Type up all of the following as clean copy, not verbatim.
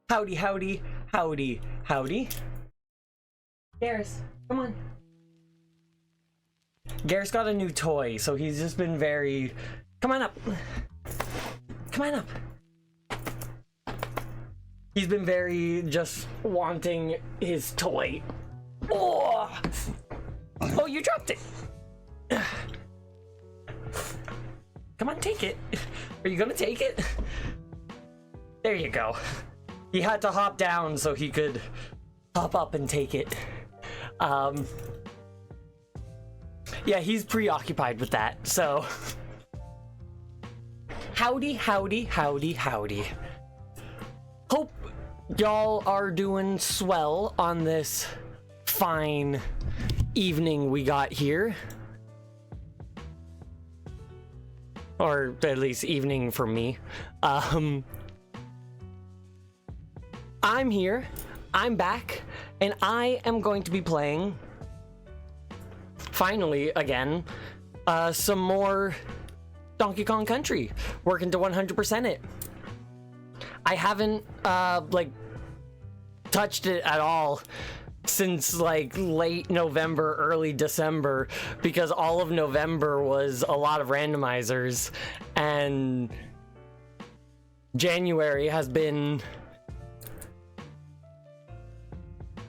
Howdy, howdy, howdy, howdy. Garrus, come on. Garrus got a new toy, so he's just been very... Come on up. Come on up. He's been very just wanting his toy. Oh, oh, you dropped it. Come on, take it. Are you gonna take it? There you go. He had to hop down so he could hop up and take it. Yeah, he's preoccupied with that, so... Howdy, howdy, howdy, howdy. Hope y'all are doing swell on this fine evening we got here. Or at least evening for me. I'm here, I'm back, and I am going to be playing, finally again, some more Donkey Kong Country, working to 100% it. I haven't, like, touched it at all since, like, late November, early December, because all of November was a lot of randomizers, and January has been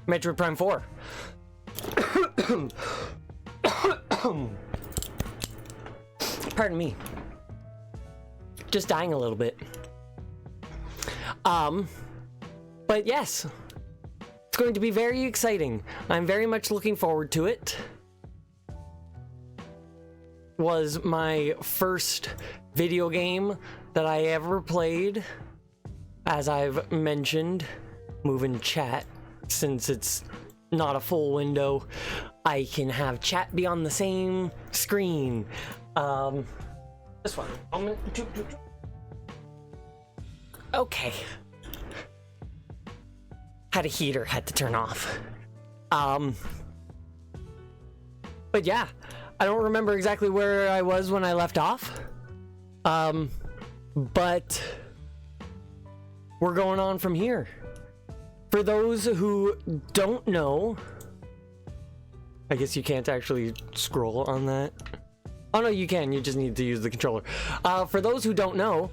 Metroid Prime 4. Pardon me. Just dying a little bit. But yes, it's going to be very exciting. I'm very much looking forward to it. Was my first video game that I ever played. As I've mentioned, moving chat, since it's not a full window, I can have chat be on the same screen. This one. Okay. Had a heater, had to turn off. But yeah, I don't remember exactly where I was when I left off. But we're going on from here. For those who don't know, I guess you can't actually scroll on that. Oh no, you can, you just need to use the controller. For those who don't know,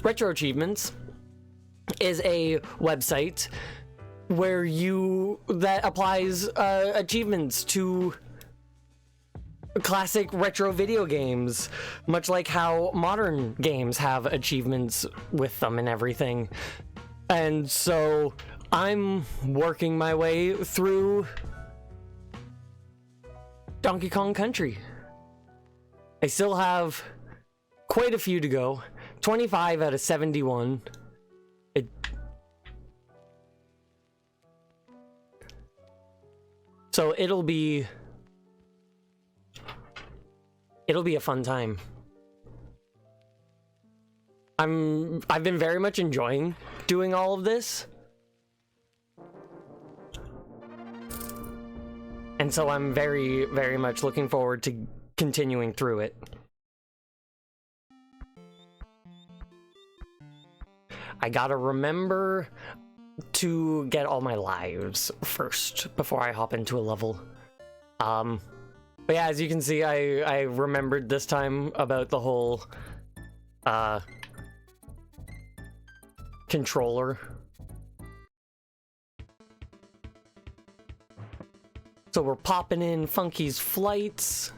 Retro Achievements is a website where that applies achievements to classic retro video games, much like how modern games have achievements with them and everything. And so I'm working my way through Donkey Kong Country. I still have quite a few to go. 25 out of 71. So it'll be a fun time. I've been very much enjoying doing all of this. And so I'm very, very much looking forward to continuing through it. I gotta remember to get all my lives first before I hop into a level. But yeah, as you can see, I remembered this time about the whole controller. So we're popping in Funky's Flights.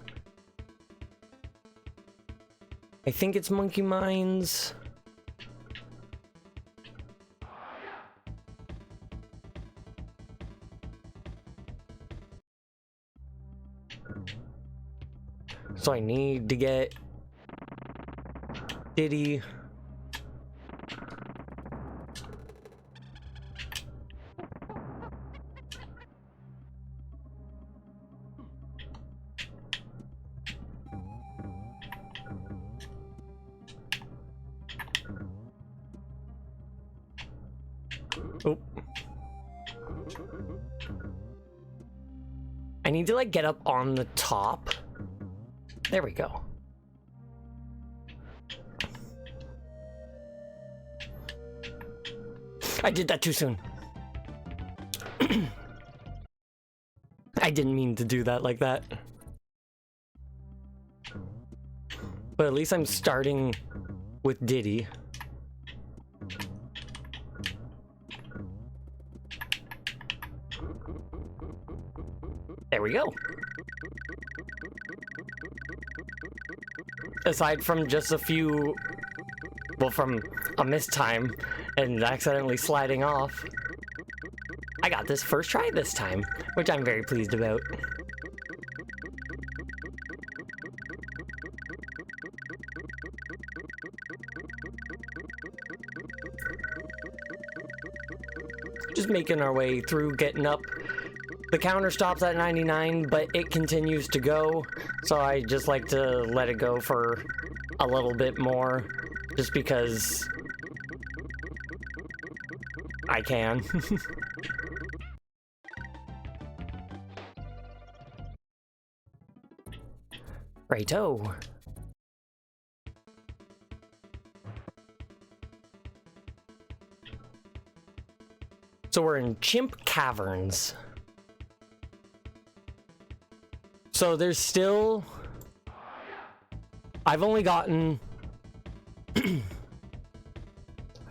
I think it's Monkey Mines. So I need to get Diddy. Oh. I need to like get up on the top. There we go. I did that too soon. I didn't mean to do that like that. But at least I'm starting with Diddy. There we go. Aside from just a few, well, from a missed time and accidentally sliding off, I got this first try this time, which I'm very pleased about. Just making our way through, getting up. The counter stops at 99, but it continues to go, so I just like to let it go for a little bit more, just because I can. Righto. So we're in Chimp Caverns. So there's still... I've only gotten...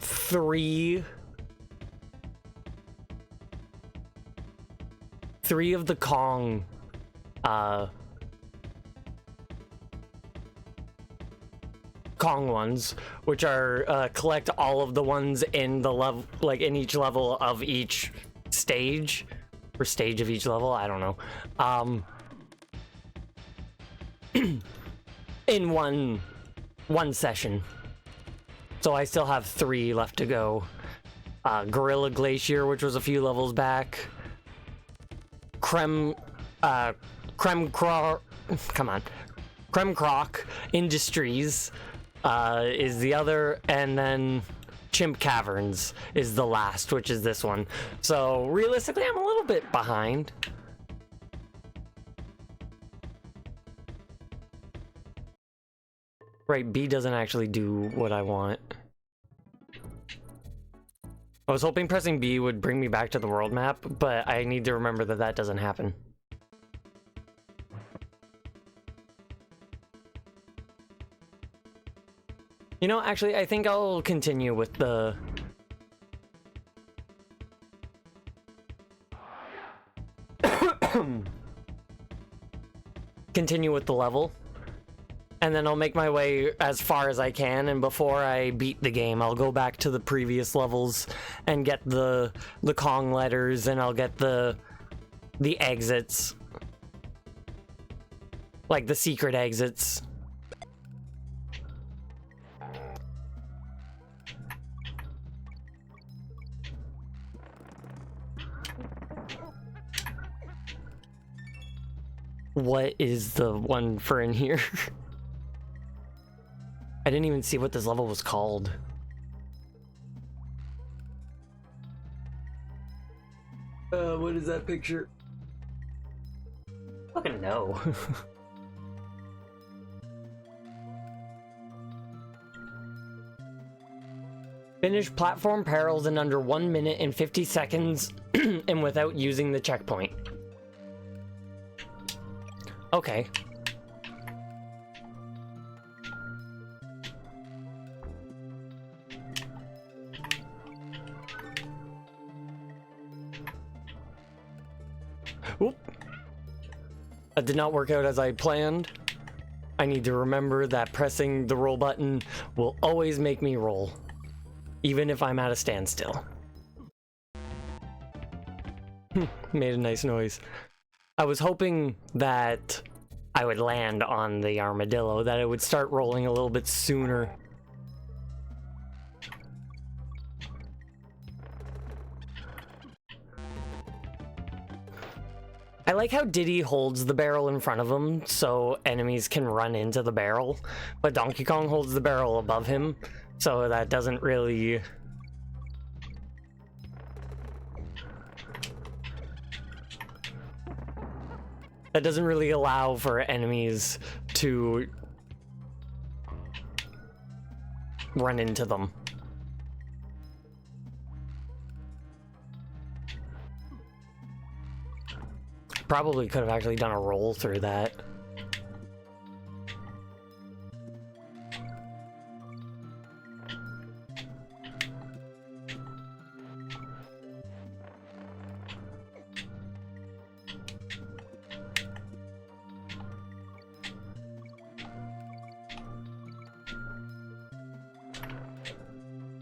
3 of the Kong ones, which are collect all of the ones in the level, like in each level of each stage, or stage of each level, I don't know. In one session. So I still have 3 left to go. Gorilla Glacier, which was a few levels back. Creme Croc Industries is the other, and then Chimp Caverns is the last, which is this one. So realistically, I'm a little bit behind. Right, B doesn't actually do what I want. I was hoping pressing B would bring me back to the world map, but I need to remember that that doesn't happen. You know, actually, I think I'll continue with the... continue with the level. And then I'll make my way as far as I can, and before I beat the game, I'll go back to the previous levels and get the Kong letters, and I'll get the exits. Like the secret exits. What is the one for in here? I didn't even see what this level was called. What is that picture? Fucking no. Finish platform perils in under 1 minute and 50 seconds and without using the checkpoint. Okay. Oop. That did not work out as I planned. I need to remember that pressing the roll button will always make me roll, even if I'm at a standstill. Made a nice noise. I was hoping that I would land on the armadillo, that it would start rolling a little bit sooner. I like how Diddy holds the barrel in front of him so enemies can run into the barrel, but Donkey Kong holds the barrel above him, so that doesn't really... That doesn't really allow for enemies to run into them. Probably could have actually done a roll through that.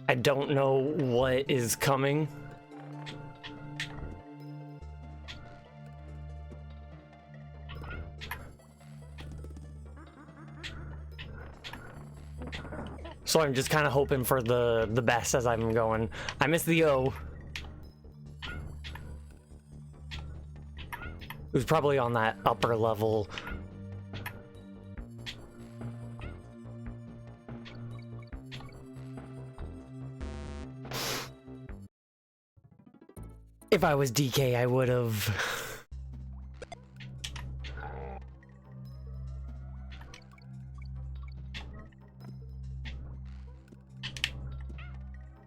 I don't know what is coming. So I'm just kind of hoping for the best as I'm going. I missed the O. It was probably on that upper level. If I was DK, I would have.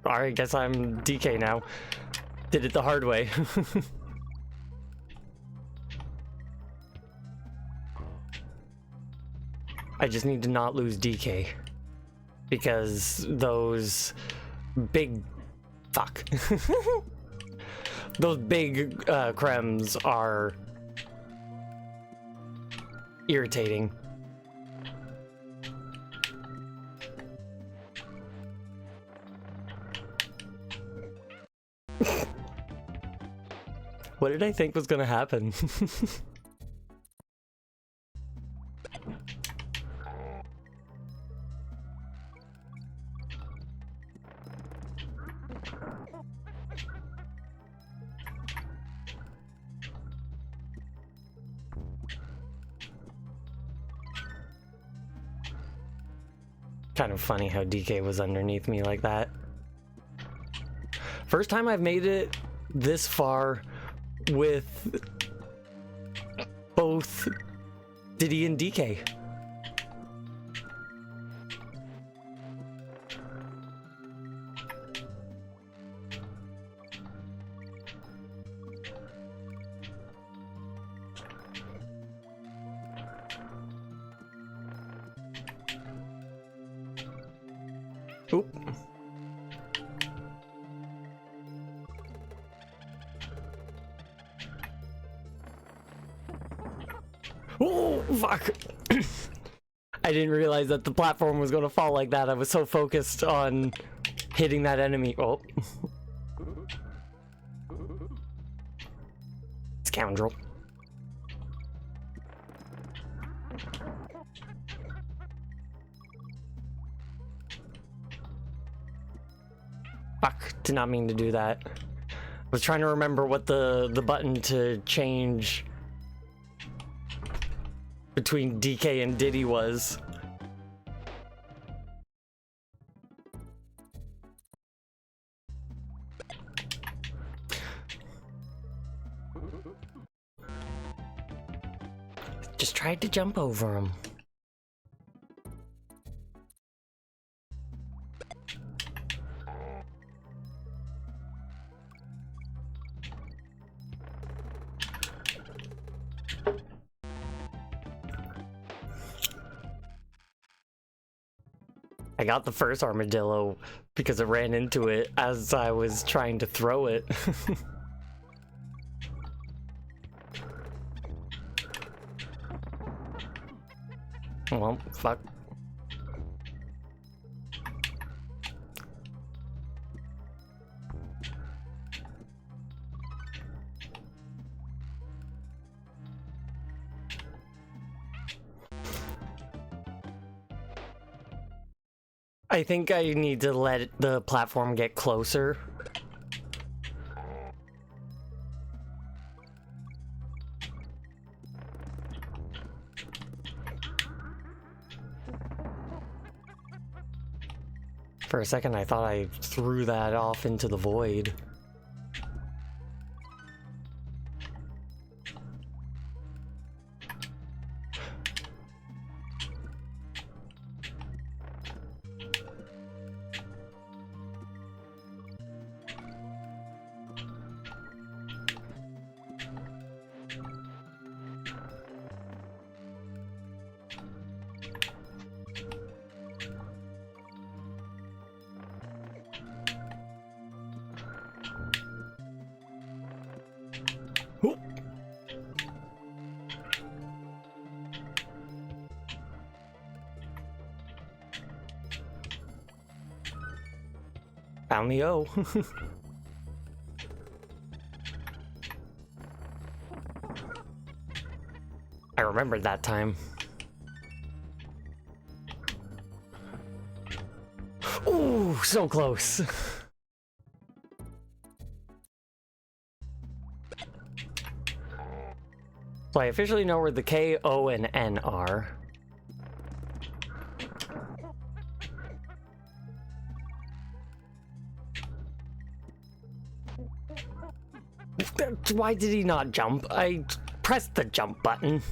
Alright, guess I'm DK now. Did it the hard way. I just need to not lose DK. Because those big... Fuck. Those big crems are irritating. What did I think was gonna happen? Kind of funny how DK was underneath me like that. First time I've made it this far with both Diddy and DK. Oop. Oh, fuck. I didn't realize that the platform was going to fall like that. I was so focused on hitting that enemy. Oh. Scoundrel. Fuck, did not mean to do that. I was trying to remember what the button to change between DK and Diddy was. Just tried to jump over him. I got the first armadillo because it ran into it as I was trying to throw it. Well, fuck. I think I need to let the platform get closer. For a second, I thought I threw that off into the void. Found the O. I remembered that time. Ooh, so close. So I officially know where the K, O, and N are. Why did he not jump? I pressed the jump button.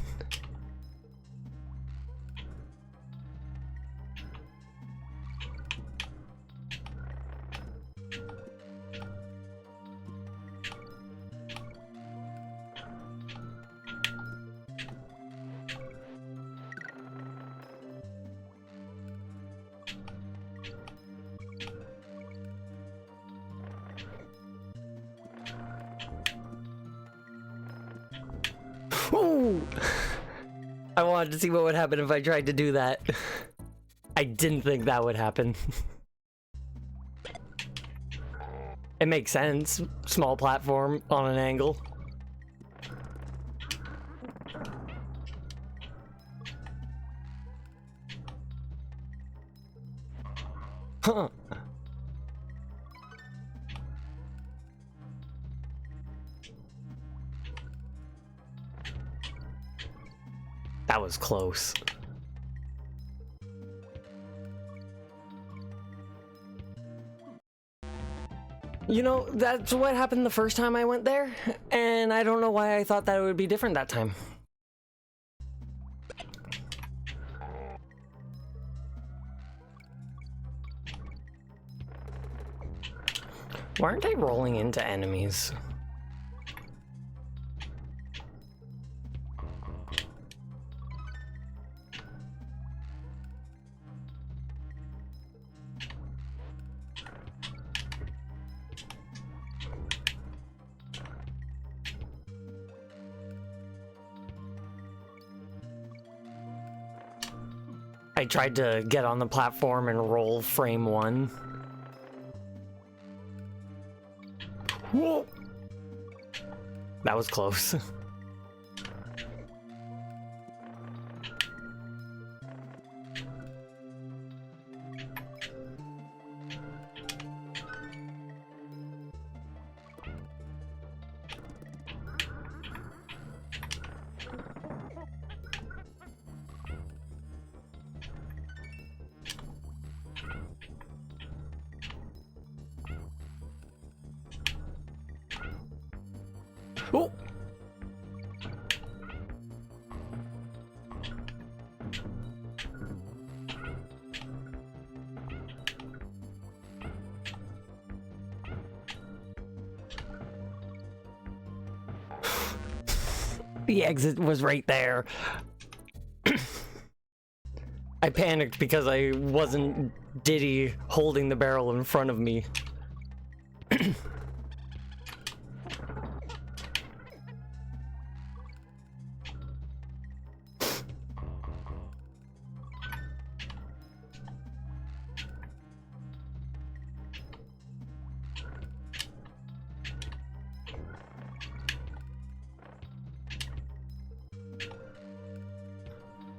Ooh! I wanted to see what would happen if I tried to do that. I didn't think that would happen. It makes sense. Small platform on an angle. Huh. That was close. You know, that's what happened the first time I went there, and I don't know why I thought that it would be different that time. Why aren't I rolling into enemies? I tried to get on the platform and roll frame one. Whoa! That was close. Oh! The exit was right there. I panicked because I wasn't Diddy holding the barrel in front of me.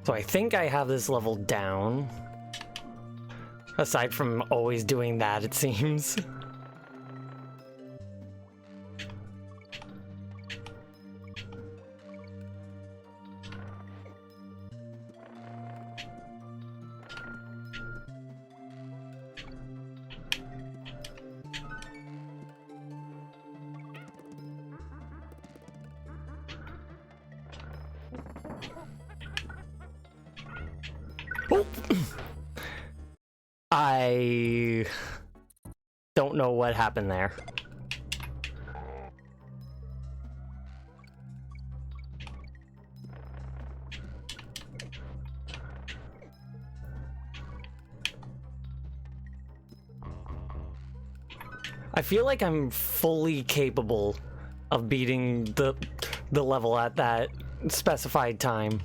So I think I have this level down. Aside from always doing that, it seems. Oh. I don't know what happened there. I feel like I'm fully capable of beating the level at that specified time.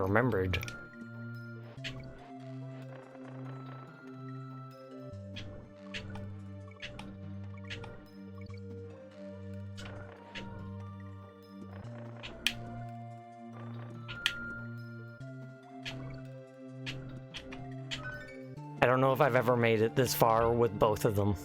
remembered. I don't know if I've ever made it this far with both of them.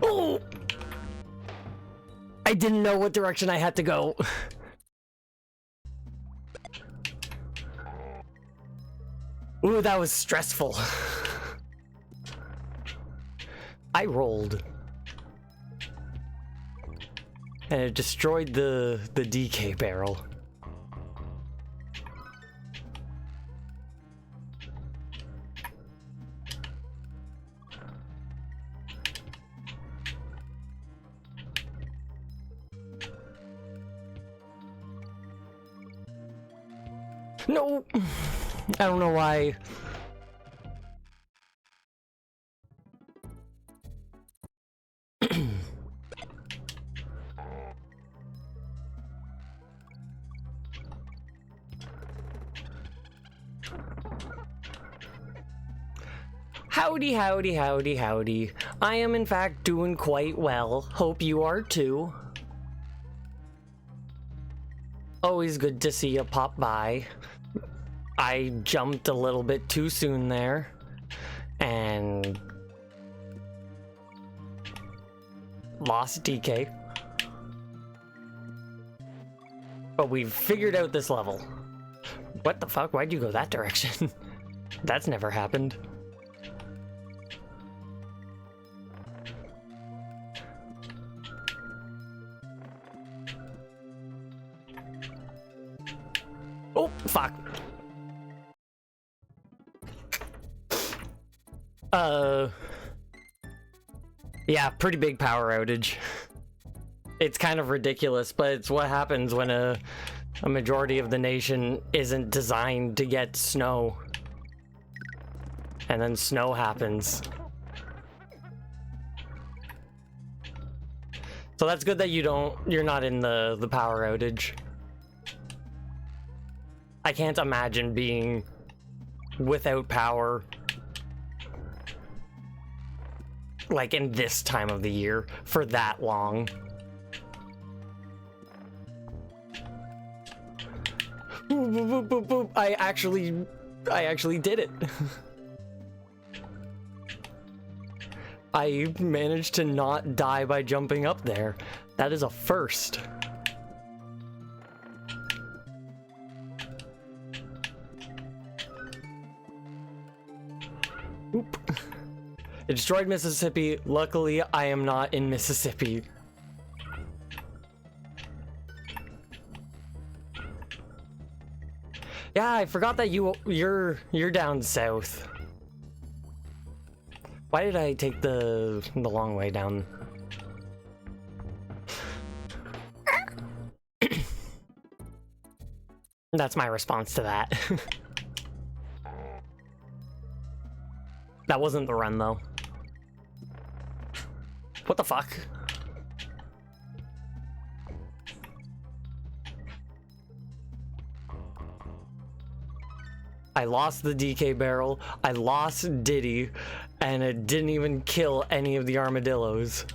Oh! I didn't know what direction I had to go. Ooh, that was stressful. I rolled. And it destroyed the DK barrel. No! I don't know why. Howdy, howdy, howdy, howdy. I am in fact doing quite well. Hope you are too. Always good to see you pop by. I jumped a little bit too soon there, and lost DK. But we've figured out this level. What the fuck? Why'd you go that direction? That's never happened. Oh, fuck. Yeah, pretty big power outage. It's kind of ridiculous, but it's what happens when a majority of the nation isn't designed to get snow. And then snow happens. So that's good that you're not in the power outage. I can't imagine being without power like in this time of the year for that long. Boop, boop, boop, boop, boop. I actually did it. I managed to not die by jumping up there. That is a first. Oop. It destroyed Mississippi. Luckily, I am not in Mississippi. Yeah, I forgot that you're down south. Why did I take the long way down? That's my response to that. That wasn't the run, though. What the fuck? I lost the DK barrel, I lost Diddy, and it didn't even kill any of the armadillos.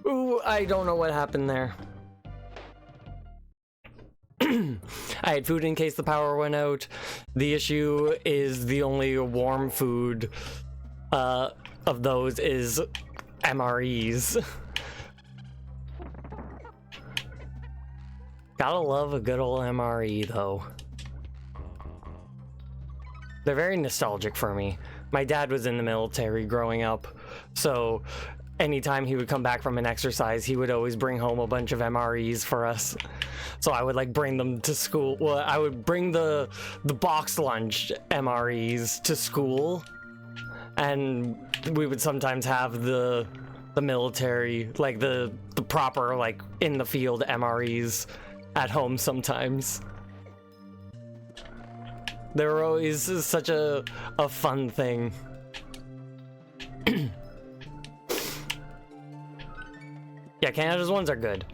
Ooh, I don't know what happened there. I had food in case the power went out. The issue is the only warm food of those is MREs. Gotta love a good old MRE though. They're very nostalgic for me. My dad was in the military growing up, so anytime he would come back from an exercise, he would always bring home a bunch of MREs for us. So I would like bring them to school. Well, I would bring the box lunch MREs to school, and we would sometimes have the military, like the proper like in the field MREs at home sometimes. They were always such a fun thing. Yeah, Canada's ones are good.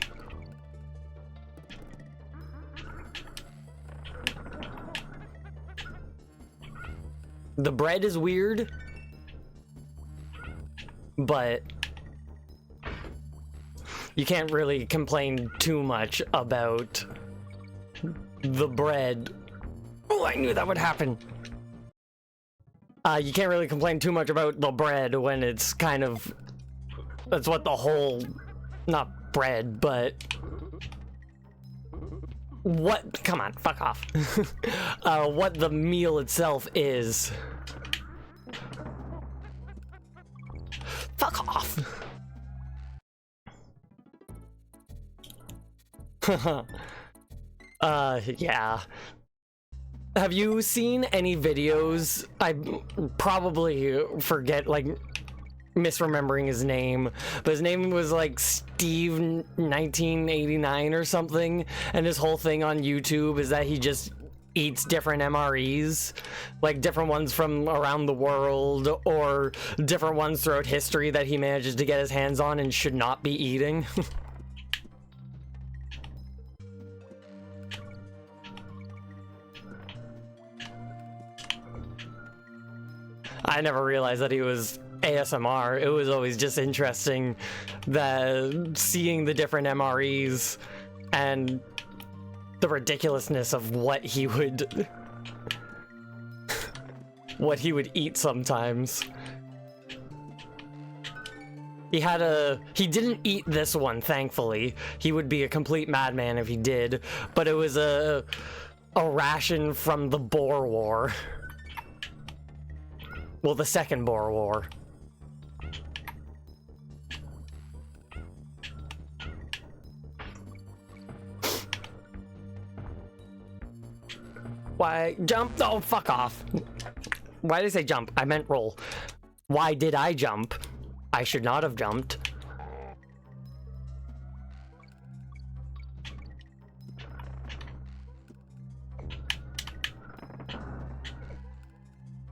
The bread is weird, but you can't really complain too much about the bread. Oh, I knew that would happen. You can't really complain too much about the bread when it's kind of... That's what the whole... Not bread, but... What... Come on, fuck off. What the meal itself is. Fuck off. Yeah. Have you seen any videos? I probably forget, like, misremembering his name, but his name was like Steve 1989 or something, and his whole thing on YouTube is that he just eats different MREs, like different ones from around the world or different ones throughout history that he manages to get his hands on and should not be eating. I never realized that he was ASMR. It was always just interesting that seeing the different MREs and the ridiculousness of what he would eat sometimes. He didn't eat this one, thankfully. He would be a complete madman if he did, but it was a ration from the Boer War. Well, the second Boer War. Why jump? Oh, fuck off. Why did I say jump? I meant roll. Why did I jump? I should not have jumped.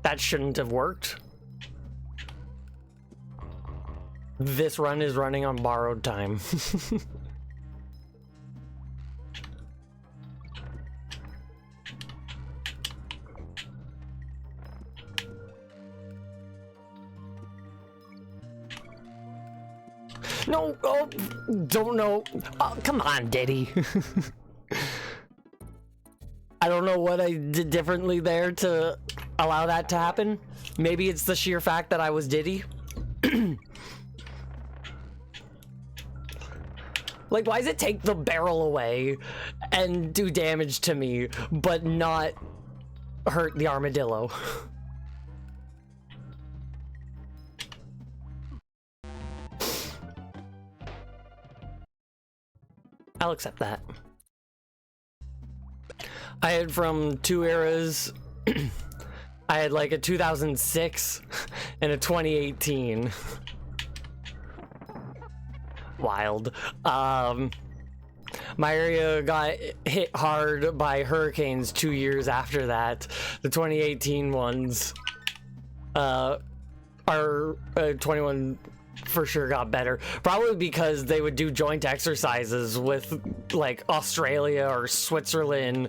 That shouldn't have worked. This run is running on borrowed time. No, oh, don't know. Oh, come on, Diddy. I don't know what I did differently there to allow that to happen. Maybe it's the sheer fact that I was Diddy. Like, why does it take the barrel away and do damage to me, but not hurt the armadillo? I'll accept that. I had from two eras. I had like a 2006 and a 2018. Wild. My area got hit hard by hurricanes 2 years after that. The 2018 ones are 21 for sure got better, probably because they would do joint exercises with like Australia or Switzerland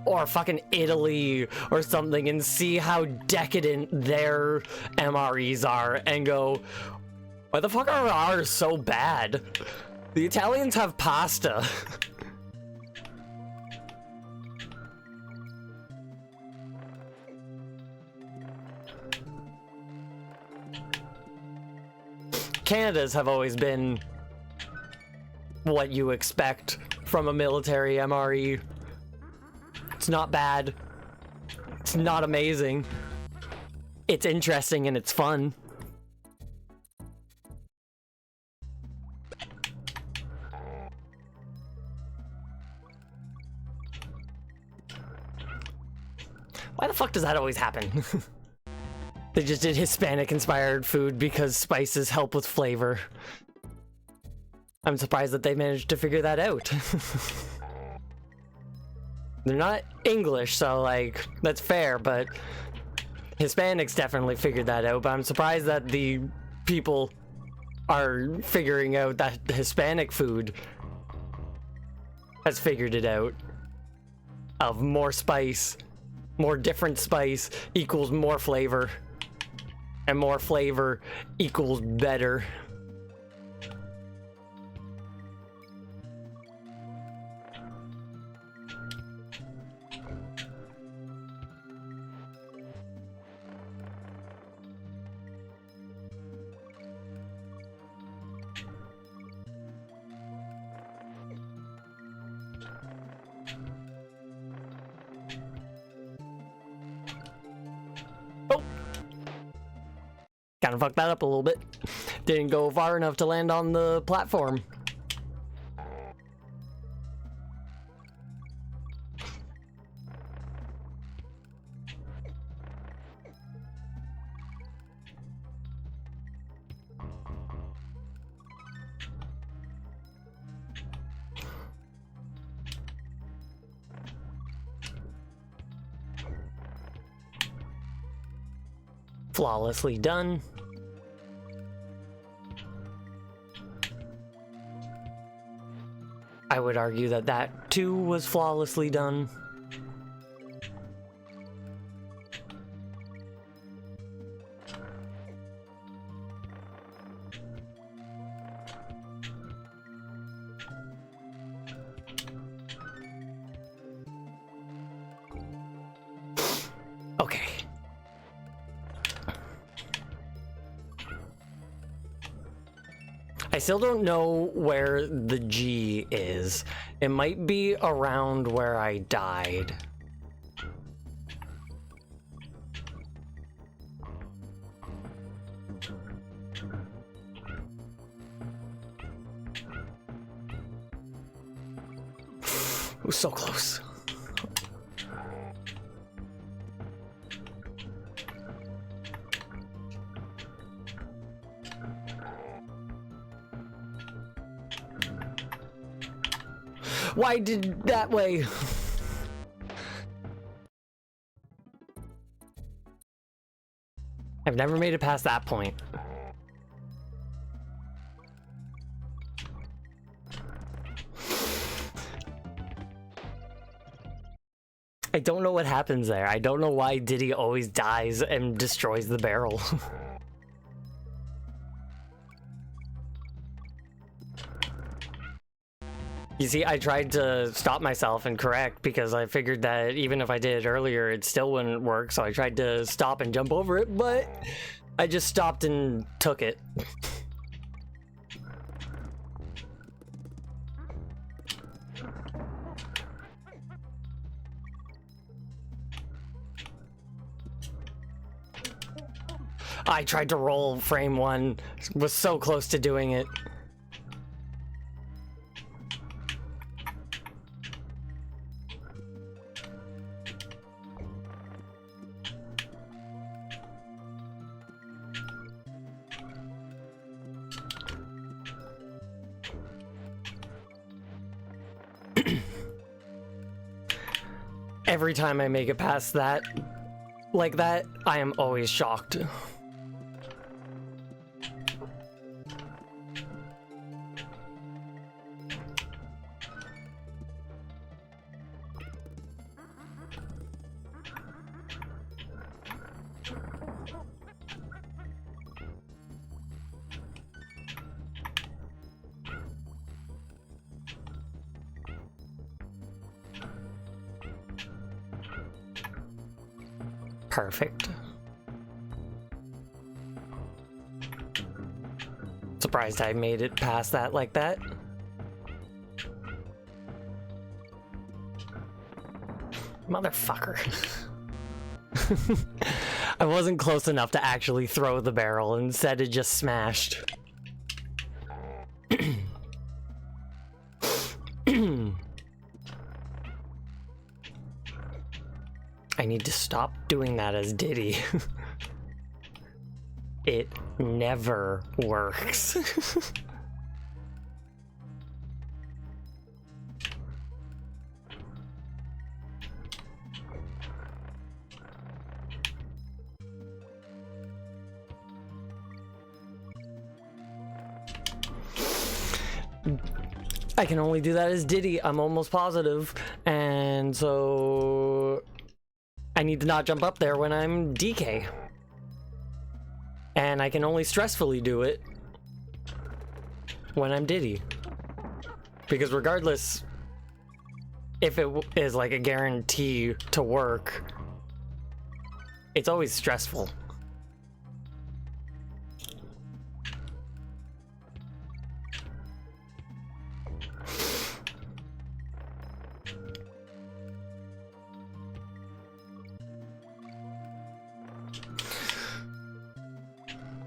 or fucking Italy or something and see how decadent their MREs are and go, why the fuck are ours so bad? The Italians have pasta. Canada's have always been what you expect from a military MRE. It's not bad. It's not amazing. It's interesting and it's fun. Why the fuck does that always happen? They just did Hispanic-inspired food because spices help with flavor. I'm surprised that they managed to figure that out. They're not English, so, like, that's fair, but Hispanics definitely figured that out, but I'm surprised that the people are figuring out that Hispanic food has figured it out. Of more spice, more different spice equals more flavor, and more flavor equals better. Kind of fucked that up a little bit. Didn't go far enough to land on the platform. Flawlessly done. I would argue that that too was flawlessly done. Okay. I still don't know where the G is. It might be around where I died. It was so close. Why did that way? I've never made it past that point. I don't know what happens there. I don't know why Diddy always dies and destroys the barrel. You see, I tried to stop myself and correct because I figured that even if I did it earlier, it still wouldn't work. So I tried to stop and jump over it, but I just stopped and took it. I tried to roll frame one, was so close to doing it. Every time I make it past that, like that, I am always shocked. Perfect. Surprised I made it past that like that. Motherfucker. I wasn't close enough to actually throw the barrel. Instead, it just smashed. I need to stop doing that as Diddy. It never works. I can only do that as Diddy, I'm almost positive. And so I need to not jump up there when I'm DK. And I can only stressfully do it when I'm Diddy. Because regardless, if it is like a guarantee to work, it's always stressful.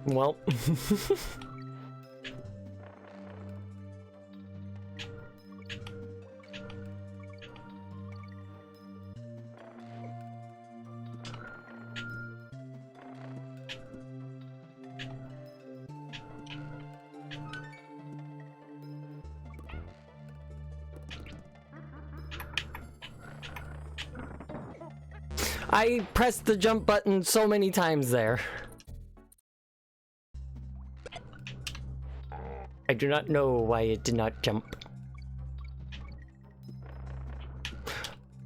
Well, I pressed the jump button so many times there. I do not know why it did not jump.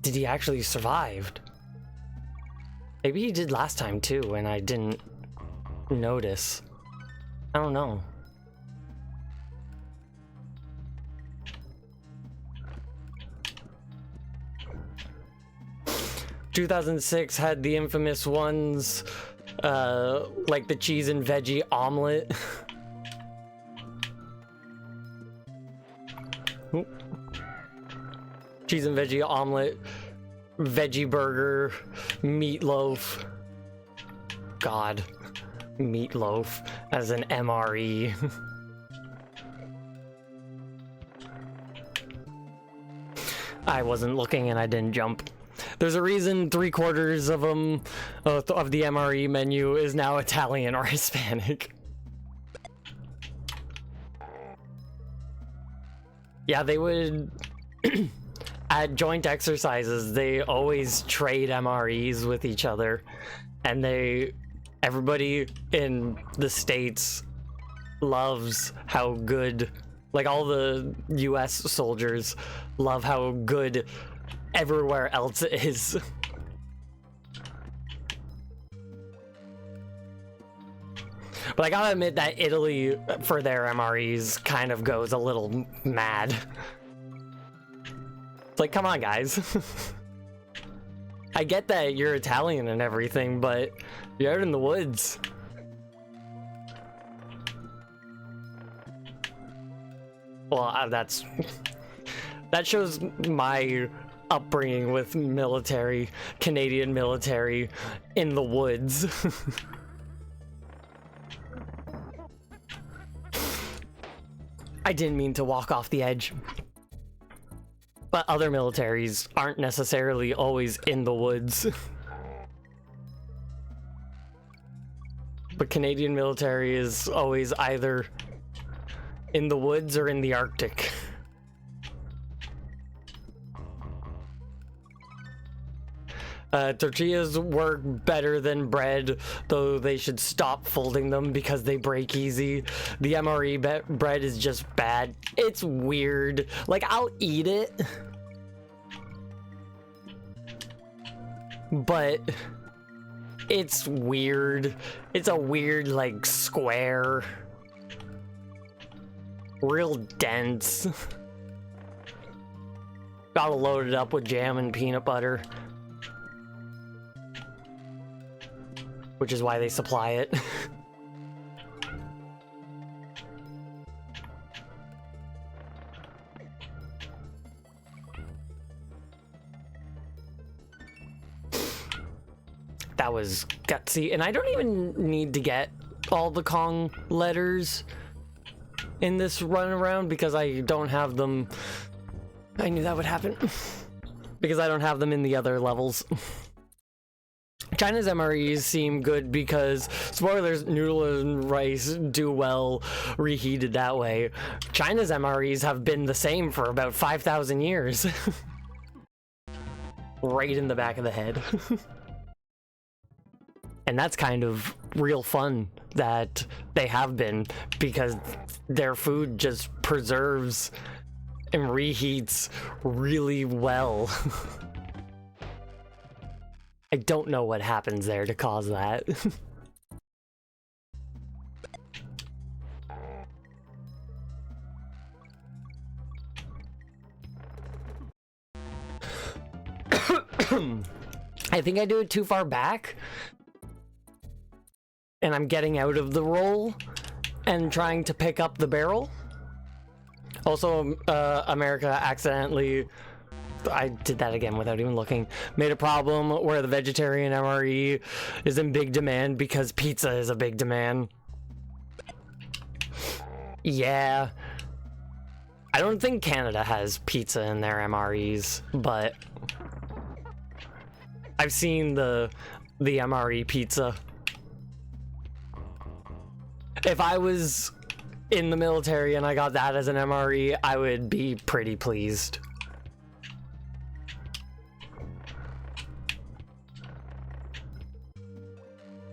Did he actually survived? Maybe he did last time too, and I didn't notice. I don't know. (2006) had the infamous ones, like the cheese and veggie omelet. Cheese and veggie omelet, veggie burger, meatloaf. God, meatloaf as an MRE. I wasn't looking and I didn't jump. There's a reason 3/4 of them, of the MRE menu is now Italian or Hispanic. Yeah, they would... At joint exercises, they always trade MREs with each other, and everybody in the States loves how good, like all the US soldiers love how good everywhere else is. But I gotta admit that Italy, for their MREs, kind of goes a little mad. It's like, come on, guys. I get that you're Italian and everything, but you're out in the woods. Well, that shows my upbringing with military, Canadian military, in the woods. I didn't mean to walk off the edge. But other militaries aren't necessarily always in the woods. But Canadian military is always either in the woods or in the Arctic. Tortillas work better than bread, though they should stop folding them because they break easy. The MRE bread is just bad. It's weird. Like, I'll eat it, but it's weird. It's a weird, like, square. Real dense. Gotta load it up with jam and peanut butter. Which is why they supply it. That was gutsy. And I don't even need to get all the Kong letters in this run around because I don't have them. I knew that would happen. Because I don't have them in the other levels. China's MREs seem good because, spoilers, noodle and rice do well reheated that way. China's MREs have been the same for about 5,000 years. Right in the back of the head. And that's kind of real fun that they have been, because their food just preserves and reheats really well. I don't know what happens there to cause that. I think I do it too far back. And I'm getting out of the roll and trying to pick up the barrel. Also, America accidentally, I did that again without even looking, made a problem where the vegetarian MRE is in big demand because pizza is a big demand. Yeah. I don't think Canada has pizza in their MREs, but I've seen the MRE pizza. If I was in the military and I got that as an MRE, I would be pretty pleased.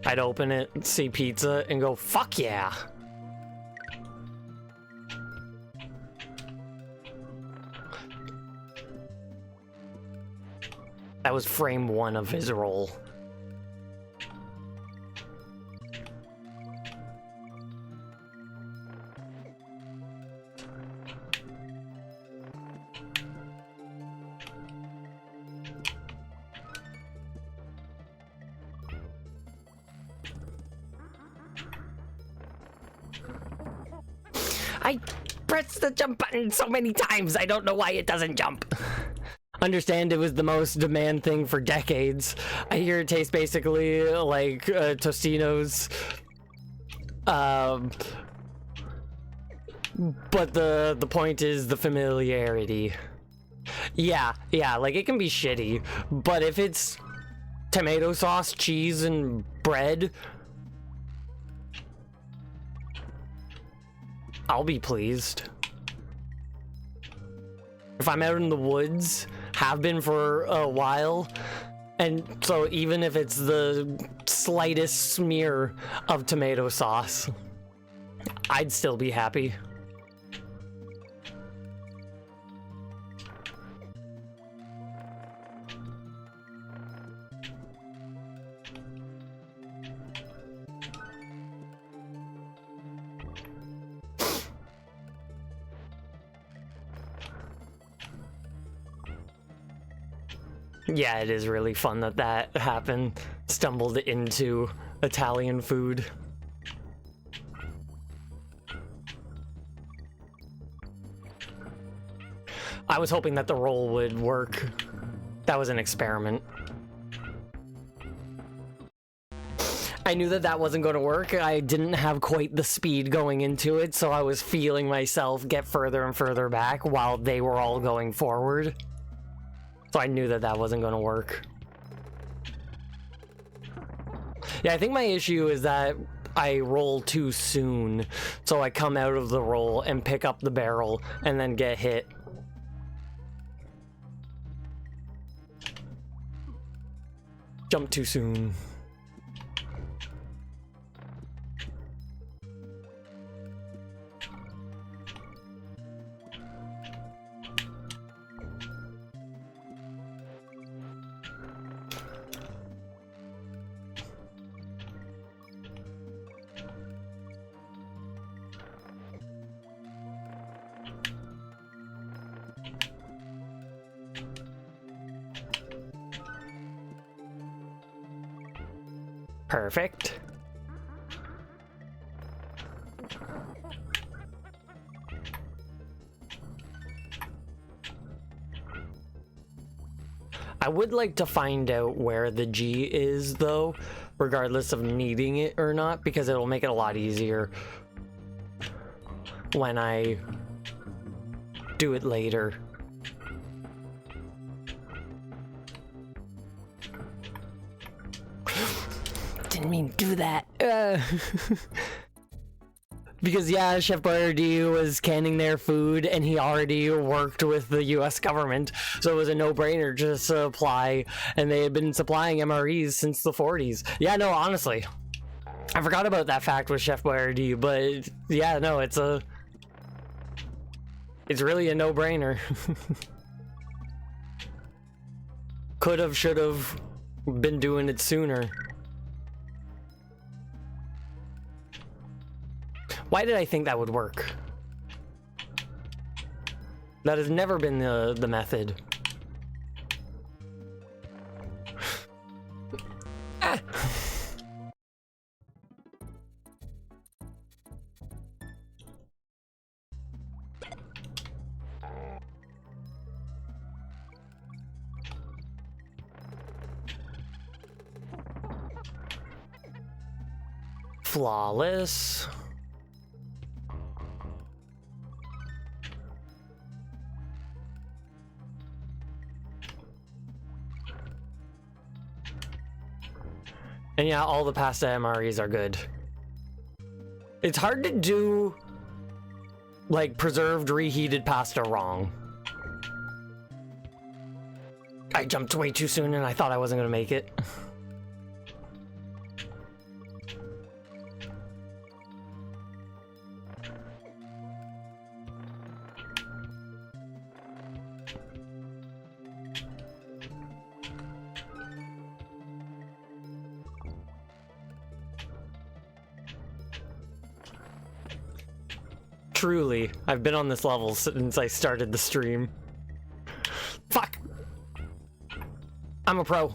I'd open it, see pizza, and go, fuck yeah. That was frame 1 of his roll. I pressed the jump button so many times, I don't know why it doesn't jump. Understand it was the most demand thing for decades. I hear it tastes basically like Tostino's. But the point is the familiarity. Yeah, like it can be shitty, but if it's tomato sauce, cheese, and bread, I'll be pleased. If I'm out in the woods, have been for a while, and so even if it's the slightest smear of tomato sauce, I'd still be happy. Yeah, it is really fun that that happened. Stumbled into Italian food. I was hoping that the roll would work. That was an experiment. I knew that that wasn't going to work. I didn't have quite the speed going into it, so I was feeling myself get further and further back while they were all going forward. So I knew that that wasn't going to work. Yeah, I think my issue is that I roll too soon. So I come out of the roll and pick up the barrel and then get hit. Jump too soon. Perfect. I I would like to find out where the G is, though, regardless of needing it or not, because it'll make it a lot easier when I do it later. Didn't mean to do that. Because yeah, Chef Boyardee was canning their food and he already worked with the US government, so it was a no-brainer to supply, and they had been supplying MREs since the 40s. Yeah, no, honestly, I forgot about that fact with Chef Boyardee, but yeah, no, it's really a no-brainer. Could've, should've been doing it sooner. Why did I think that would work? That has never been the method. Ah. Flawless. And yeah, all the pasta MREs are good. It's hard to do, like, preserved reheated pasta wrong. I jumped way too soon and I thought I wasn't gonna make it. Truly, I've been on this level since I started the stream. Fuck! I'm a pro.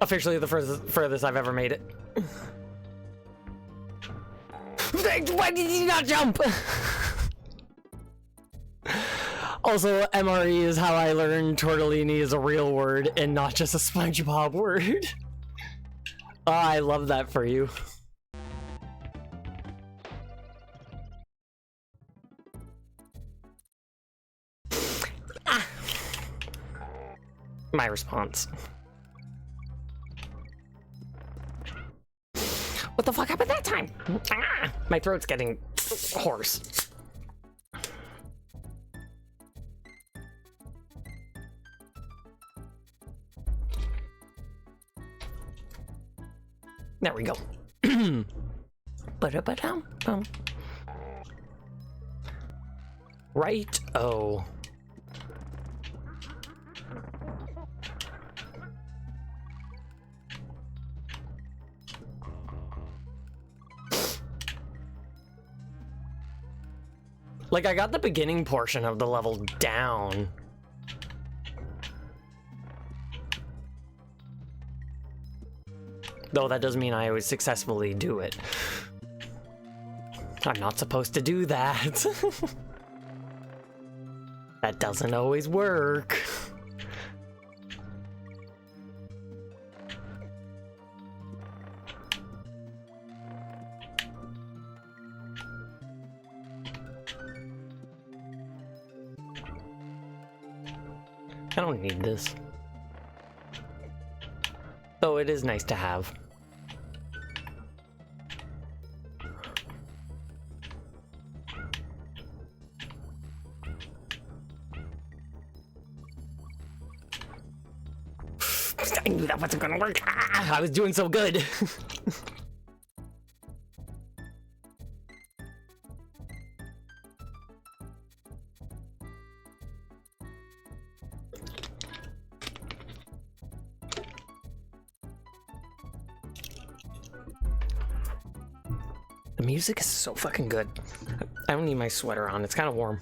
Officially the furthest I've ever made it. Why did you not jump? Also, MRE is how I learned tortellini is a real word and not just a SpongeBob word. Oh, I love that for you. Ah. My response. What the fuck happened that time? Ah, my throat's getting hoarse. There we go. Ba-da-ba-dum-bum. Right. Oh. Like, I got the beginning portion of the level down. Though that doesn't mean I always successfully do it. I'm not supposed to do that. That doesn't always work. I don't need this. Though it is nice to have. I knew that wasn't gonna work. Ah, I was doing so good. The music is so fucking good. I don't need my sweater on. It's kind of warm.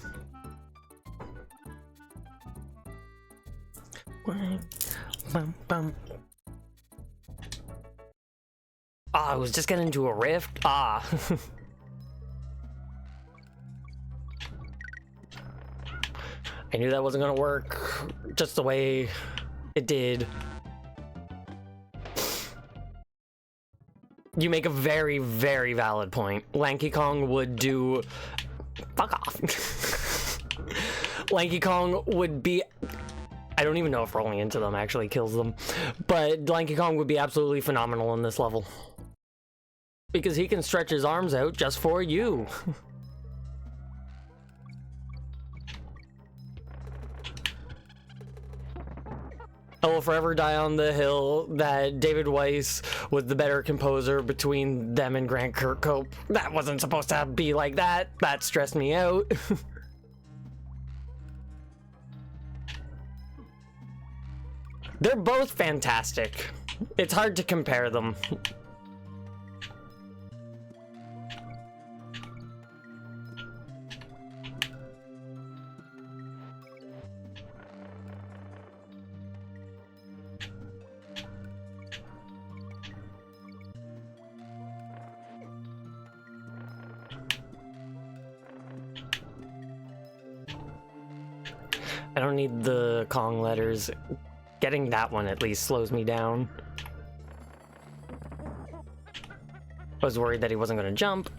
Bum, bum. Ah, I was just getting into a rift. Ah. I knew that wasn't gonna work just the way it did. You make a very, very valid point. Lanky Kong would do... Fuck off. Lanky Kong would be... I don't even know if rolling into them actually kills them. But Lanky Kong would be absolutely phenomenal in this level. Because he can stretch his arms out just for you. I will forever die on the hill that David Weiss was the better composer between them and Grant Kirkhope. That wasn't supposed to be like that. That stressed me out. They're both fantastic. It's hard to compare them. I don't need the Kong letters. Getting that one at least slows me down. I was worried that he wasn't going to jump.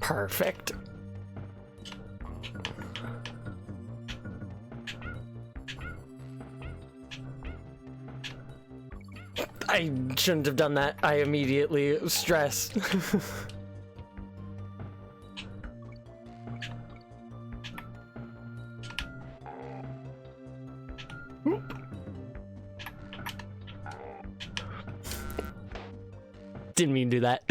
Perfect. I shouldn't have done that. I immediately stressed. Didn't mean to do that.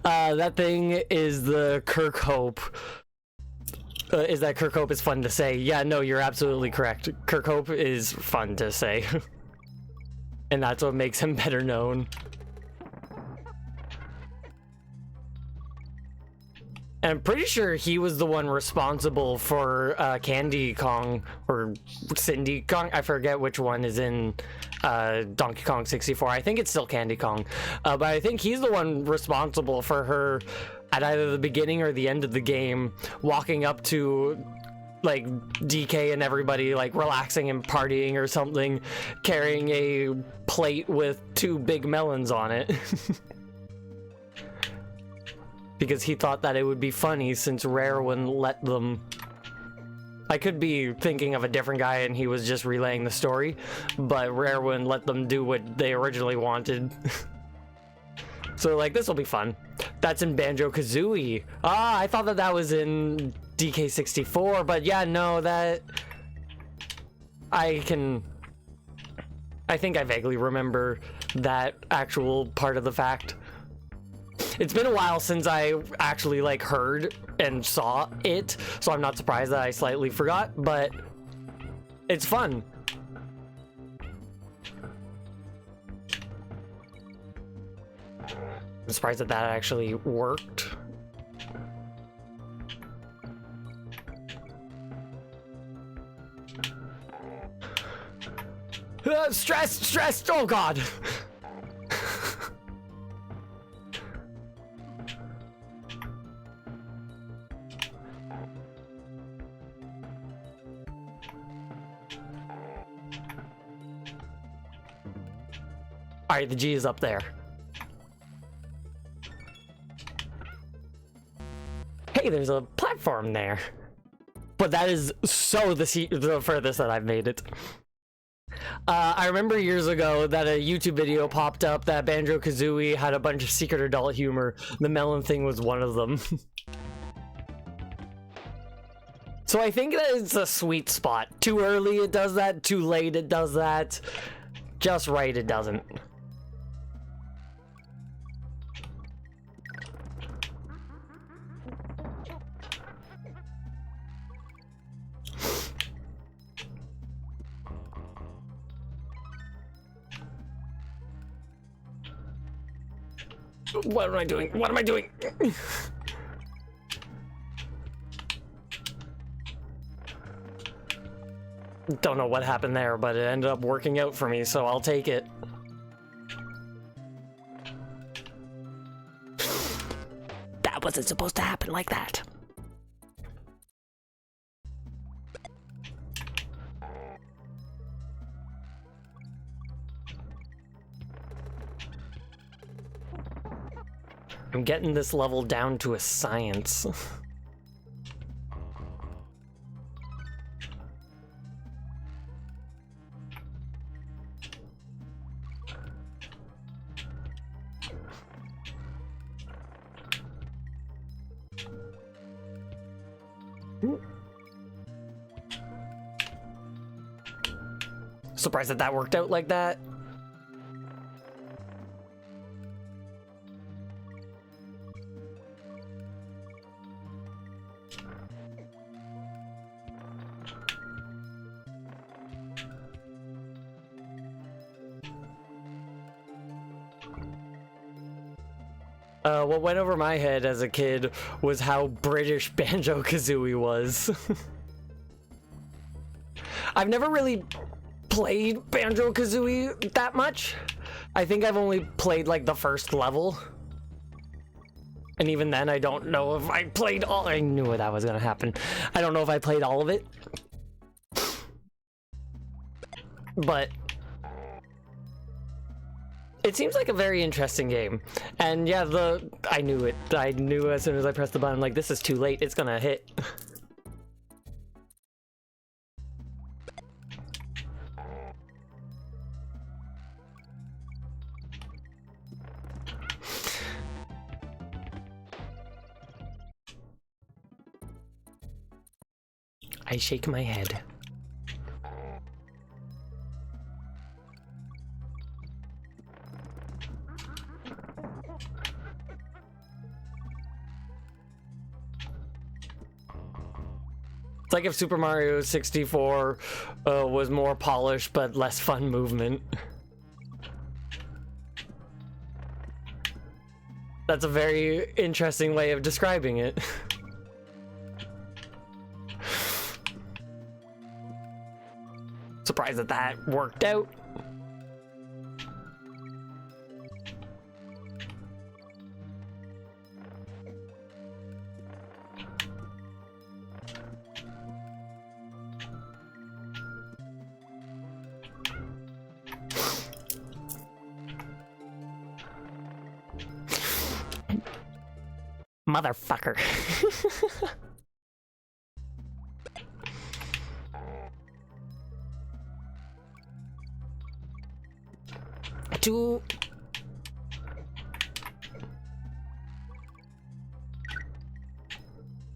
That thing is the Kirkhope. Is that Kirkhope is fun to say? Yeah, no, you're absolutely correct. Kirkhope is fun to say. And that's what makes him better known. And I'm pretty sure he was the one responsible for Candy Kong or Cindy Kong. I forget which one is in Donkey Kong 64. I think it's still Candy Kong. But I think he's the one responsible for her at either the beginning or the end of the game walking up to like DK and everybody like relaxing and partying or something, carrying a plate with 2 big melons on it. Because he thought that it would be funny since Rare wouldn't let them. I could be thinking of a different guy and he was just relaying the story, but Rare wouldn't let them do what they originally wanted. So like, this will be fun. That's in Banjo-Kazooie. Ah, I thought that that was in DK64, but yeah, no, that... I think I vaguely remember that actual part of the fact. It's been a while since I actually like heard and saw it, so I'm not surprised that I slightly forgot, but it's fun. I'm surprised that that actually worked. Stressed, oh god. All right, the G is up there. Hey, there's a platform there. But that is so the furthest that I've made it. I remember years ago that a YouTube video popped up that Banjo-Kazooie had a bunch of secret adult humor. The melon thing was one of them. So I think that it's a sweet spot. Too early it does that, too late it does that. Just right it doesn't. What am I doing? What am I doing? Don't know what happened there, but it ended up working out for me, so I'll take it. That wasn't supposed to happen like that. I'm getting this level down to a science. Surprised that that worked out like that. What went over my head as a kid was how British Banjo-Kazooie was. I've never really played Banjo-Kazooie that much. I think I've only played like the first level. And even then, I don't know if I played all. I knew that was gonna happen. I don't know if I played all of it. But it seems like a very interesting game. And yeah, I knew it. I knew as soon as I pressed the button, like, this is too late, it's gonna hit. I shake my head. It's like if Super Mario 64 was more polished but less fun movement. That's a very interesting way of describing it. Surprised that that worked out. Motherfucker.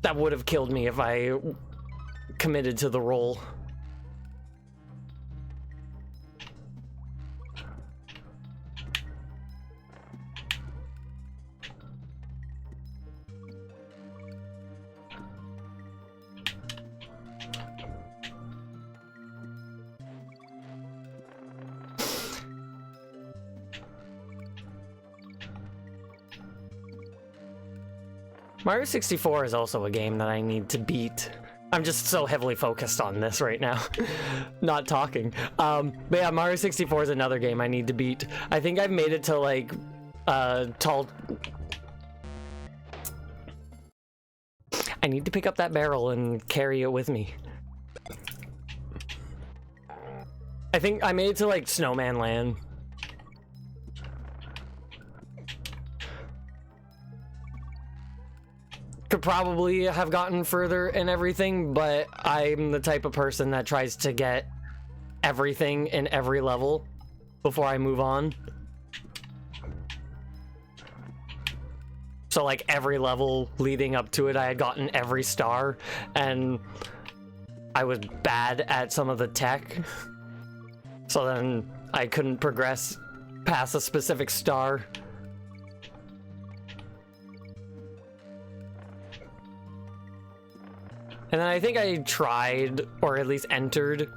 That would have killed me if I committed to the role. Mario 64 is also a game that I need to beat. I'm just so heavily focused on this right now, not talking. But yeah, Mario 64 is another game I need to beat. I think I've made it to like, I need to pick up that barrel and carry it with me. I think I made it to like Snowman Land. Could probably have gotten further and everything, but I'm the type of person that tries to get everything in every level before I move on. So like every level leading up to it, I had gotten every star, and I was bad at some of the tech. So then I couldn't progress past a specific star. And then I think I tried, or at least entered,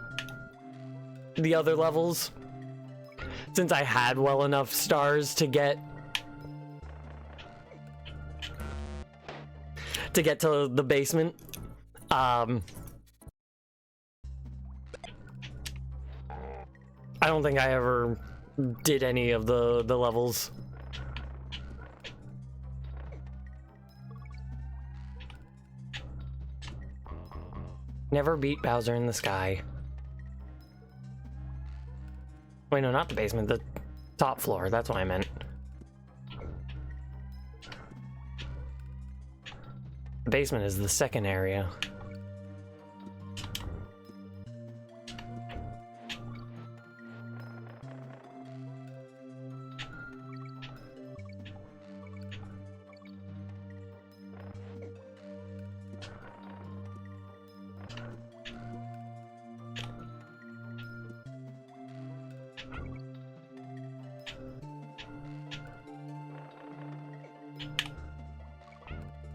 the other levels, since I had well enough stars to get to get to the basement. I don't think I ever did any of the levels. Never beat Bowser in the Sky. Wait, no, not the basement, the top floor. That's what I meant. The basement is the second area.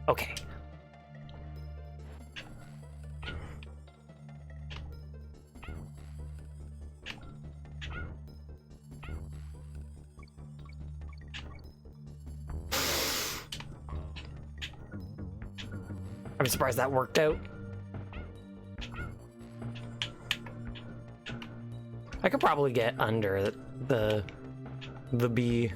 Okay. I'm surprised that worked out. I could probably get under the bee.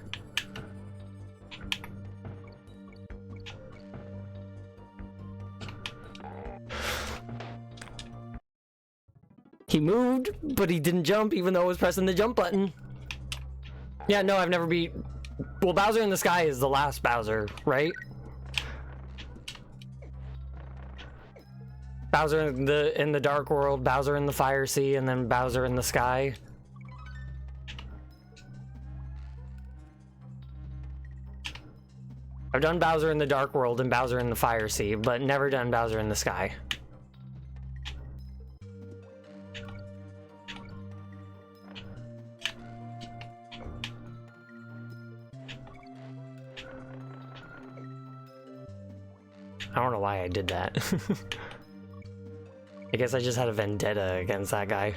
He moved, but he didn't jump even though I was pressing the jump button. Yeah, no, I've never beat... Well, Bowser in the Sky is the last Bowser, right? Bowser in the Dark World, Bowser in the Fire Sea, and then Bowser in the Sky. I've done Bowser in the Dark World and Bowser in the Fire Sea, but never done Bowser in the Sky. I don't know why I did that. I guess I just had a vendetta against that guy.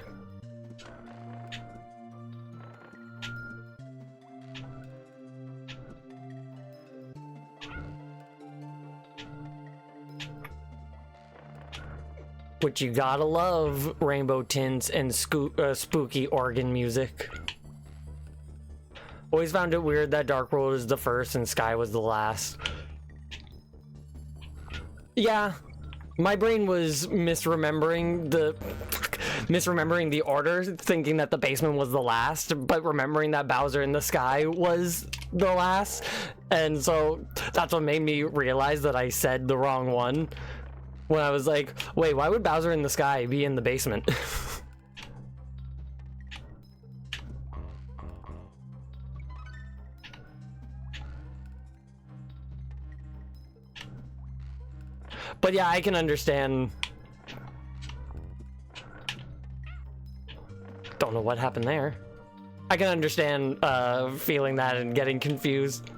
Which you gotta love, rainbow tints and spooky organ music. Always found it weird that Dark World is the first and Sky was the last. Yeah, my brain was misremembering the order, thinking that the basement was the last, but remembering that Bowser in the Sky was the last, and so that's what made me realize that I said the wrong one. When I was like, wait, why would Bowser in the Sky be in the basement? But yeah, I can understand. Don't know what happened there. I can understand feeling that and getting confused.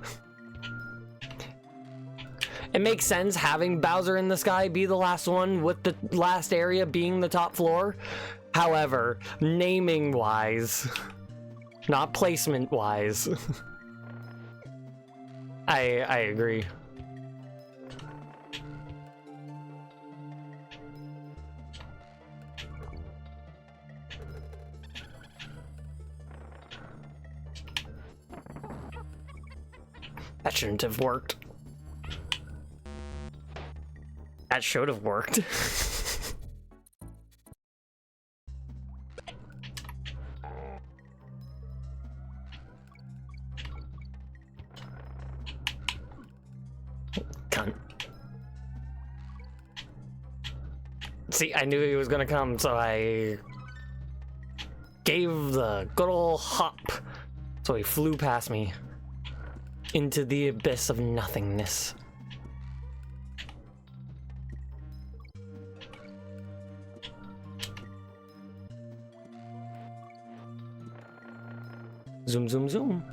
It makes sense having Bowser in the Sky be the last one, with the last area being the top floor. However, naming wise, not placement wise, I agree. That shouldn't have worked. That should have worked. Cunt. See, I knew he was gonna come, so I gave the good ol' hop. So he flew past me into the abyss of nothingness. Zoom, zoom, zoom.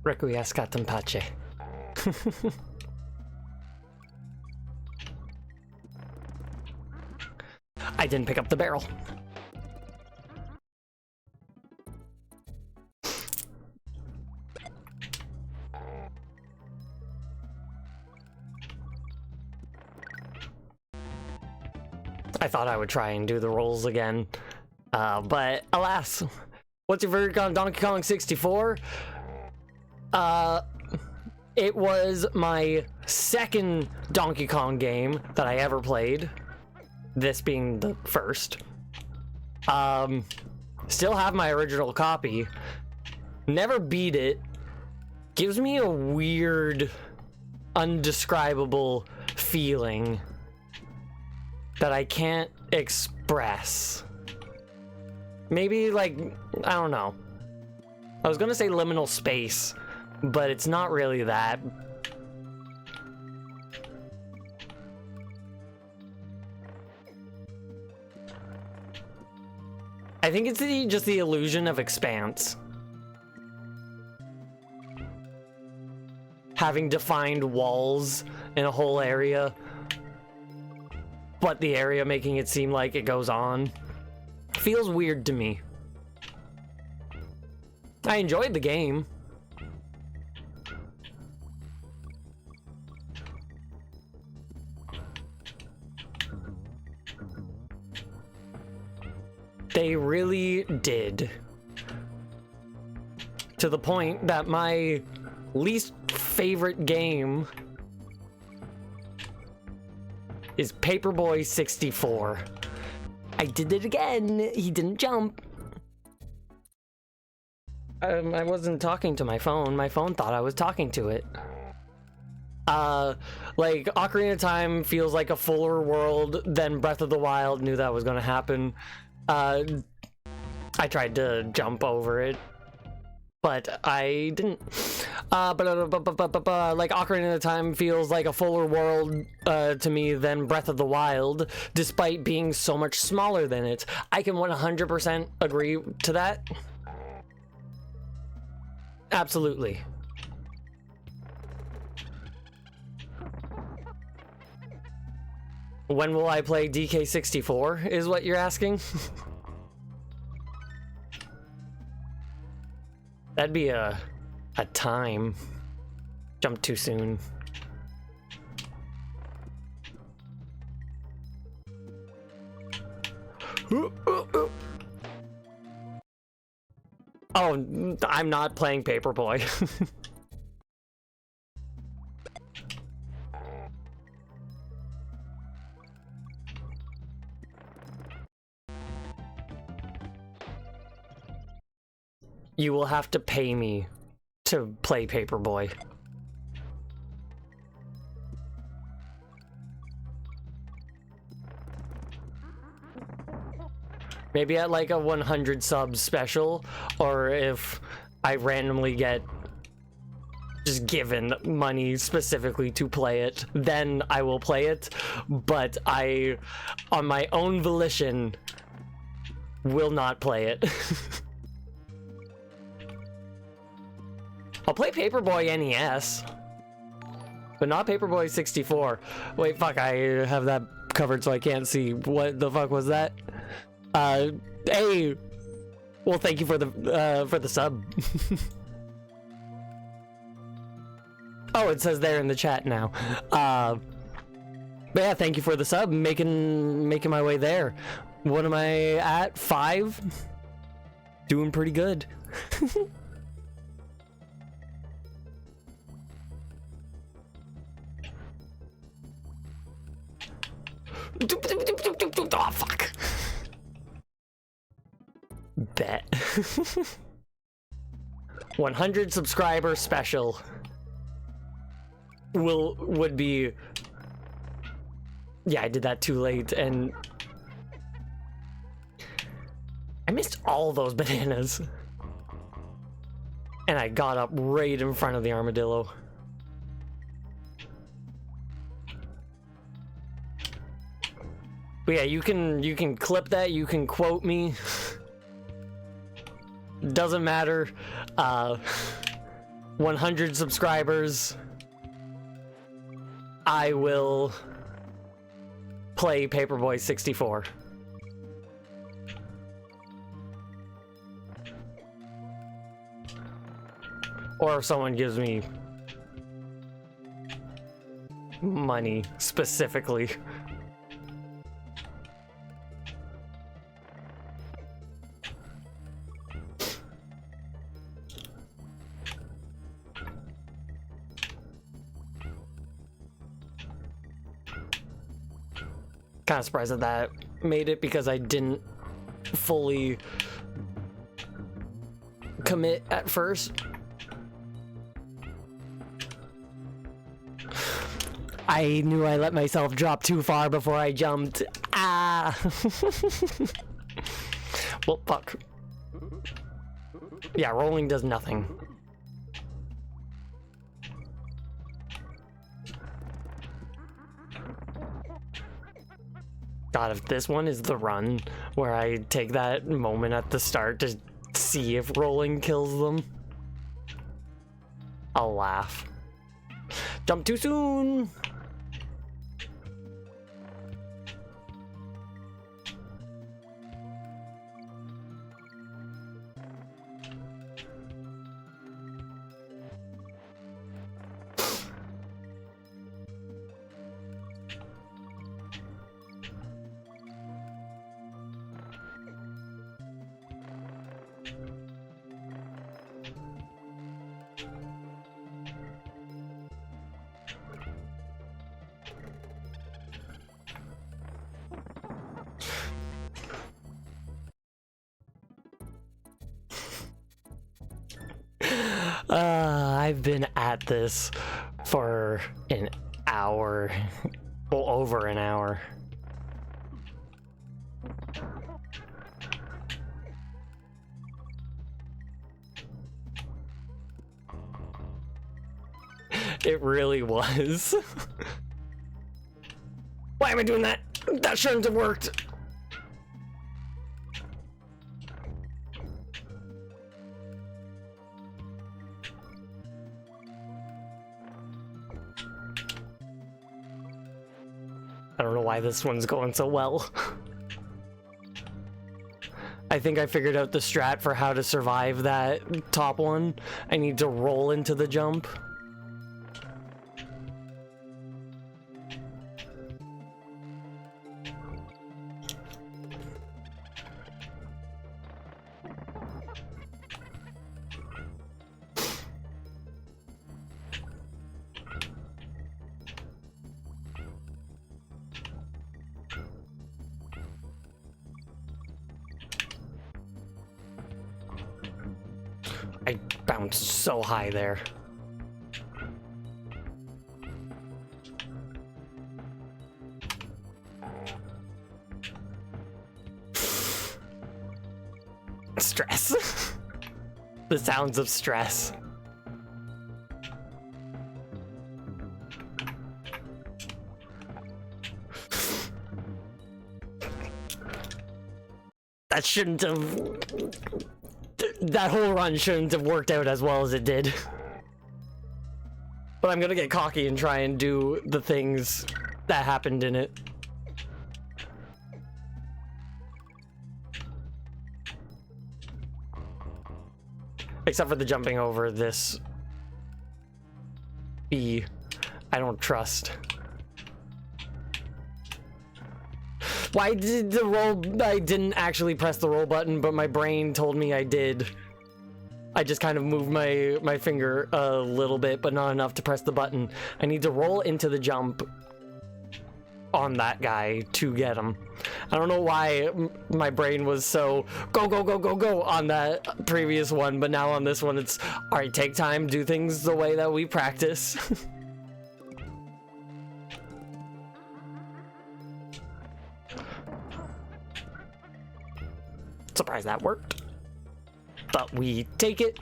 Requiescat in pace. I didn't pick up the barrel. I thought I would try and do the rolls again, but alas. What's your verdict on Donkey Kong 64? It was my second Donkey Kong game that I ever played, this being the first. Still have my original copy. Never beat it. Gives me a weird, undescribable feeling that I can't express. Maybe, like, I don't know. I was gonna say liminal space, but it's not really that. I think it's just the illusion of expanse. Having defined walls in a whole area, but the area making it seem like it goes on. Feels weird to me. I enjoyed the game. They really did. To the point that my least favorite game is Paperboy 64. I did it again. He didn't jump. I wasn't talking to my phone. My phone thought I was talking to it. Like, Ocarina of Time feels like a fuller world than Breath of the Wild. Knew that was gonna happen. I tried to jump over it, but I didn't. Like, Ocarina of Time feels like a fuller world to me than Breath of the Wild, despite being so much smaller than it. I can 100% agree to that. Absolutely. When will I play DK64, is what you're asking? That'd be a time. Jumped too soon. Oh, I'm not playing Paperboy. You will have to pay me to play Paperboy. Maybe at like a 100 subs special, or if I randomly get just given money specifically to play it, then I will play it. But I, on my own volition, will not play it. I'll play Paperboy NES, but not Paperboy 64. Wait, fuck, I have that covered so I can't see. What the fuck was that? Hey, well, thank you for the sub. Oh, it says there in the chat now. But yeah, thank you for the sub. Making my way there. What am I at? 5? Doing pretty good. Oh, fuck. Bet. 100 subscriber special would be, yeah, I did that too late, and I missed all those bananas, and I got up right in front of the armadillo. But yeah, you can clip that, you can quote me. Doesn't matter. 100 subscribers, I will play Paperboy 64. Or if someone gives me money specifically. Kind of surprised that that made it because I didn't fully commit at first. I knew I let myself drop too far before I jumped. Ah! Well, fuck. Yeah, rolling does nothing. God, if this one is the run where I take that moment at the start to see if rolling kills them, I'll laugh. Jump too soon! I've been at this for an hour, well, over an hour. It really was. Why am I doing that? That shouldn't have worked. I don't know why this one's going so well. I think I figured out the strat for how to survive that top one. I need to roll into the jump. I bounced so high there. Stress. The sounds of stress. That shouldn't have... That whole run shouldn't have worked out as well as it did. But I'm gonna get cocky and try and do the things that happened in it. Except for the jumping over this B, I don't trust. Why did the roll... I didn't actually press the roll button, but my brain told me I did. I just kind of moved my finger a little bit, but not enough to press the button. I need to roll into the jump on that guy to get him. I don't know why my brain was so go, go, go, go, go on that previous one, but now on this one it's, alright, take time, do things the way that we practice. Surprised that worked, but we take it.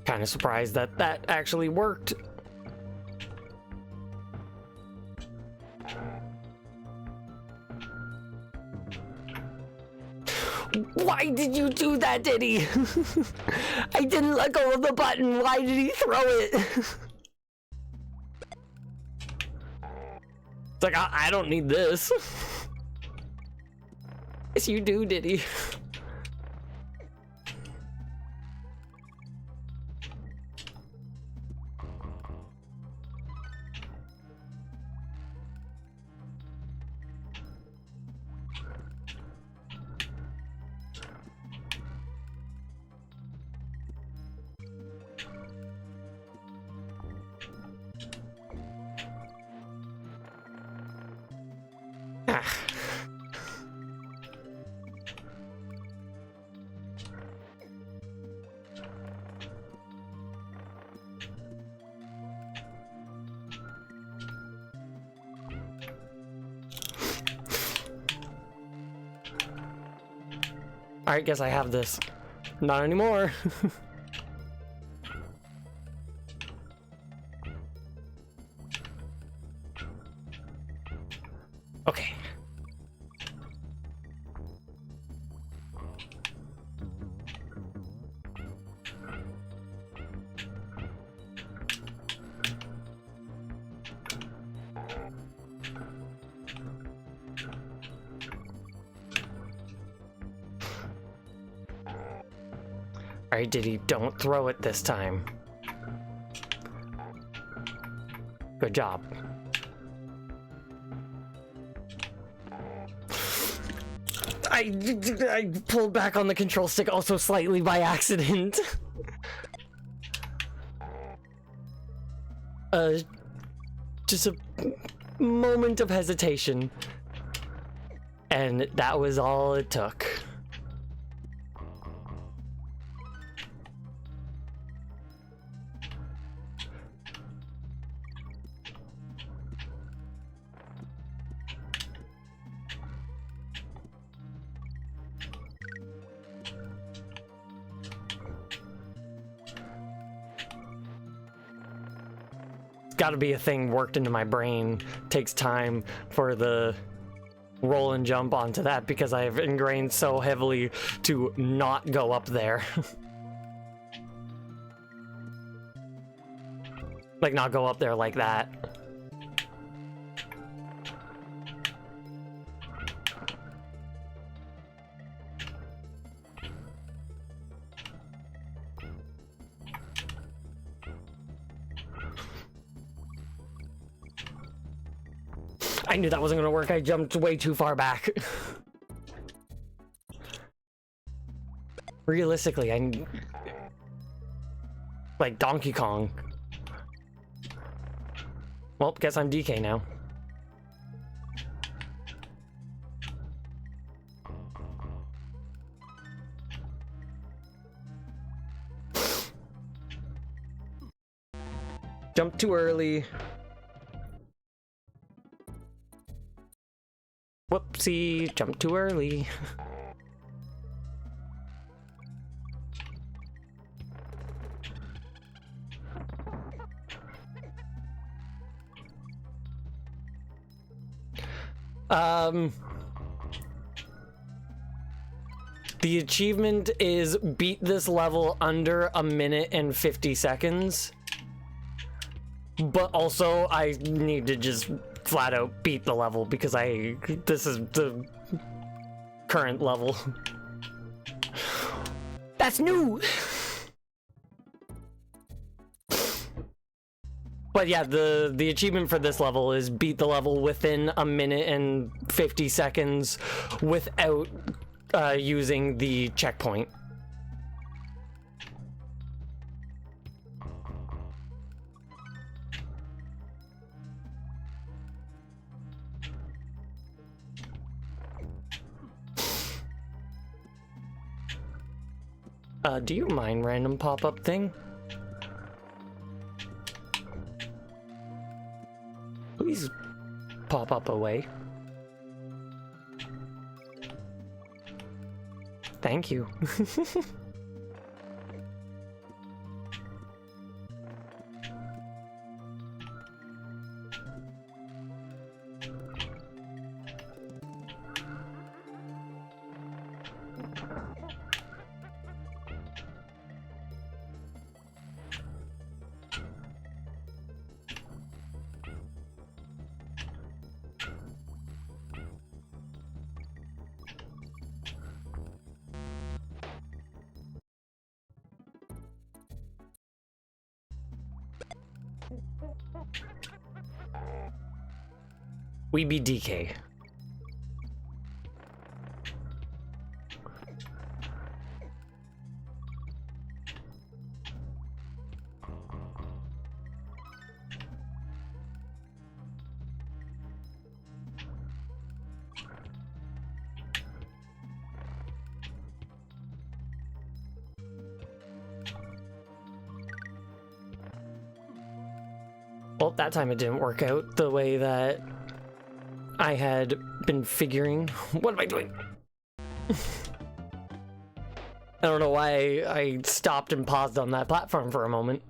Kind of surprised that that actually worked. Why did you do that, Diddy? I didn't let go of the button. Why did he throw it? It's like, I don't need this. Yes, you do, Diddy. Alright, guess I have this. Not anymore. Okay. Alright, Diddy, don't throw it this time. Good job. I pulled back on the control stick also slightly by accident. Just a moment of hesitation. And that was all it took. Gotta be a thing worked into my brain. Takes time for the roll and jump onto that because I have ingrained so heavily to not go up there. Like, not go up there like that. I knew that wasn't gonna work. I jumped way too far back. Realistically, like Donkey Kong. Well, guess I'm DK now. Jump too early. Whoopsie, jumped too early. The achievement is beat this level under 1 minute and 50 seconds. But also, I need to just flat out beat the level because this is the current level. That's new! But yeah, the achievement for this level is beat the level within 1 minute and 50 seconds without using the checkpoint. Do you mind random pop-up thing? Please pop up away. Thank you. We be DK. Well, that time it didn't work out the way that I had been figuring. What am I doing? I don't know why I stopped and paused on that platform for a moment.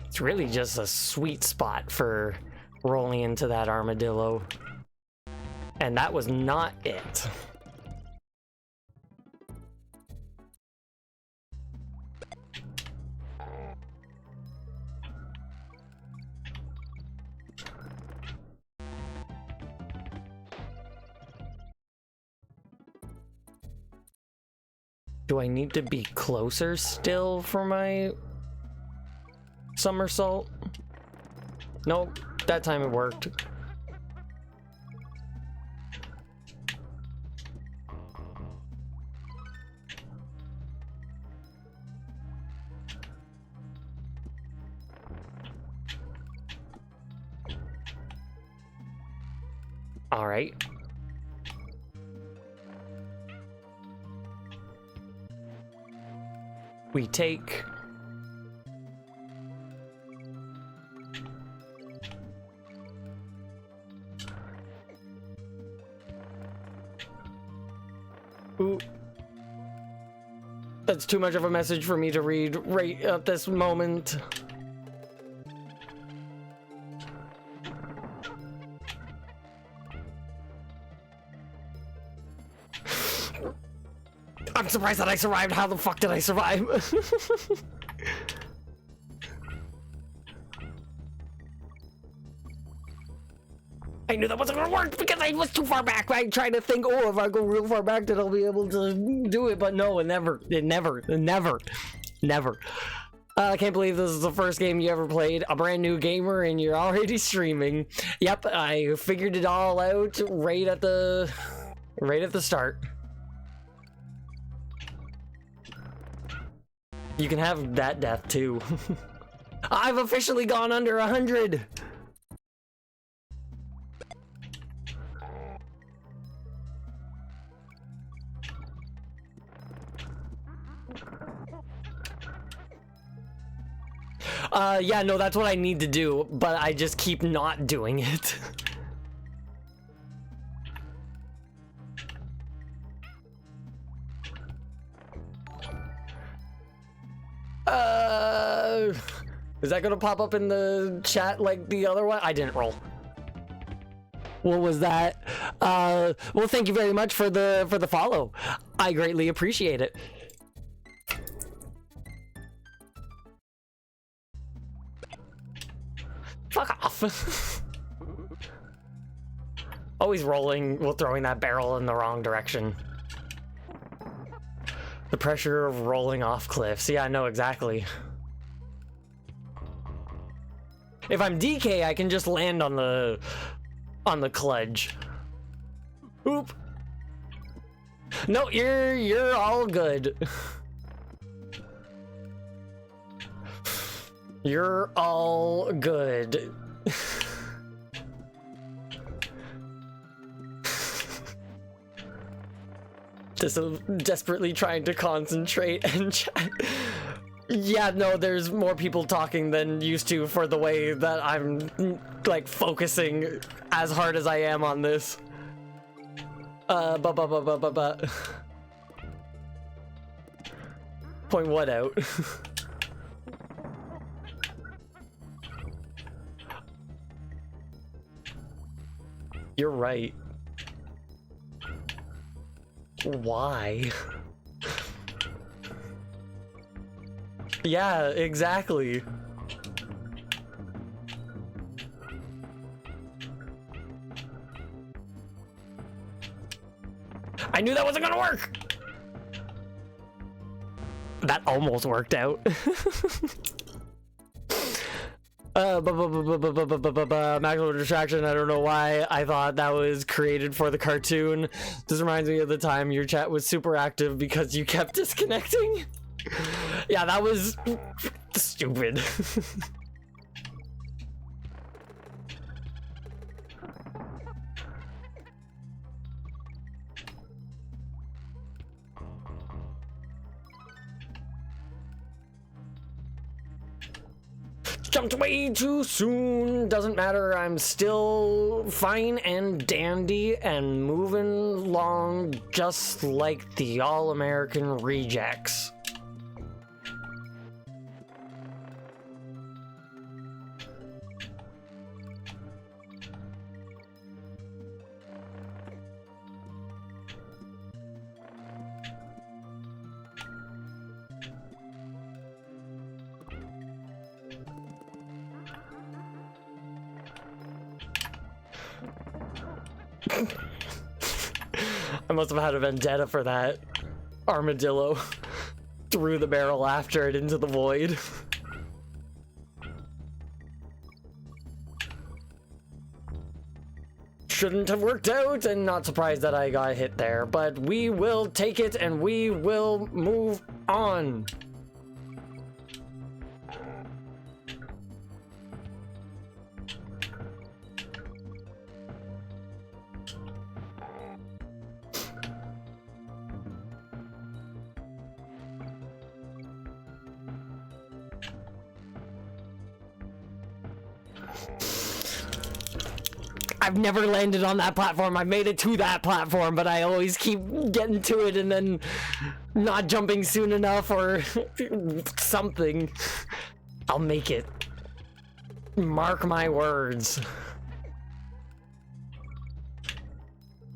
It's really just a sweet spot for rolling into that armadillo. And that was not it. Do I need to be closer still for my somersault? Nope, that time it worked. All right. We take ooh. That's too much of a message for me to read right at this moment. I'm surprised that I survived. How the fuck did I survive? I knew that wasn't gonna work because I was too far back. I tried to think, oh, if I go real far back, then I'll be able to do it. But no, it never. I can't believe this is the first game you ever played. A brand new gamer and you're already streaming. Yep, I figured it all out right at the start. You can have that death too. I've officially gone under 100. Yeah, no, that's what I need to do, but I just keep not doing it. Is that gonna pop up in the chat like the other one? I didn't roll. What was that? Well, thank you very much for the follow. I greatly appreciate it. Fuck off. Always rolling while throwing that barrel in the wrong direction. The pressure of rolling off cliffs. Yeah, I know exactly. If I'm DK, I can just land on the kludge. Oop. No, you're all good. You're all good. Just desperately trying to concentrate and chat. Yeah, no, there's more people talking than used to for the way that I'm like focusing as hard as I am on this. Point what out? You're right. Why? Yeah, exactly. I knew that wasn't gonna work! That almost worked out. Maximum distraction. I don't know why I thought that was created for the cartoon. This reminds me of the time your chat was super active because you kept disconnecting. Yeah, that was stupid. Jumped way too soon. Doesn't matter. I'm still fine and dandy and moving along just like the All-American Rejects. I must have had a vendetta for that armadillo. Threw the barrel after it into the void. Shouldn't have worked out, and not surprised that I got hit there, but we will take it and we will move on. I've never landed on that platform. I made it to that platform, but I always keep getting to it and then not jumping soon enough or something. I'll make it. Mark my words.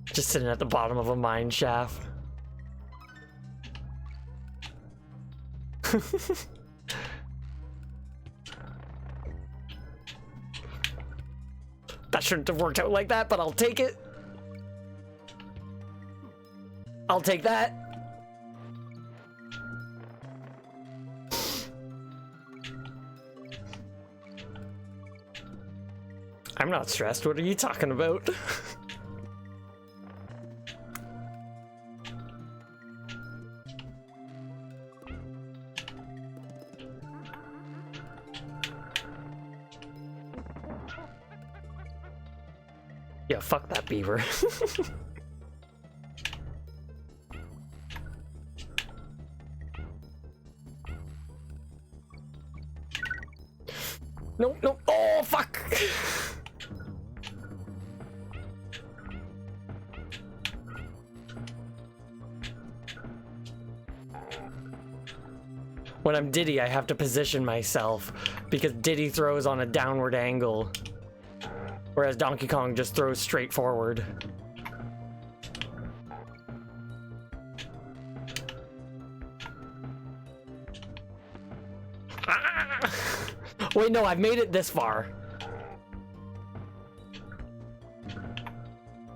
Just sitting at the bottom of a mine shaft. That shouldn't have worked out like that, but I'll take it. I'll take that. I'm not stressed. What are you talking about? Yeah, fuck that beaver. No, no. Oh, fuck. When I'm Diddy, I have to position myself because Diddy throws on a downward angle. Whereas Donkey Kong just throws straight forward. Ah! Wait, no, I've made it this far.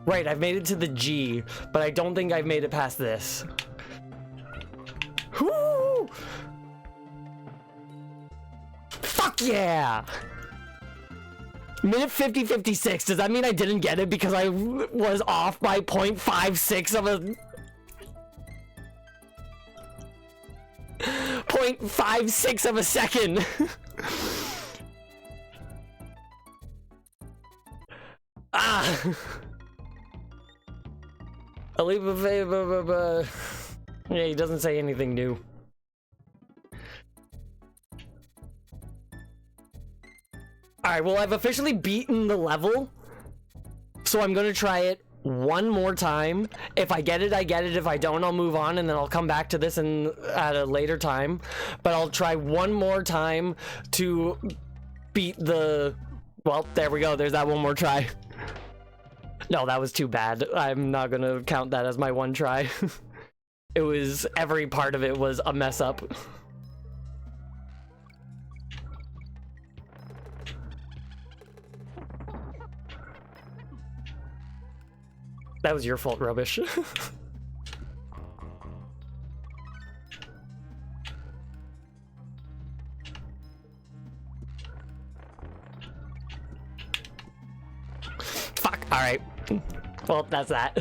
Right, I've made it to the G, but I don't think I've made it past this. Woo! Fuck yeah! Minute 50:56. Does that mean I didn't get it because I was off by 0.56 of a... 0.56 of a second? Ah! Yeah, he doesn't say anything new. Alright, well, I've officially beaten the level, so I'm gonna try it one more time. If I get it, I get it. If I don't, I'll move on, and then I'll come back to this at a later time. But I'll try one more time to beat the... Well, there we go. There's that one more try. No, that was too bad. I'm not gonna count that as my one try. It was, every part of it was a mess up. That was your fault, Rubbish. Fuck, alright. Well, that's that.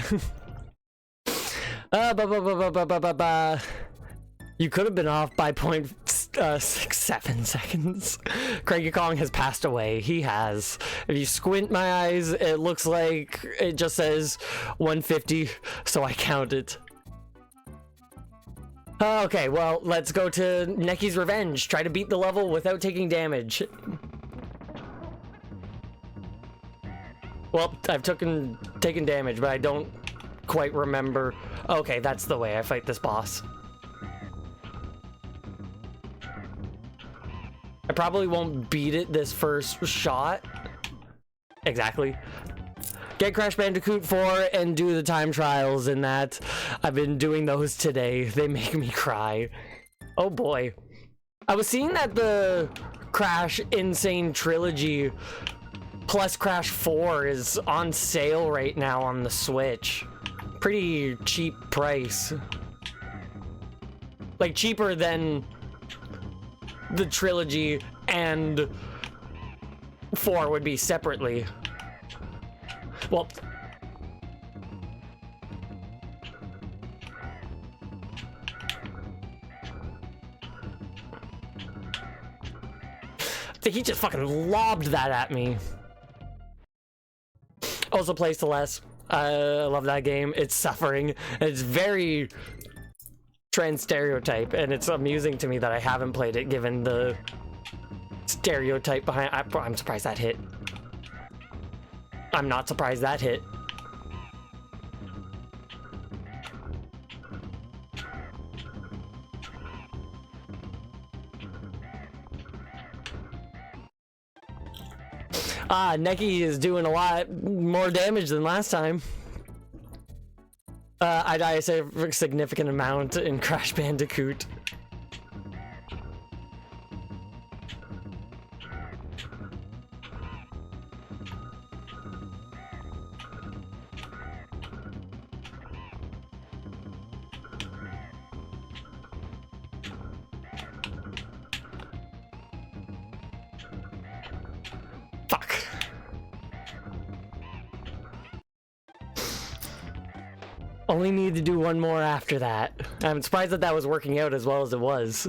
You could have been off by 0.67 seconds. Cranky Kong has passed away. He has. If you squint my eyes, it looks like it just says 150, so I count it. Okay, well, let's go to Necky's Revenge. Try to beat the level without taking damage. Well, I've taken damage, but I don't quite remember. Okay, that's the way I fight this boss. I probably won't beat it this first shot. Exactly. Get Crash Bandicoot 4 and do the time trials in that. I've been doing those today. They make me cry. Oh boy. I was seeing that the Crash Insane Trilogy plus Crash 4 is on sale right now on the Switch. Pretty cheap price. Like cheaper than the trilogy and 4 would be separately. Well, he just fucking lobbed that at me. Also play Celeste. I love that game. It's suffering. It's very trans stereotype, and it's amusing to me that I haven't played it given the stereotype behind. I'm surprised that hit. I'm not surprised that hit. Necky is doing a lot more damage than last time. I die a significant amount in Crash Bandicoot. Fuck. Only need to do one more after that. I'm surprised that that was working out as well as it was.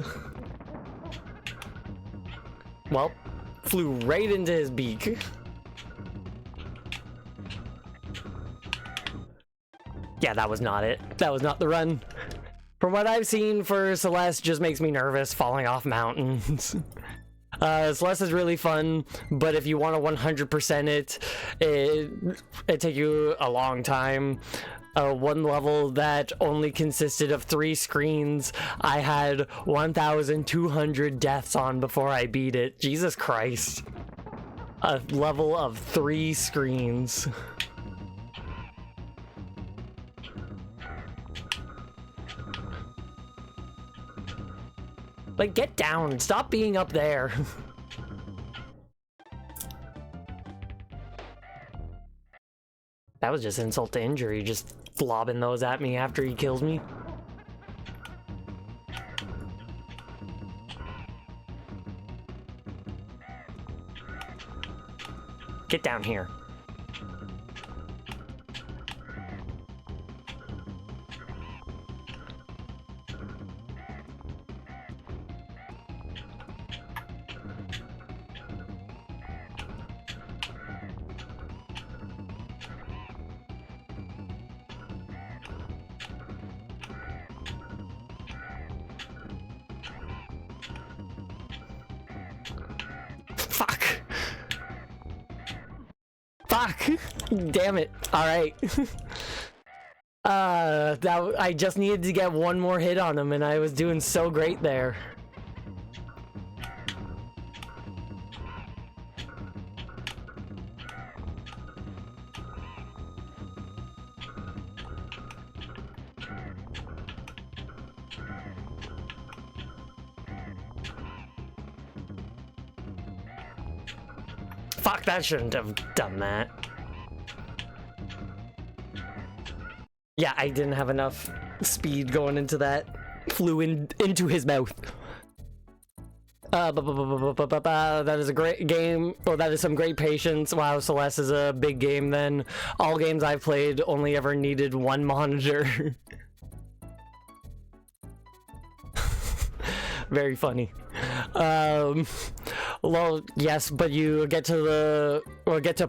Well, flew right into his beak. Yeah, that was not it. That was not the run. From what I've seen for Celeste, just makes me nervous falling off mountains. Celeste is really fun, but if you want to 100% it take you a long time. One level that only consisted of 3 screens, I had 1,200 deaths on before I beat it. Jesus Christ. A level of 3 screens. Like, get down. Stop being up there. That was just insult to injury, just lobbing those at me after he kills me. Get down here. Fuck! Damn it. Alright. I just needed to get one more hit on him and I was doing so great there. Fuck, that shouldn't have done that. Yeah, I didn't have enough speed going into that. Flew into his mouth. That is a great game. Well, that is some great patience. Wow, Celeste is a big game then. All games I've played only ever needed one monitor. Very funny. Well, yes, but you get to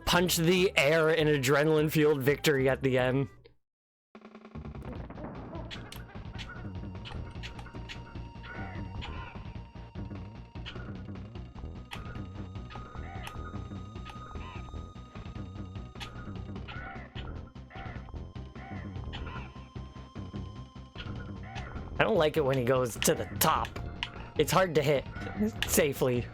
punch the air in adrenaline-fueled victory at the end. I don't like it when he goes to the top. It's hard to hit safely.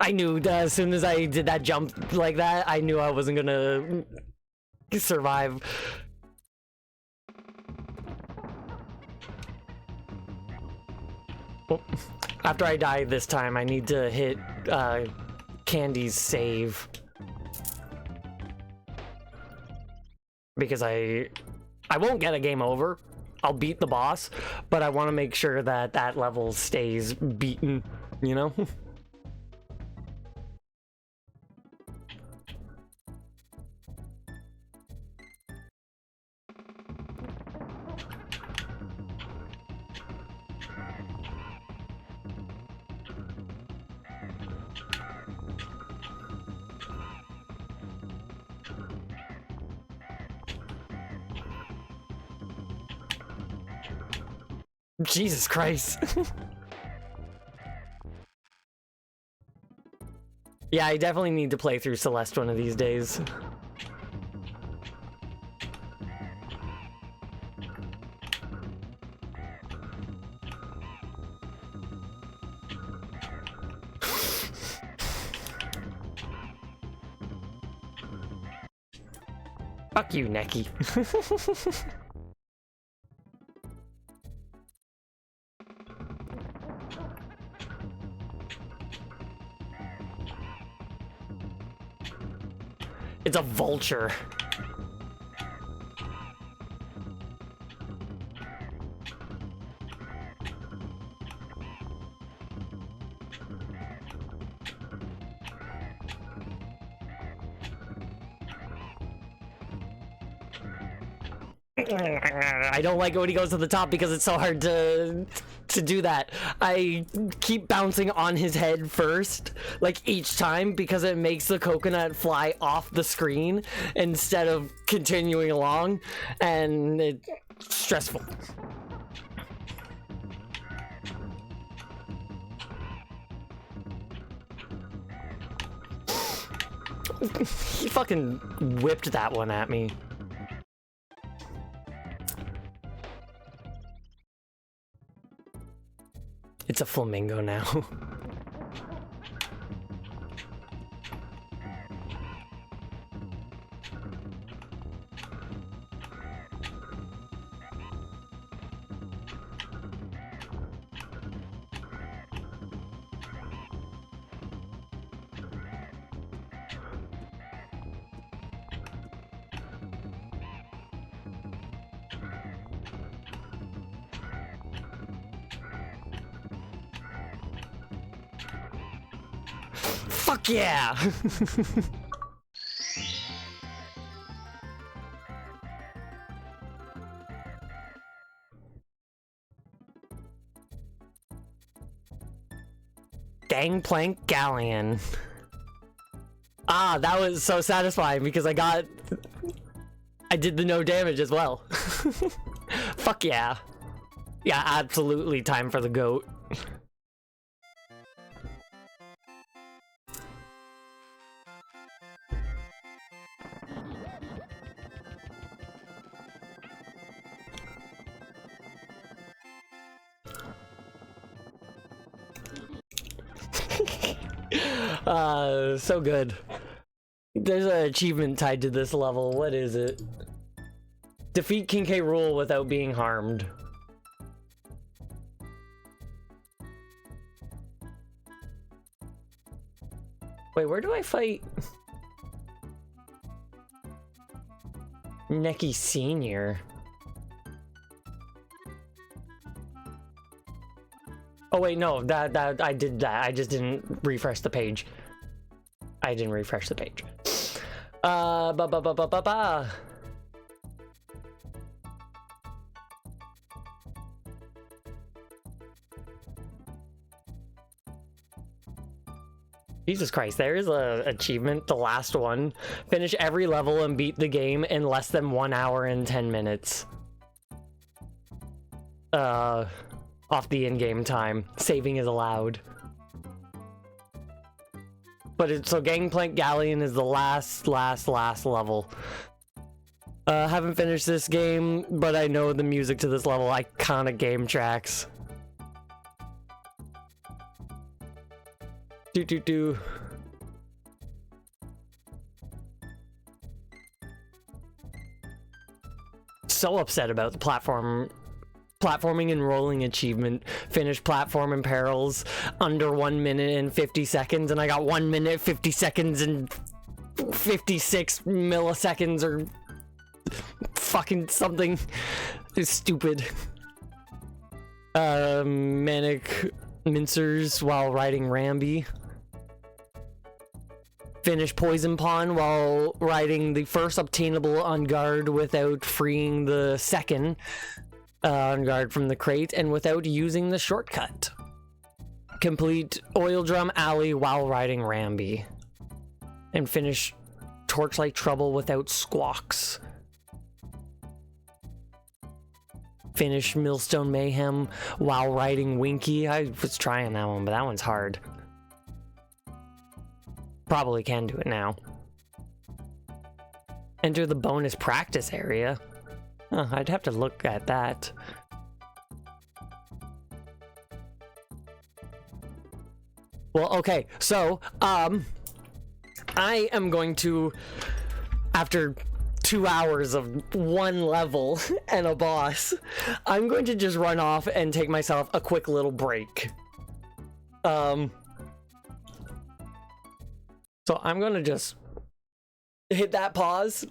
I knew that as soon as I did that jump like that, I knew I wasn't gonna survive. Oh. After I die this time, I need to hit Candy's save. Because I won't get a game over. I'll beat the boss, but I want to make sure that that level stays beaten, you know? Jesus Christ. Yeah, I definitely need to play through Celeste one of these days. Fuck you, Neki. It's a vulture. I don't like it when he goes to the top because it's so hard to do that. I keep bouncing on his head first, like each time, because it makes the coconut fly off the screen instead of continuing along, and it's stressful. He fucking whipped that one at me. It's a flamingo now. Fuck yeah! Gangplank Galleon. Ah, that was so satisfying because I did the no damage as well. Fuck yeah. Yeah, absolutely time for the goat. So good. There's an achievement tied to this level. What is it? Defeat King K. Rool without being harmed. Wait, where do I fight? Neki Senior. Oh wait, no, that I did that. I just didn't refresh the page. I didn't refresh the page. Ba ba ba ba ba ba. Jesus Christ, there is a achievement, the last one. Finish every level and beat the game in less than 1 hour and 10 minutes. Off the in-game time. Saving is allowed. But so Gangplank Galleon is the last level. Haven't finished this game, but I know the music to this level. Iconic game tracks. Do. So upset about the platforming and rolling achievement. Finish platform and perils under 1 minute and 50 seconds, and I got 1 minute 50 seconds and 56 milliseconds or fucking something. It's stupid. Manic Mincers while riding Rambi. Finish Poison Pawn while riding the first obtainable on guard without freeing the second on guard from the crate and without using the shortcut. Complete Oil Drum Alley while riding Rambi. And finish Torchlight Trouble without Squawks. Finish Millstone Mayhem while riding Winky. I was trying that one, but that one's hard. Probably can do it now. Enter the bonus practice area. Huh, I'd have to look at that. Well, okay, so, I am going to, after 2 hours of one level and a boss, I'm going to just run off and take myself a quick little break. So I'm gonna just hit that pause.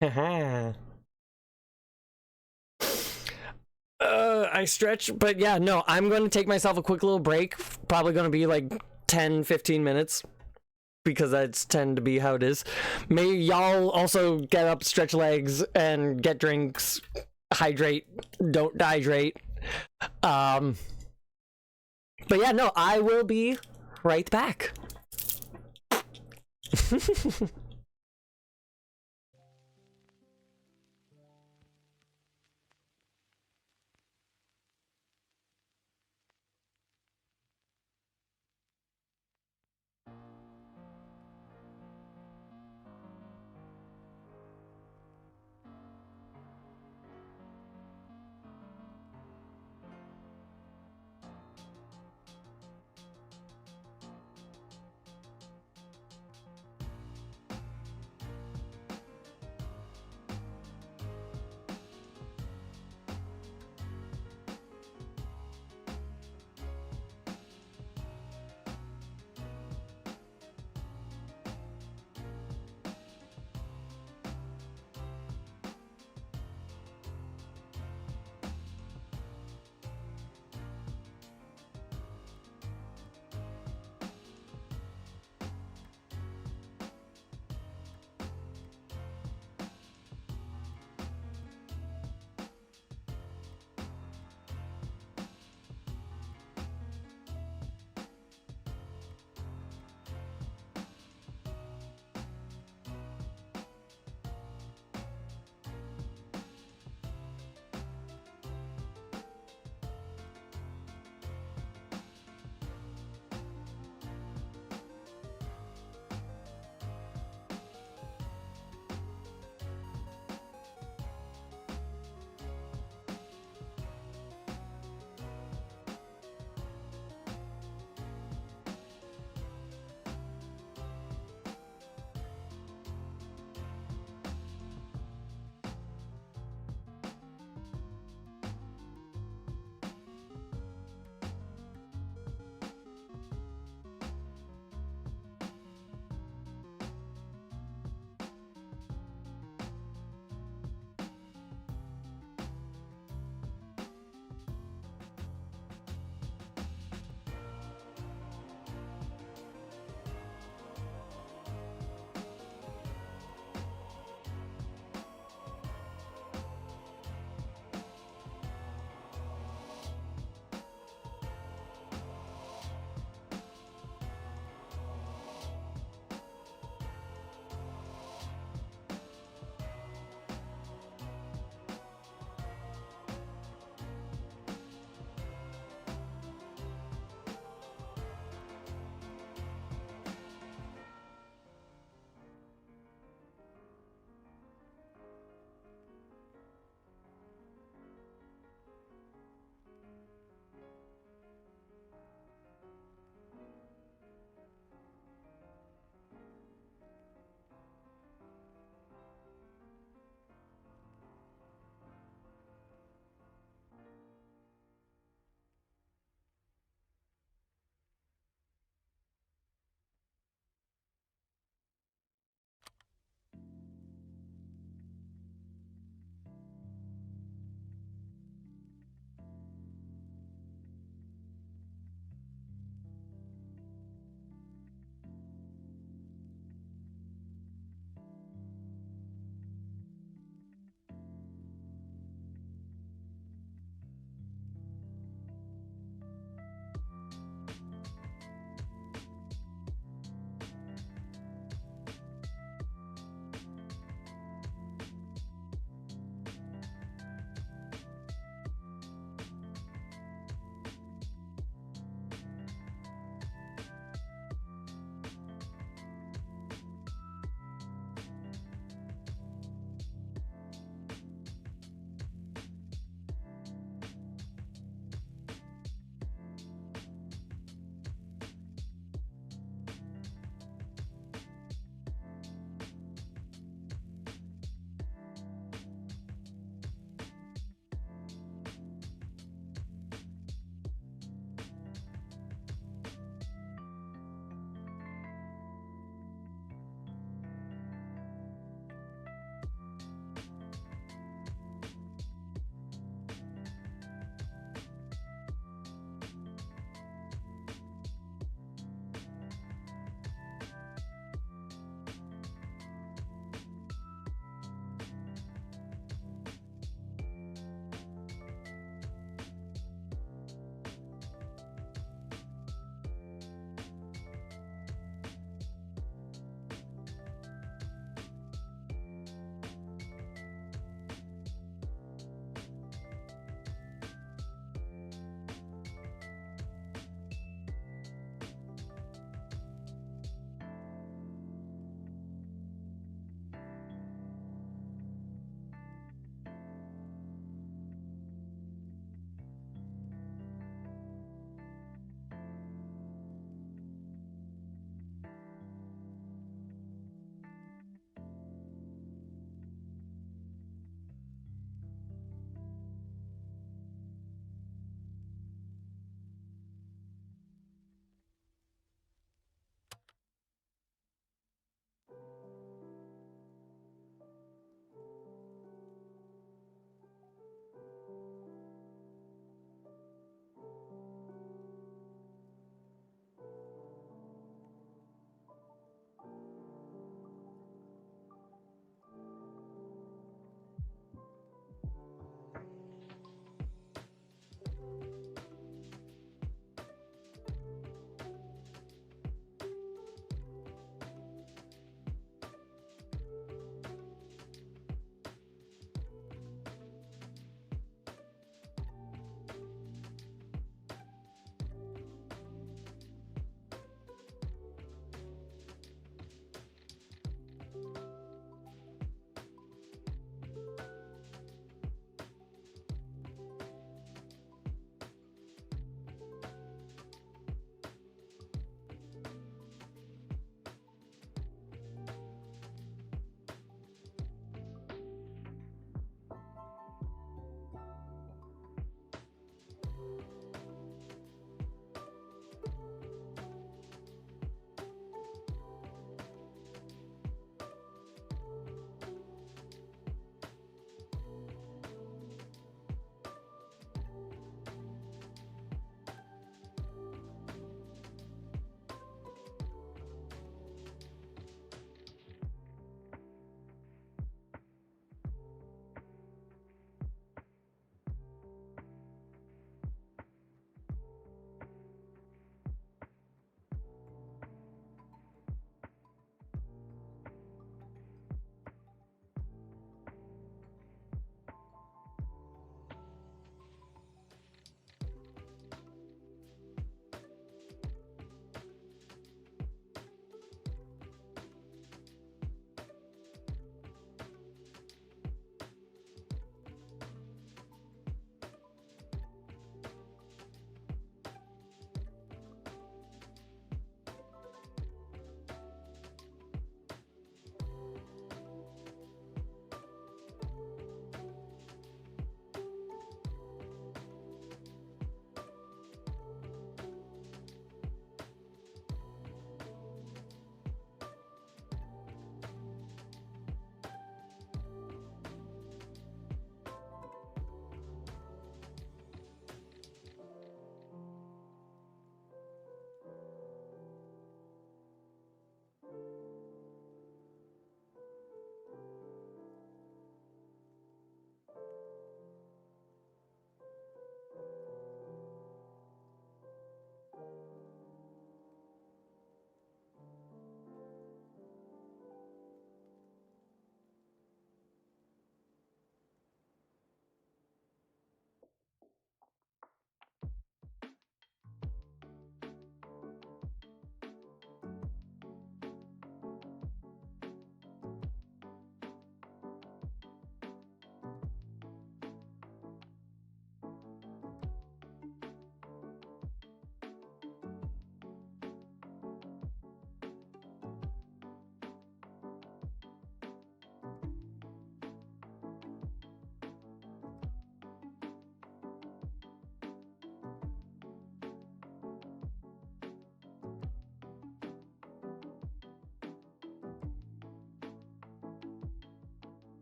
I stretch, but yeah, no, I'm going to take myself a quick little break. Probably going to be like 10-15 minutes because that's tend to be how it is. Maybe y'all also get up, stretch legs, and get drinks. Hydrate, don't dehydrate. But yeah, no, I will be right back.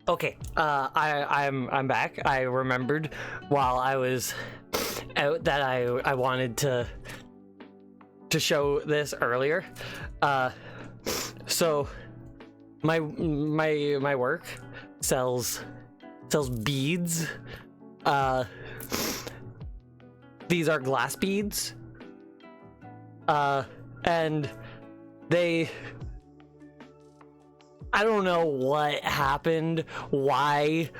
Okay, I'm back. I remembered while I was out that I wanted to show this earlier. So my work sells beads. These are glass beads. And I don't know what happened, why,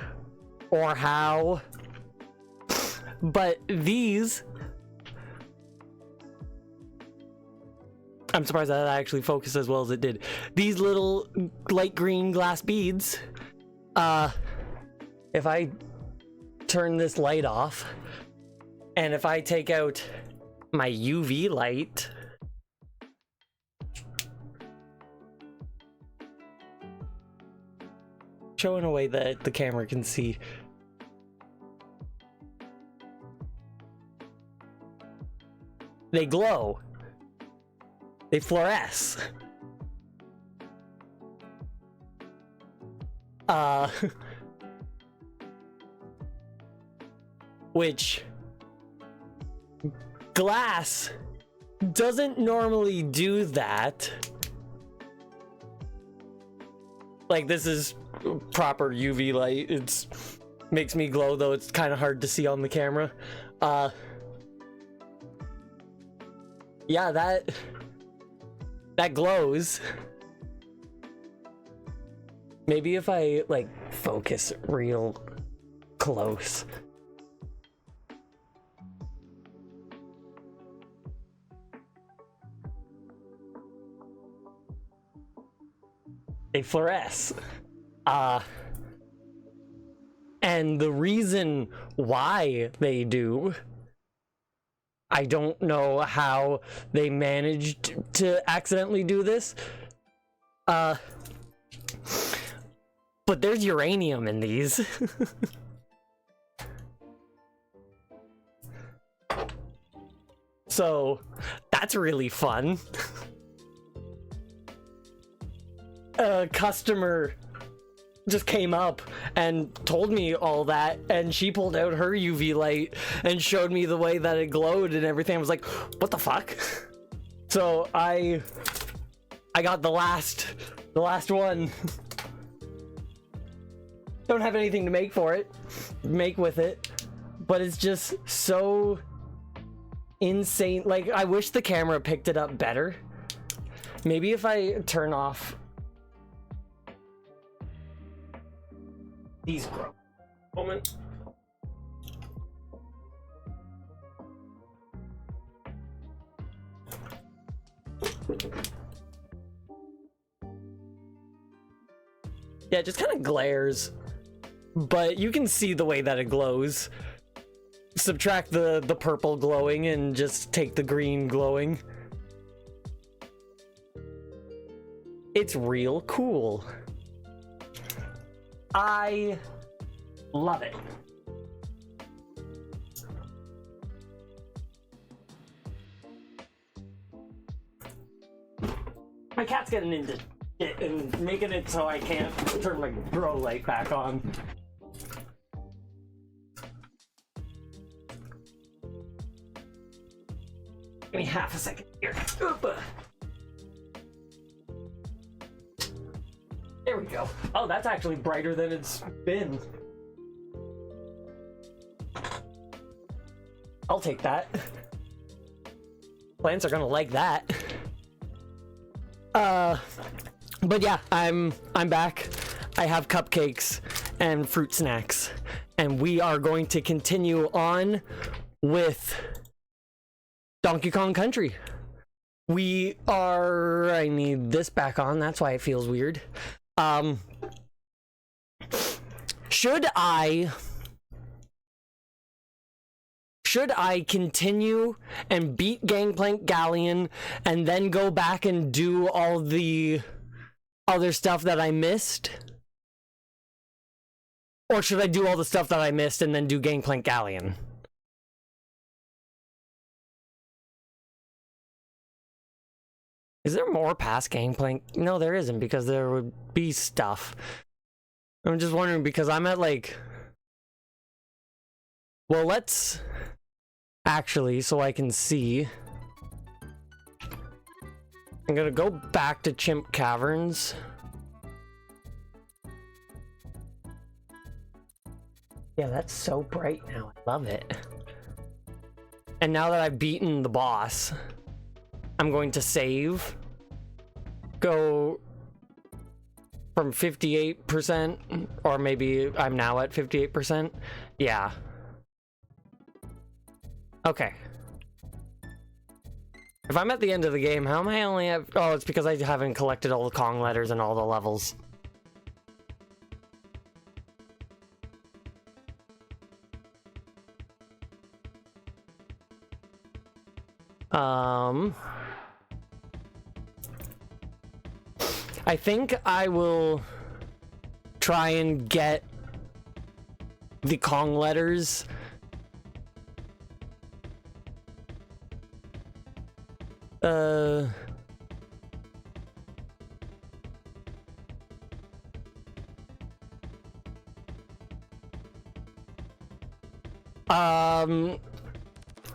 or how, but these, I'm surprised that actually focused as well as it did. These little light green glass beads, if I turn this light off, and if I take out my UV light, show in a way that the camera can see. They glow. They fluoresce. Which glass doesn't normally do that. Like, this is proper UV light. It's makes me glow, though it's kind of hard to see on the camera. Yeah, that glows. Maybe if I like focus real close. They fluoresce. And the reason why they do, I don't know how they managed to accidentally do this. But there's uranium in these. So that's really fun. A customer just came up and told me all that, and she pulled out her UV light and showed me the way that it glowed and everything. I was like, what the fuck? So I got the last one. Don't have anything to make with it, but it's just so insane. Like, I wish the camera picked it up better. Maybe if I turn off these grow. Moment. Yeah, it just kind of glares, but you can see the way that it glows. Subtract the purple glowing and just take the green glowing. It's real cool. I love it. My cat's getting into it and making it so I can't turn my grow light back on. Give me half a second here. There we go. Oh, that's actually brighter than it's been. I'll take that. Plants are gonna like that. But yeah, I'm back. I have cupcakes and fruit snacks, and we are going to continue on with Donkey Kong Country. I need this back on, that's why it feels weird. Should I continue and beat Gangplank Galleon and then go back and do all the other stuff that I missed? Or should I do all the stuff that I missed and then do Gangplank Galleon? Is there more past Gangplank? No, there isn't, because there would be stuff. I'm just wondering because I'm at like... Well, let's... Actually, so I can see... I'm gonna go back to Chimp Caverns. Yeah, that's so bright now. I love it. And now that I've beaten the boss, I'm going to save. Go from 58%, or maybe I'm now at 58%. Yeah. Okay. If I'm at the end of the game, how am I only at... Oh, it's because I haven't collected all the Kong letters and all the levels. I think I will try and get the Kong letters.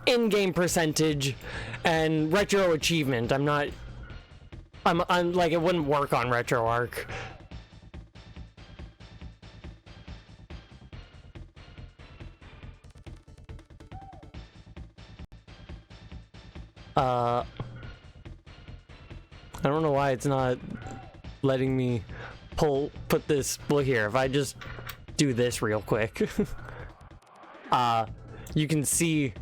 In-game percentage and retro achievement. I'm like, it wouldn't work on RetroArch. I don't know why it's not letting me put this... Well, here, if I just do this real quick. You can see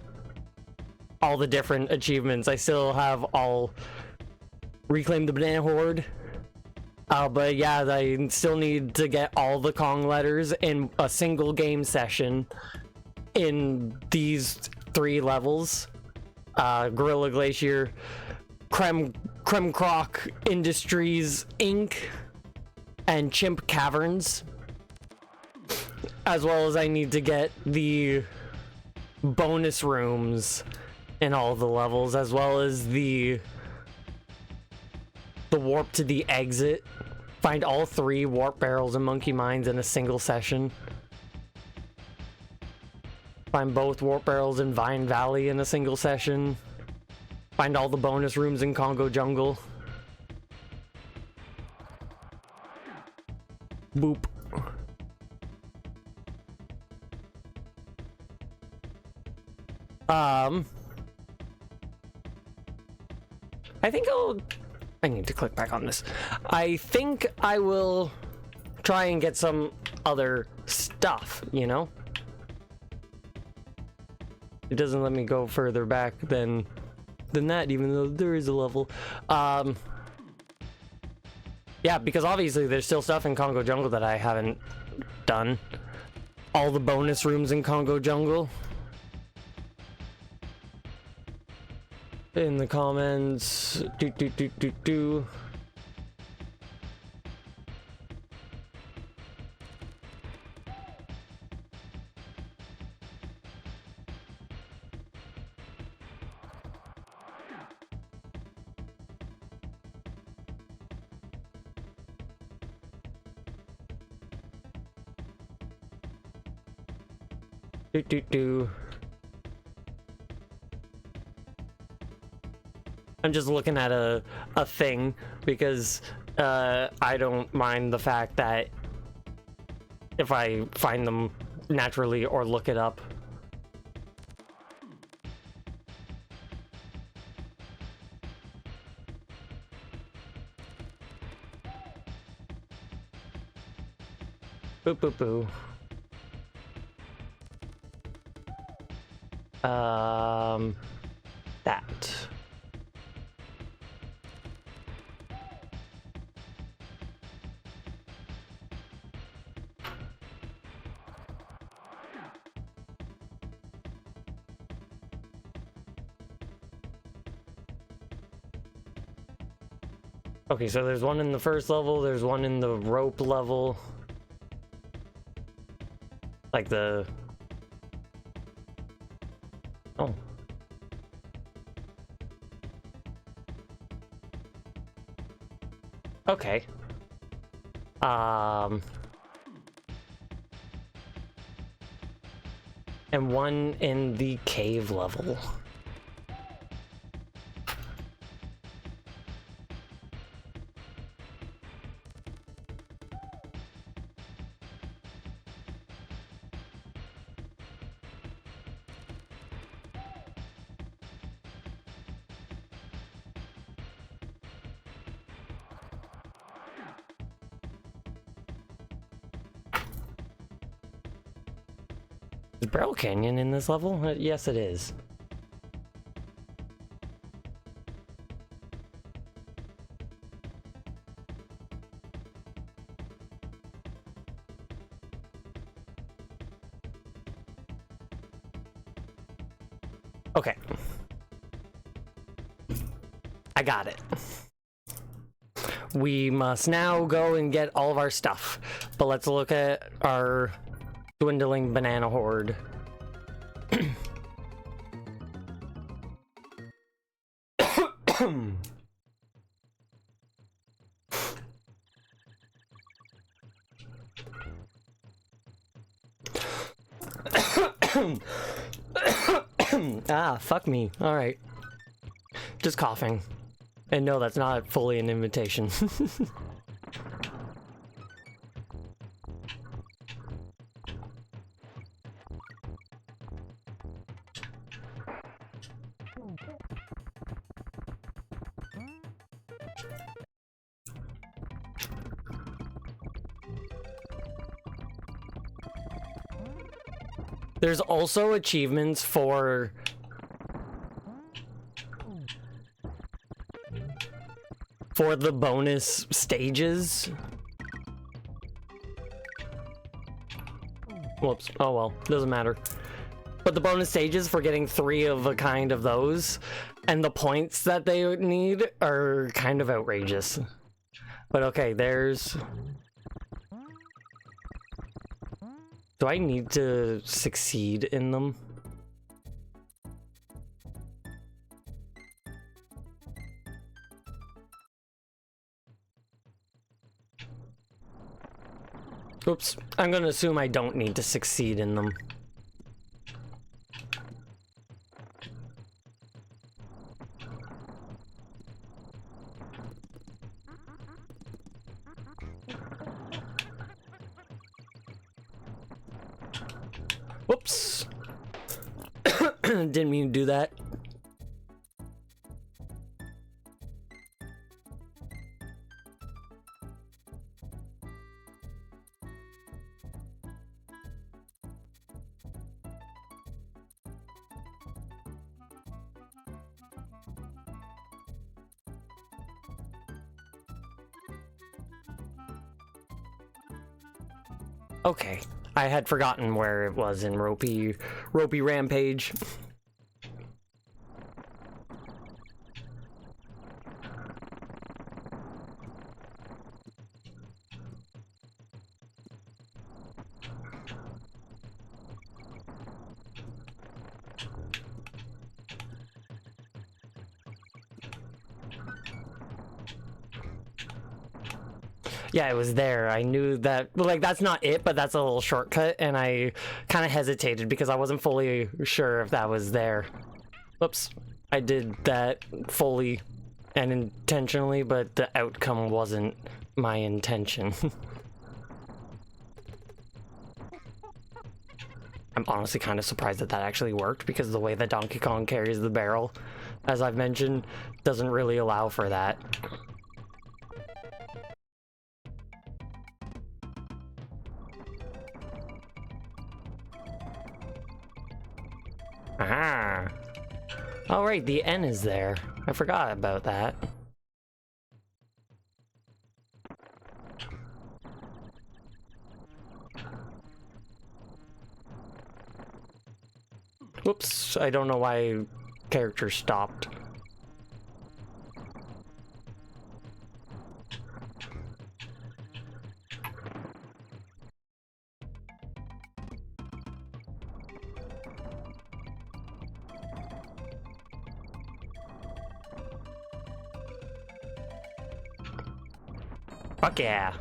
all the different achievements. I still have all... Reclaim the Banana Horde. But yeah, I still need to get all the Kong letters in a single game session in these 3 levels. Gorilla Glacier, Kremkroc Industries Inc., and Chimp Caverns. As well as I need to get the bonus rooms in all the levels, as well as the warp to the exit. Find all 3 warp barrels and monkey mines in a single session. Find both warp barrels in Vine Valley in a single session. Find all the bonus rooms in Congo Jungle. Boop. I think I need to click back on this. I think I will try and get some other stuff, you know? It doesn't let me go further back than that, even though there is a level. Yeah, because obviously there's still stuff in Congo Jungle that I haven't done. All the bonus rooms in Congo Jungle. In the comments, do. I'm just looking at a thing because I don't mind the fact that if I find them naturally or look it up. Boo boo boo. That. Okay, so there's one in the first level, there's one in the rope level. Like the... Oh. Okay. and one in the cave level. Is Barrel Canyon in this level? Yes, it is. Okay. I got it. We must now go and get all of our stuff. But let's look at our dwindling banana horde. Ah, fuck me. Alright. Just coughing. And no, that's not fully an invitation. There's also achievements for the bonus stages. Whoops. Oh well, doesn't matter. But the bonus stages for getting 3 of a kind of those, and the points that they need are kind of outrageous. But okay, there's... Do I need to succeed in them? Oops, I'm gonna assume I don't need to succeed in them. Whoops. Didn't mean to do that. Okay, I had forgotten where it was in Ropey Rampage. Yeah, it was there. I knew that, like, that's not it, but that's a little shortcut, and I kind of hesitated because I wasn't fully sure if that was there. Oops. I did that fully and intentionally, but the outcome wasn't my intention. I'm honestly kind of surprised that that actually worked, because the way that Donkey Kong carries the barrel, as I've mentioned, doesn't really allow for that. Ah. All right, the N is there. I forgot about that. Whoops, I don't know why character stopped. Fuck yeah.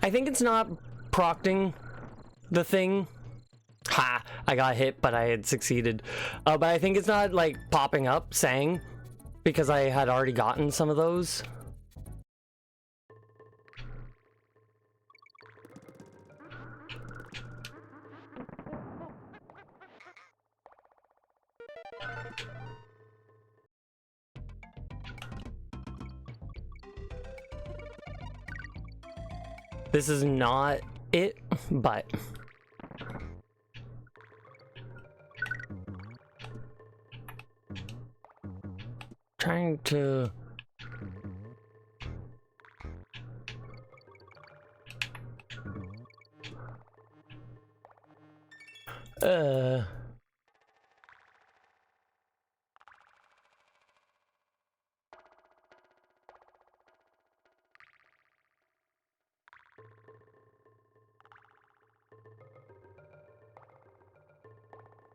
I think it's not procting the thing. Ha! I got hit, but I had succeeded. But I think it's not, like, popping up saying, because I had already gotten some of those. This is not it, but... trying to...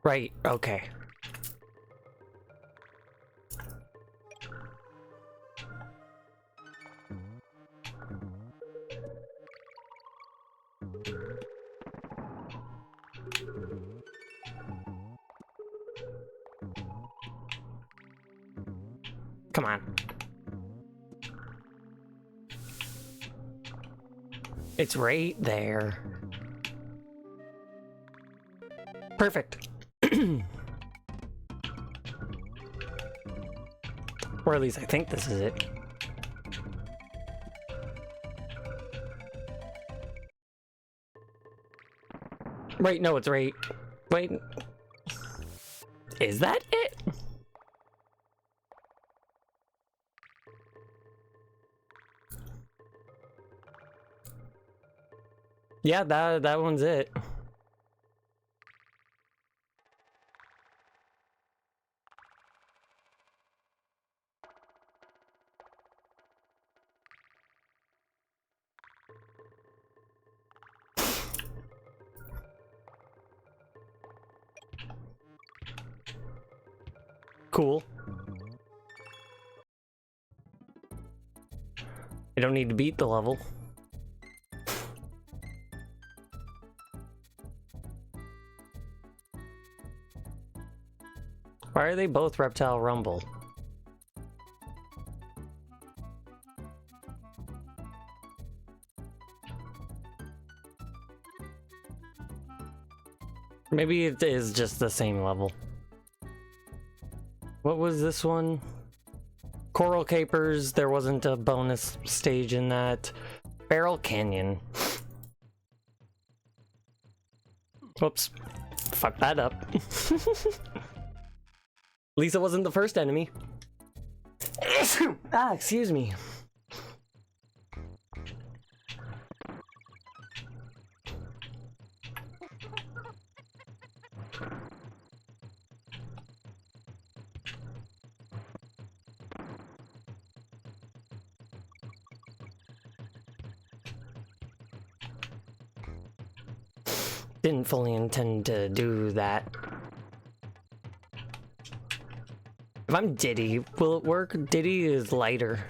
Right, okay. Come on. It's right there. Perfect. Or at least I think this is it. Right, no, it's right. Wait. Is that it? Yeah, that one's it. Cool. You don't need to beat the level. Why are they both Reptile Rumble? Maybe it is just the same level. What was this one? Coral Capers, there wasn't a bonus stage in that. Barrel Canyon. Whoops. Fuck that up. At least it wasn't the first enemy. Excuse me. Didn't fully intend to do that. If I'm Diddy, will it work? Diddy is lighter.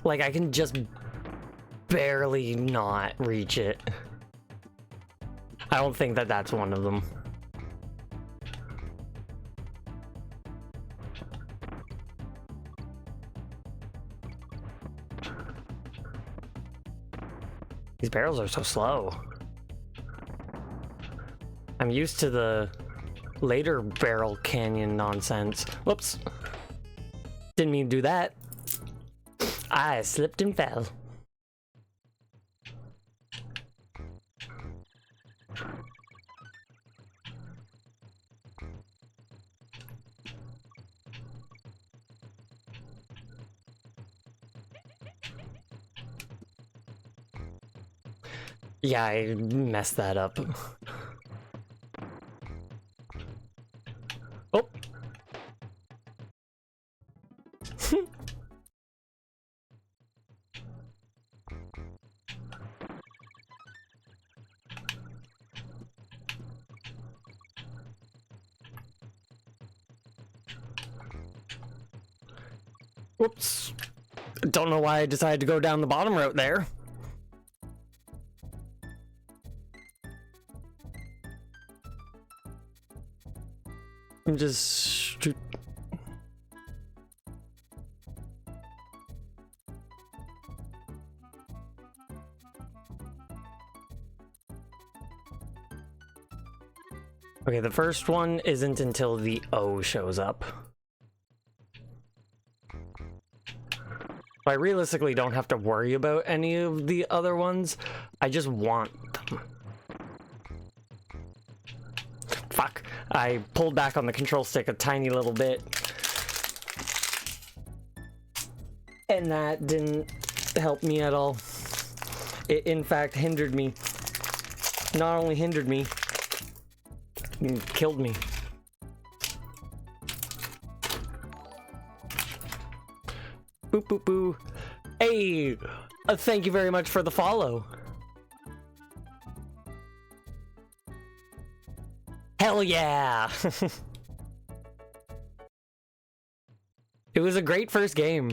Like, I can just barely not reach it. I don't think that that's one of them. These barrels are so slow. I'm used to the later Barrel Canyon nonsense. Whoops. Didn't mean to do that. I slipped and fell. Yeah, I messed that up. Oh. Whoops. Don't know why I decided to go down the bottom route there. I'm just... Okay, the first one isn't until the O shows up. I realistically don't have to worry about any of the other ones. I just want them. Fuck. I pulled back on the control stick a tiny little bit. And that didn't help me at all. It, in fact, hindered me. Not only hindered me, it killed me. Boop, boop, boo. Hey, thank you very much for the follow. Hell yeah! It was a great first game.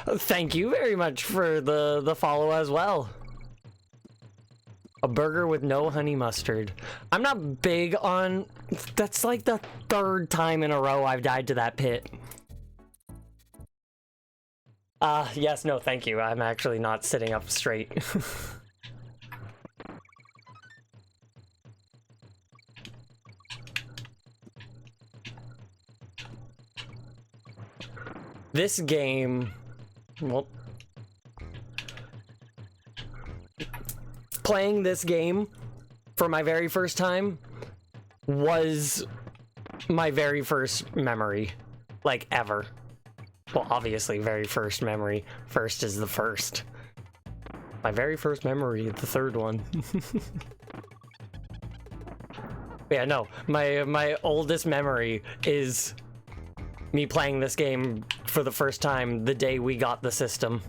Thank you very much for the follow as well. A burger with no honey mustard. I'm not big on... That's like the third time in a row I've died to that pit. Yes, no, thank you. I'm actually not sitting up straight. This game... Well... Playing this game for my very first time was my very first memory, like, ever. Well, obviously, very first memory. First is the first. My very first memory, the third one. Yeah, no, my oldest memory is me playing this game for the first time the day we got the system.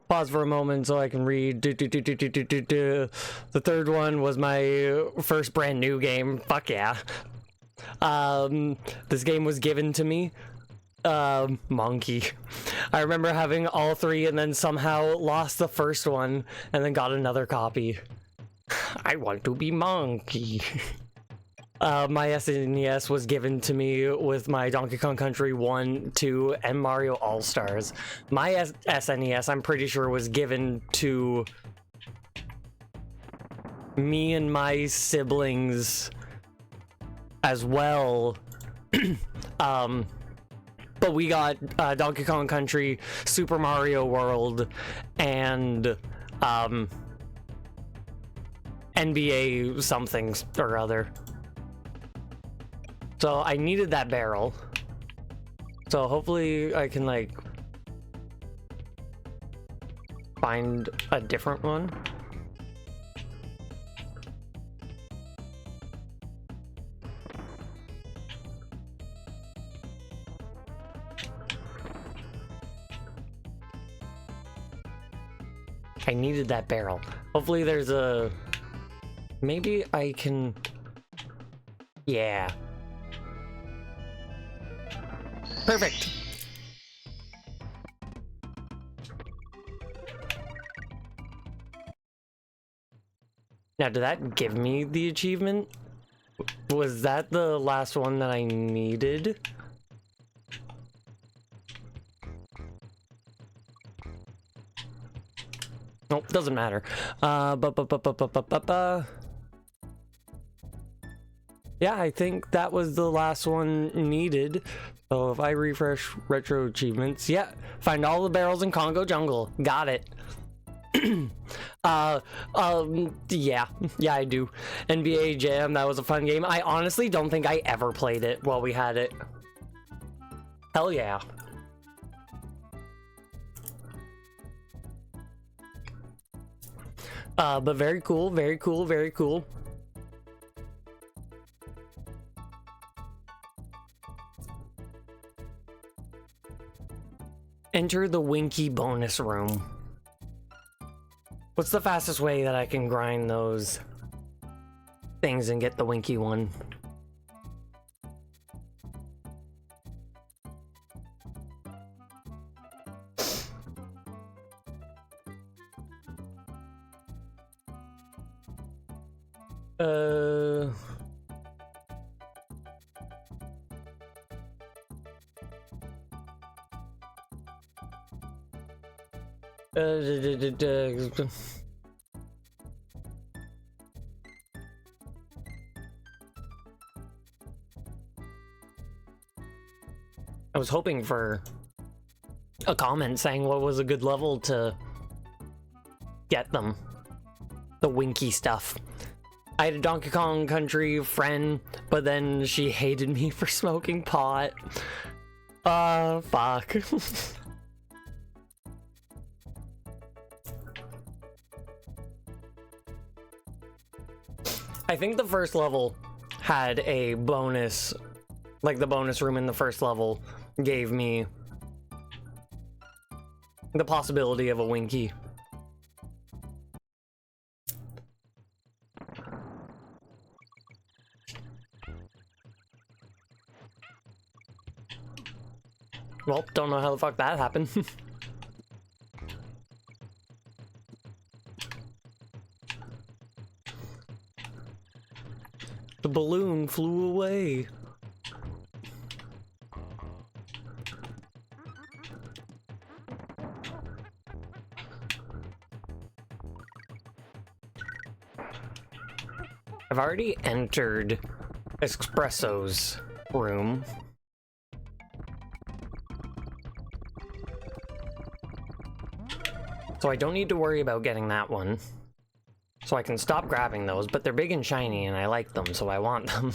Pause for a moment so I can read. The third one was my first brand new game. Fuck yeah. This game was given to me. Monkey. I remember having all three and then somehow lost the first one and then got another copy. I want to be Monkey. My SNES was given to me with my Donkey Kong Country 1, 2, and Mario All-Stars. My SNES, I'm pretty sure, was given to me and my siblings as well. But we got Donkey Kong Country, Super Mario World, and NBA something or other. So I needed that barrel. So hopefully I can, like, find a different one. I needed that barrel. Hopefully there's a... Maybe I can... Yeah. Perfect. Now, did that give me the achievement? Was that the last one that I needed? Nope, doesn't matter. Yeah, I think that was the last one needed. So if I refresh retro achievements, yeah, find all the barrels in Congo Jungle. Got it. Yeah, I do. NBA Jam, that was a fun game. I honestly don't think I ever played it while we had it. Hell yeah. But very cool, very cool, very cool. Enter the Winky bonus room. What's the fastest way that I can grind those things and get the Winky one? I was hoping for a comment saying what was a good level to get them. The Winky stuff. I had a Donkey Kong Country friend, but then she hated me for smoking pot. Fuck. I think the first level had a bonus, like the bonus room in the first level gave me the possibility of a Winky. Well, don't know how the fuck that happened. The balloon flew away. I've already entered Espresso's room. So I don't need to worry about getting that one. So I can stop grabbing those, but they're big and shiny and I like them, so I want them.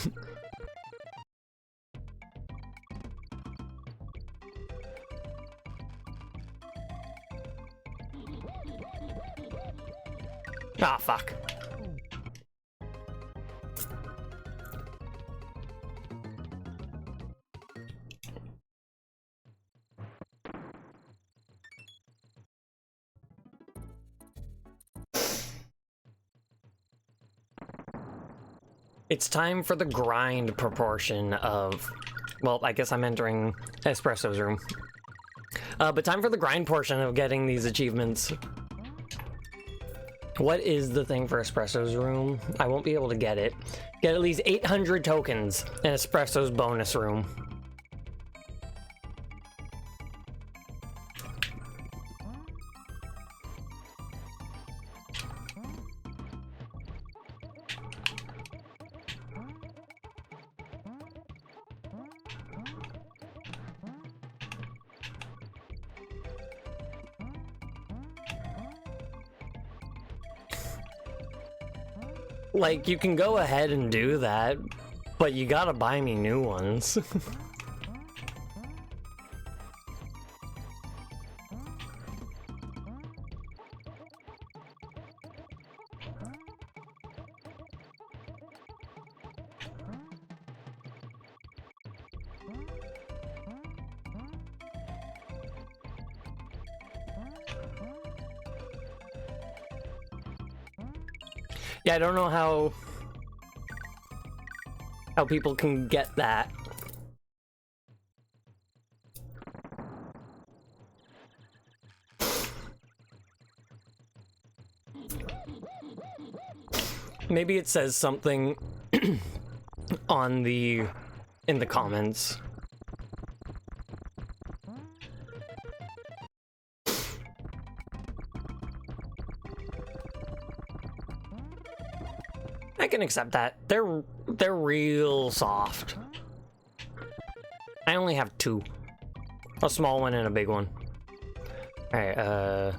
Ah, fuck. It's time for the grind proportion of... Well, I guess I'm entering Espresso's room. But time for the grind portion of getting these achievements. What is the thing for Espresso's room? I won't be able to get it. Get at least 800 tokens in Espresso's bonus room. Like, you can go ahead and do that, but you gotta buy me new ones. Yeah, I don't know how people can get that. Maybe it says something on in the comments. I can accept that. They're real soft. I only have two. A small one and a big one. Alright,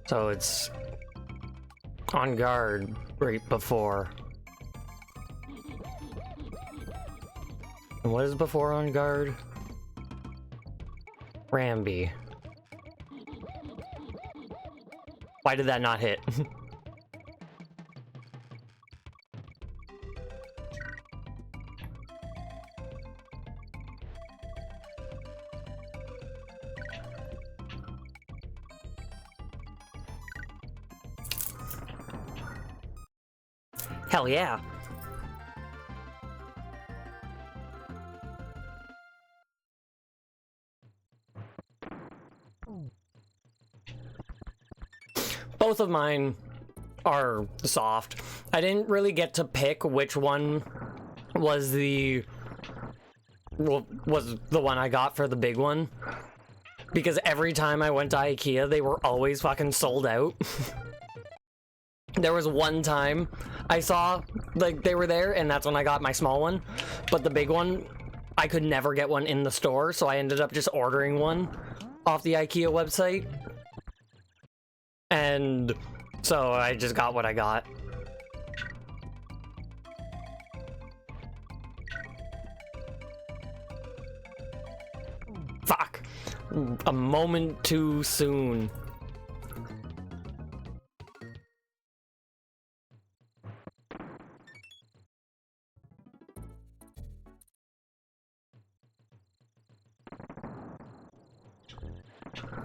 So it's on guard right before. And what is before on guard? Rambi. Why did that not hit? Hell yeah. Both of mine are soft. I didn't really get to pick which one was the one I got for the big one, because every time I went to IKEA, they were always fucking sold out. There was one time I saw, like, they were there, and that's when I got my small one. But the big one, I could never get one in the store, so I ended up just ordering one off the IKEA website. And so I just got what I got. Fuck. A moment too soon.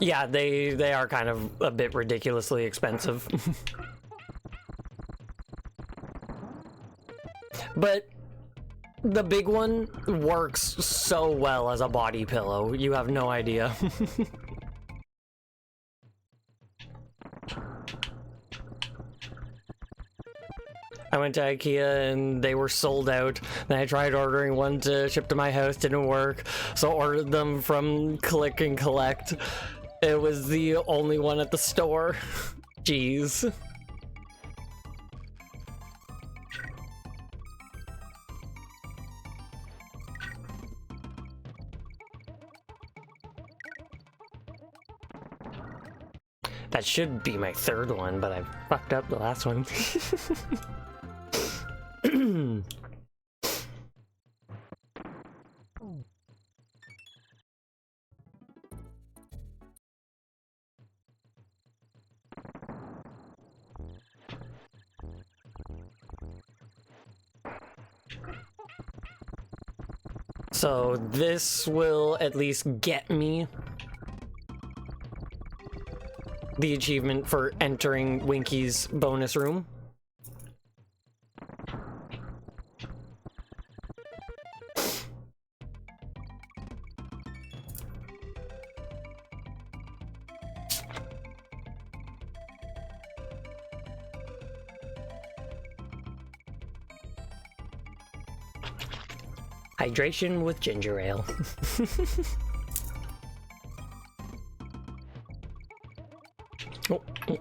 Yeah, they are kind of a bit ridiculously expensive. But the big one works so well as a body pillow. You have no idea. I went to IKEA and they were sold out. Then I tried ordering one to ship to my house, didn't work. So ordered them from Click and Collect. It was the only one at the store. Jeez. That should be my third one, but I fucked up the last one. So this will at least get me the achievement for entering Winky's bonus room. Hydration with ginger ale. Oh, oh.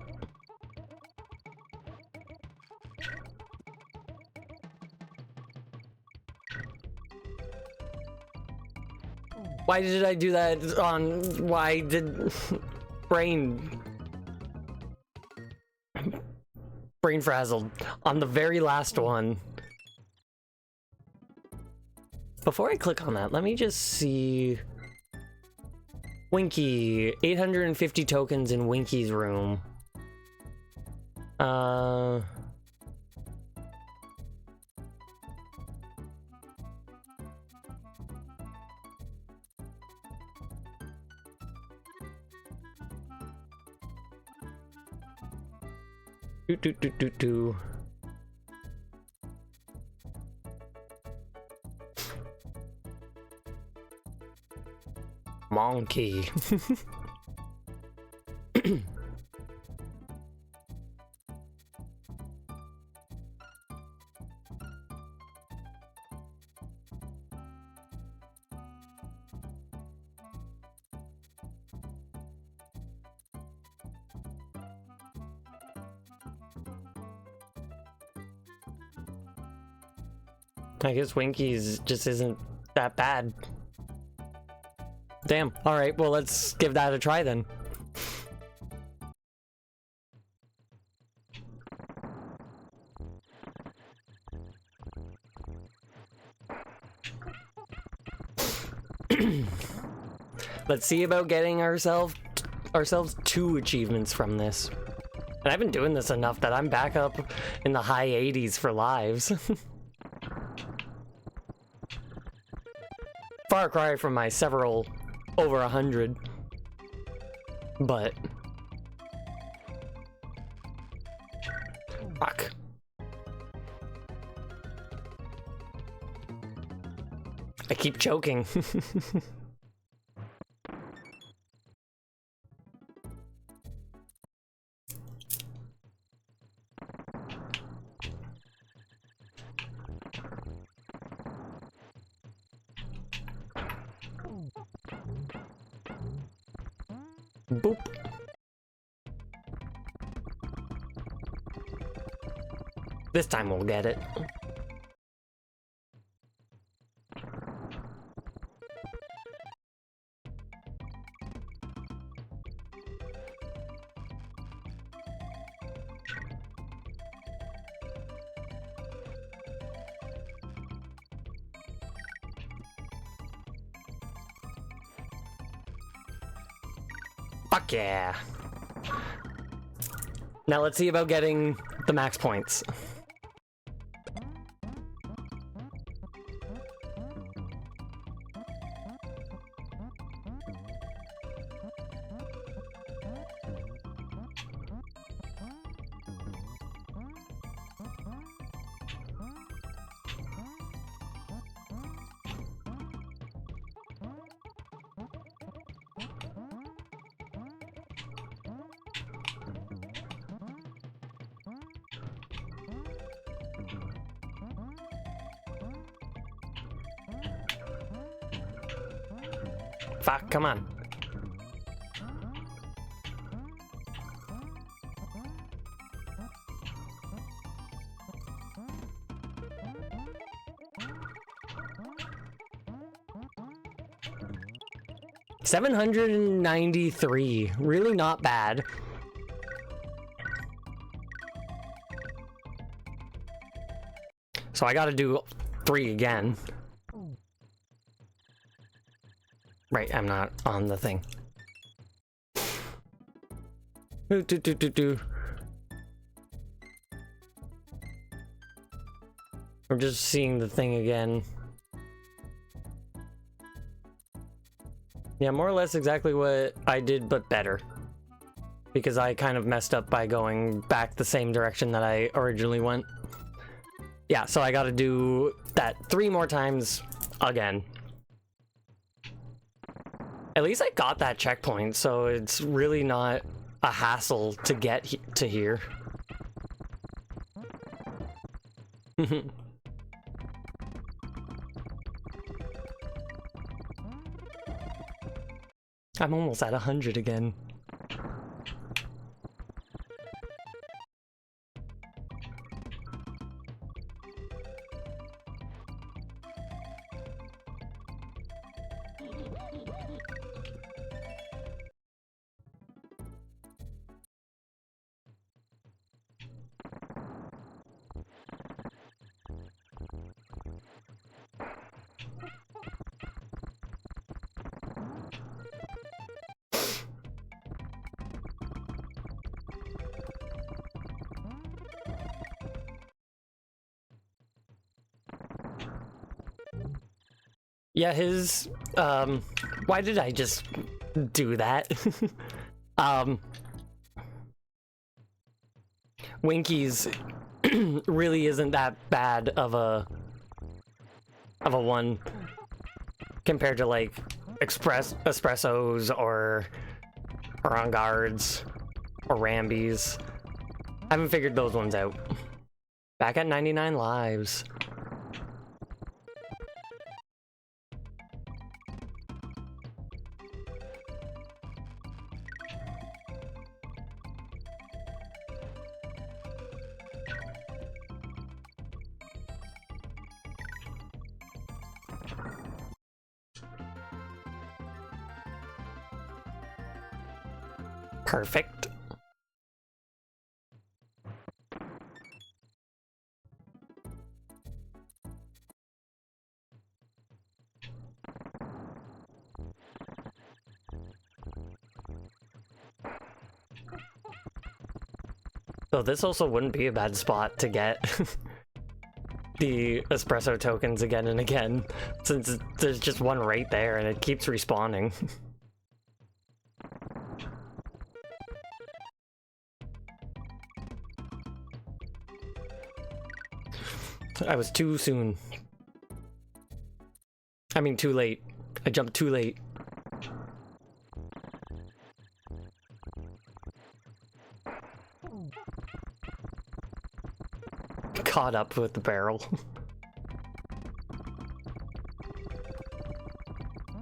Why did I do that on... Why did... Brain frazzled on the very last one. Before I click on that, let me just see... Winky, 850 tokens in Winky's room. Do. Monkey. I guess Winky's just isn't that bad. Damn. Alright, well, let's give that a try then. Let's see about getting ourselves 2 achievements from this. And I've been doing this enough that I'm back up in the high 80s for lives. Far cry from my several over 100. But... fuck. I keep choking. Boop. This time we'll get it. Fuck yeah. Now let's see about getting the max points. Fuck, come on. $793, really not bad. So I gotta do 3 again. Right, I'm not on the thing. We're just seeing the thing again. Yeah, more or less exactly what I did, but better. Because I kind of messed up by going back the same direction that I originally went. Yeah, so I gotta do that 3 more times again. At least I got that checkpoint, so it's really not a hassle to get to here. I'm almost at 100 again. Yeah, his, why did I just do that? Winky's really isn't that bad of a one compared to like espressos or on guards or Rambies. I haven't figured those ones out. Back at 99 lives. Perfect. Though this also wouldn't be a bad spot to get the espresso tokens again and again, since there's just one right there and it keeps respawning. I was too soon. I mean, too late. I jumped too late. Caught up with the barrel.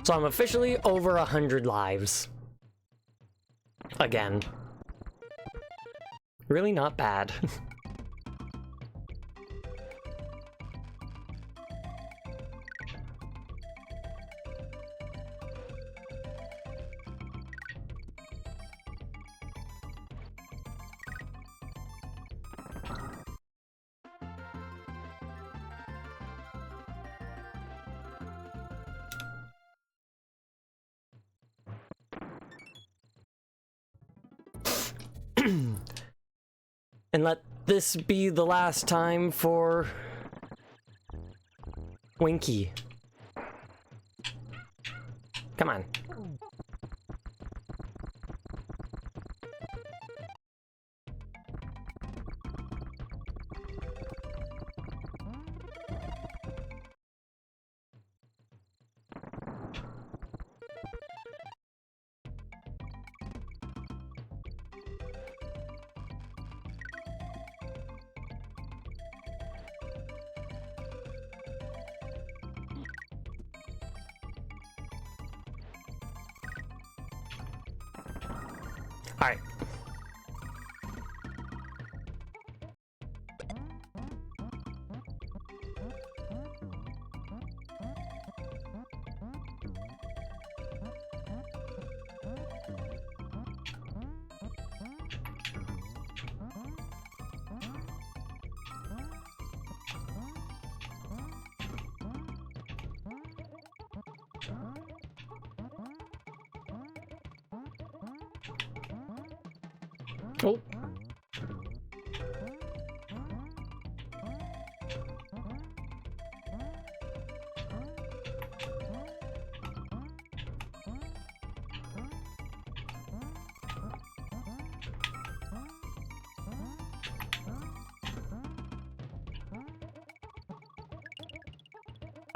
So I'm officially over 100 lives. Again. Really not bad. And let this be the last time for Winky. Come on. All right. Oh.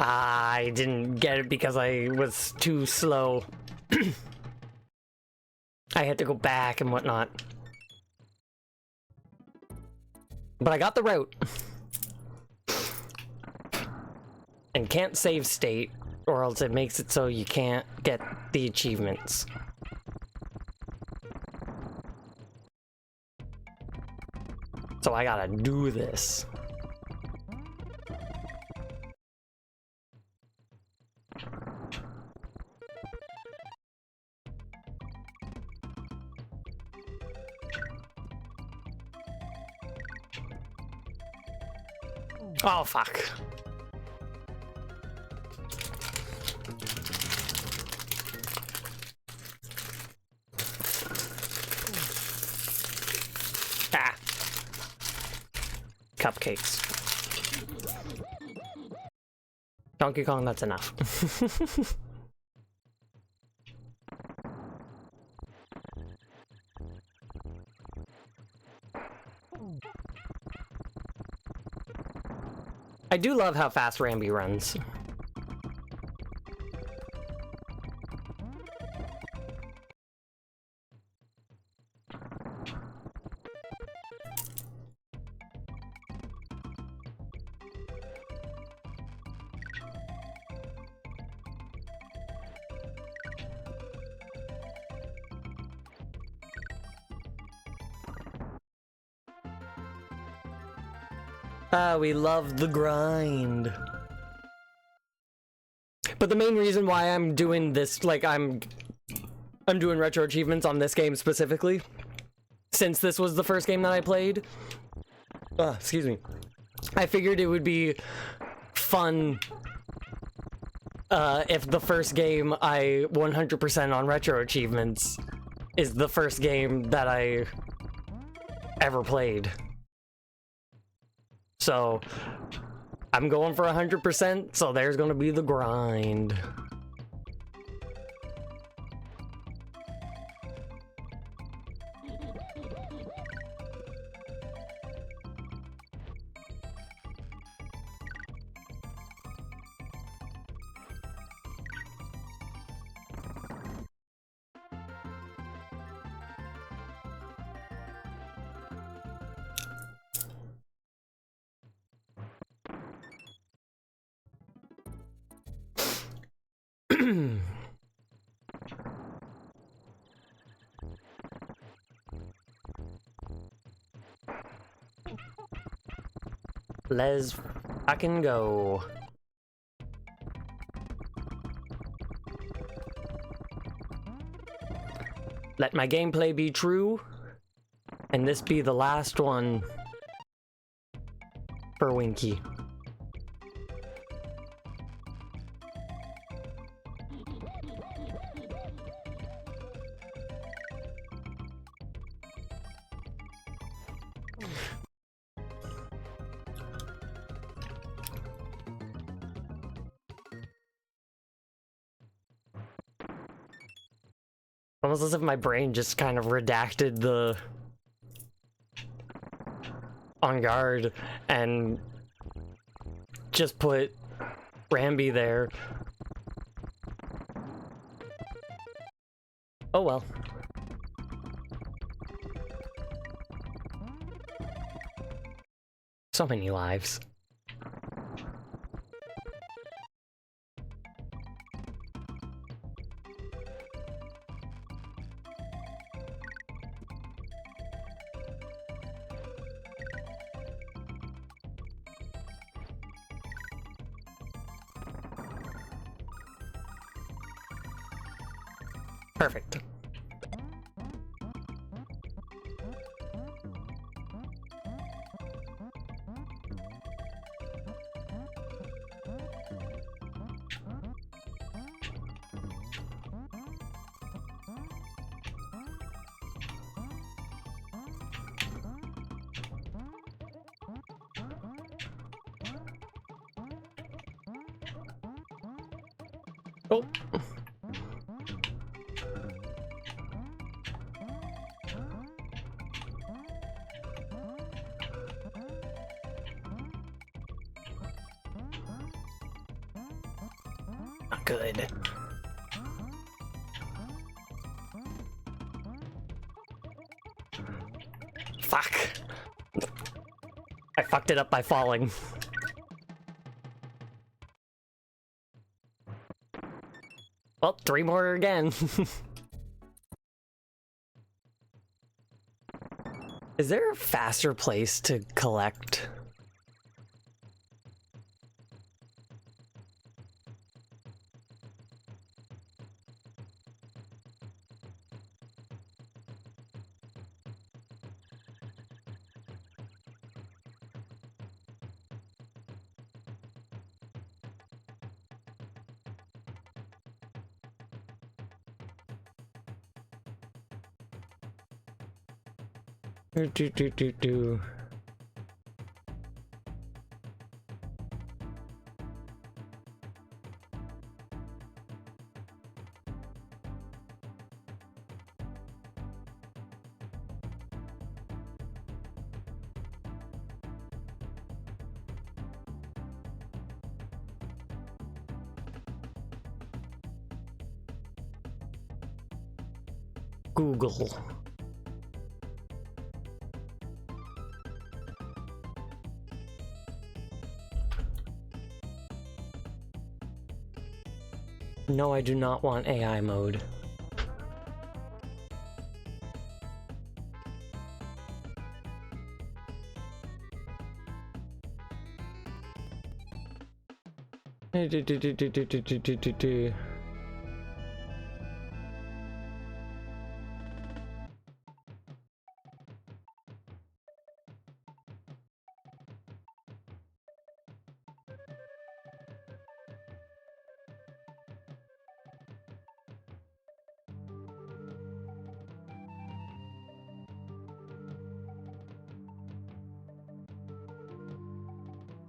I didn't get it because I was too slow. I had to go back and whatnot. But I got the route. And can't save state, or else it makes it so you can't get the achievements. So I gotta do this. Oh, fuck. Ah. Cupcakes. Donkey Kong, that's enough. I do love how fast Rambi runs. We love the grind. But the main reason why I'm doing this, like, I'm doing retro achievements on this game specifically, since this was the first game that I played. Excuse me. I figured it would be fun if the first game I 100% on retro achievements is the first game that I ever played. So I'm going for 100%, so there's gonna be the grind. Let's fucking go. Let my gameplay be true, and this be the last one for Winky. Almost as if my brain just kind of redacted the on guard and just put Rambi there. Oh well. So many lives. Perfect. Oh. Not good. Fuck. I fucked it up by falling. Well, 3 more again. Is there a faster place to collect? Do. Google. No, I do not want AI mode.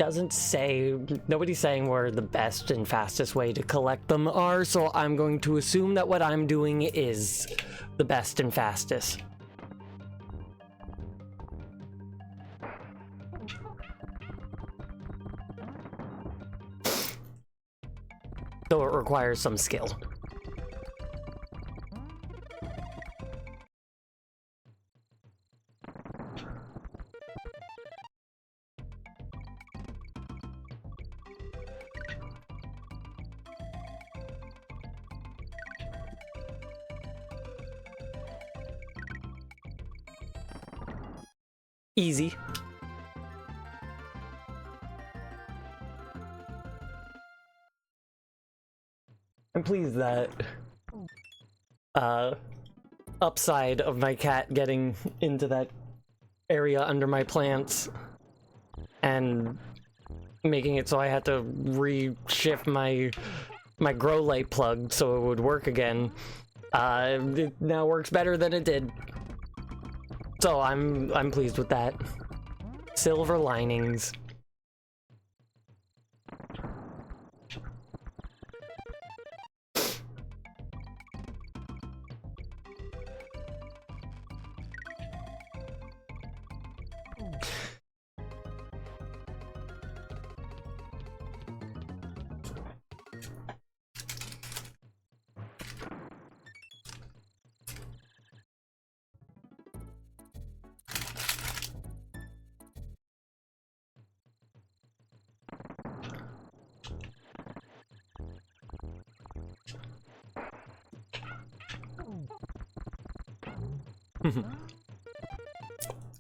doesn't say, nobody's saying where the best and fastest way to collect them are, so I'm going to assume that what I'm doing is the best and fastest. Though it requires some skill. Easy. I'm pleased that upside of my cat getting into that area under my plants and making it so I had to reshift my grow light plug so it would work again. It now works better than it did. So I'm pleased with that. Silver linings.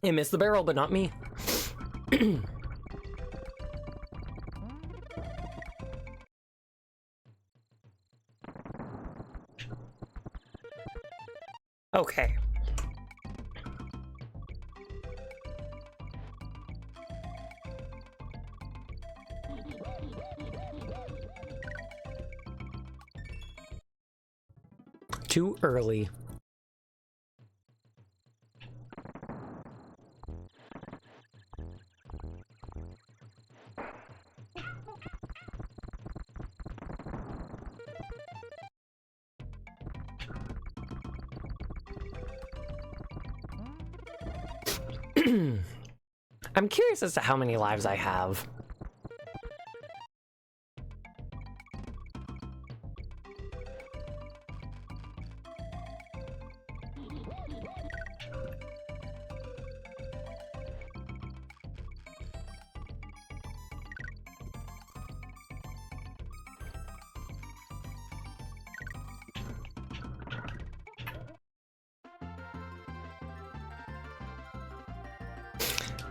It missed the barrel, but not me. Okay. Too early. I'm curious as to how many lives I have.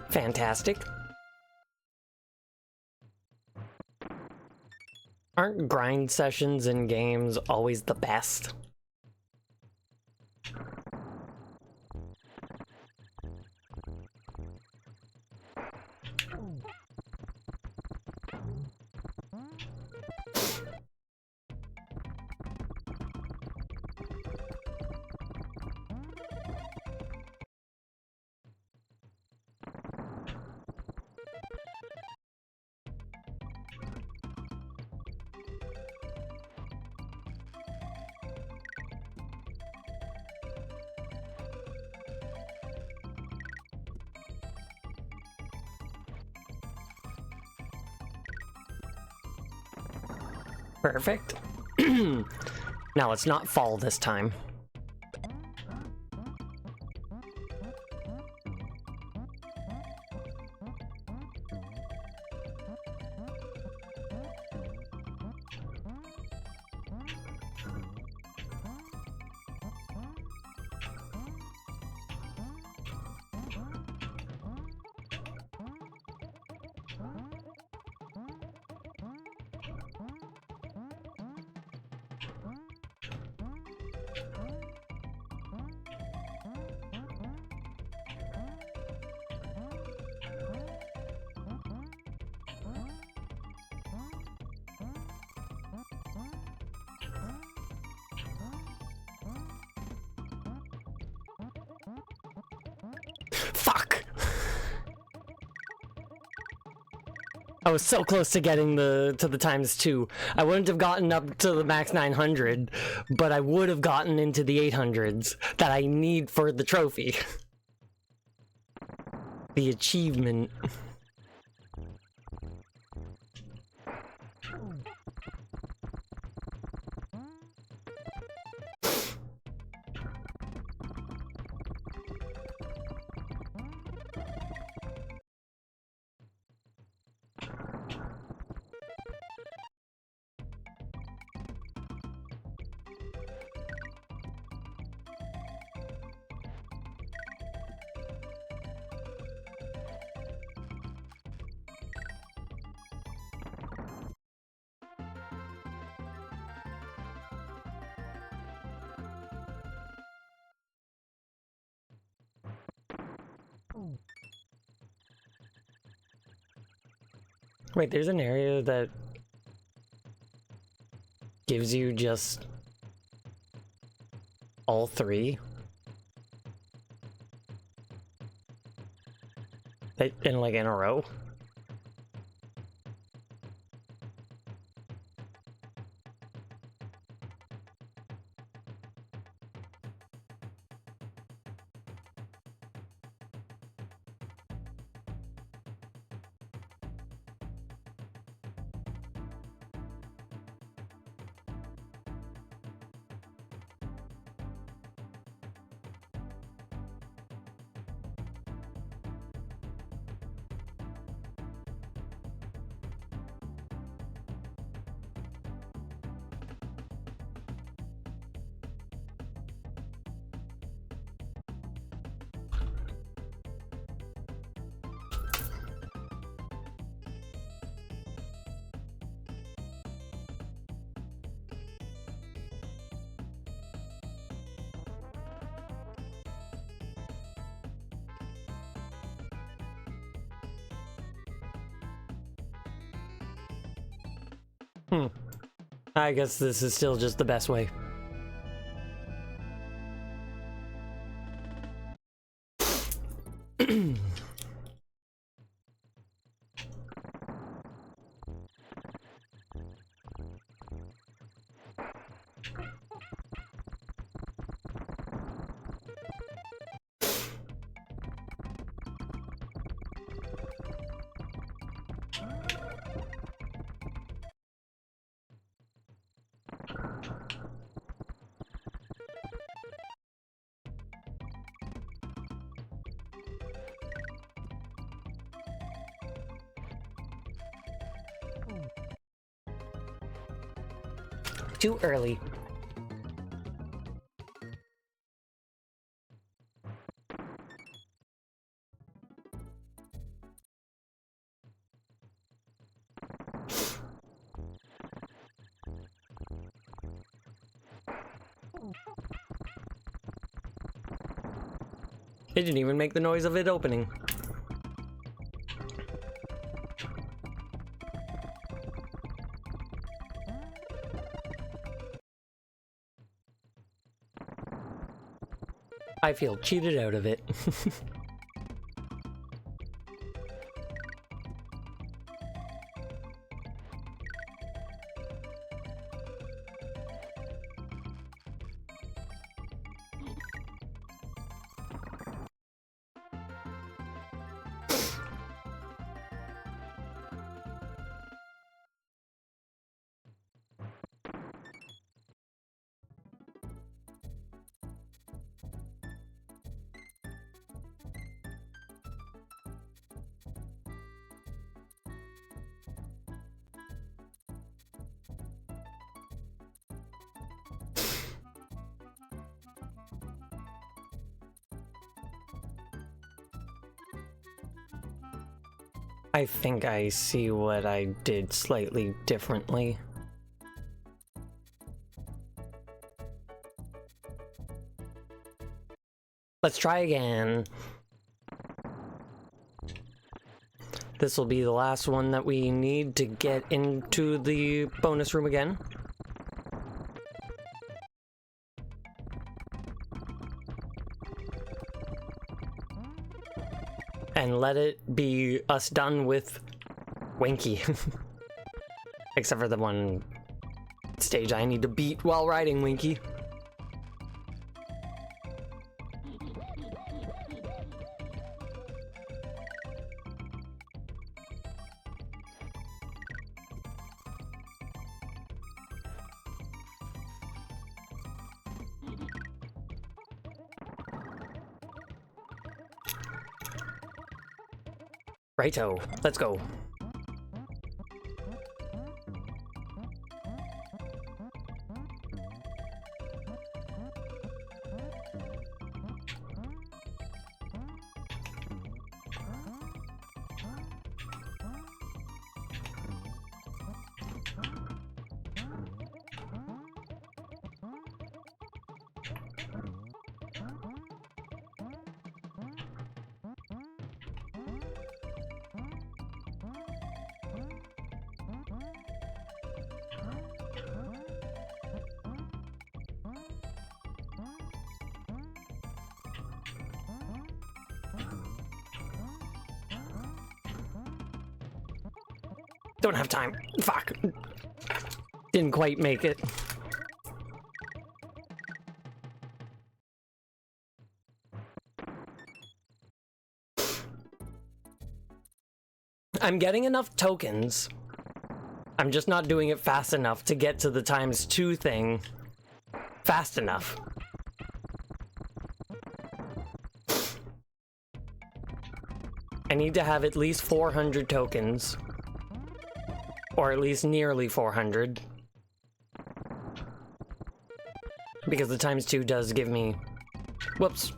Fantastic. Aren't grind sessions in games always the best? Perfect. Now let's not fall this time. Fuck! I was so close to getting to the ×2. I wouldn't have gotten up to the max 900, but I would have gotten into the 800s that I need for the trophy. The achievement. Wait, there's an area that gives you just all three? In like in a row? I guess this is still just the best way. Too early. It didn't even make the noise of it opening. I feel cheated out of it. I think I see what I did slightly differently. Let's try again. This will be the last one that we need to get into the bonus room again. And let it be us done with Winky. Except for the one stage I need to beat while riding Winky. Righto, let's go. Don't have time. Fuck. Didn't quite make it. I'm getting enough tokens. I'm just not doing it fast enough to get to the ×2 thing fast enough. I need to have at least 400 tokens. Or at least nearly 400. Because the ×2 does give me... Whoops.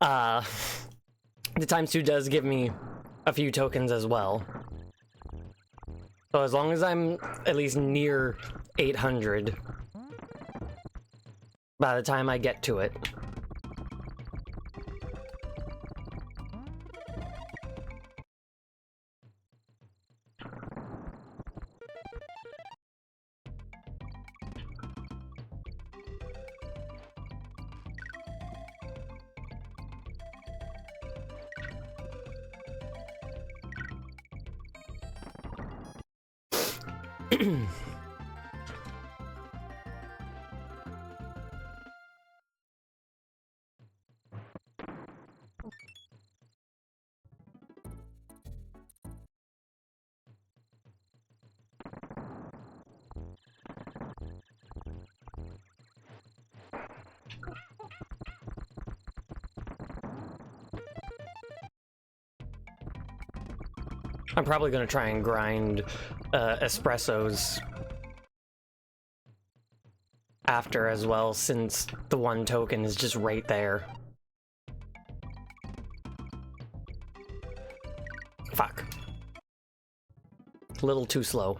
The ×2 does give me a few tokens as well. So as long as I'm at least near 800 by the time I get to it. I'm probably gonna try and grind espressos after as well, since the one token is just right there. Fuck. A little too slow.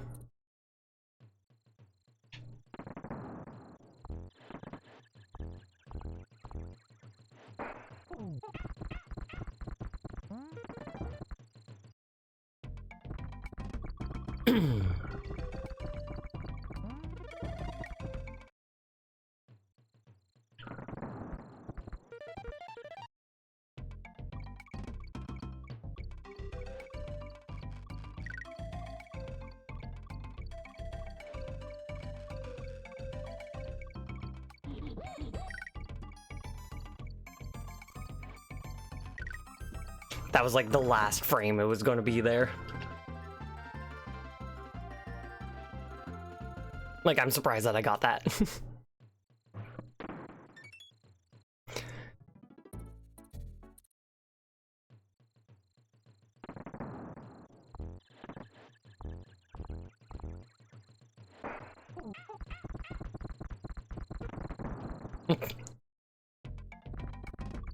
That was like the last frame it was going to be there. Like, I'm surprised that I got that.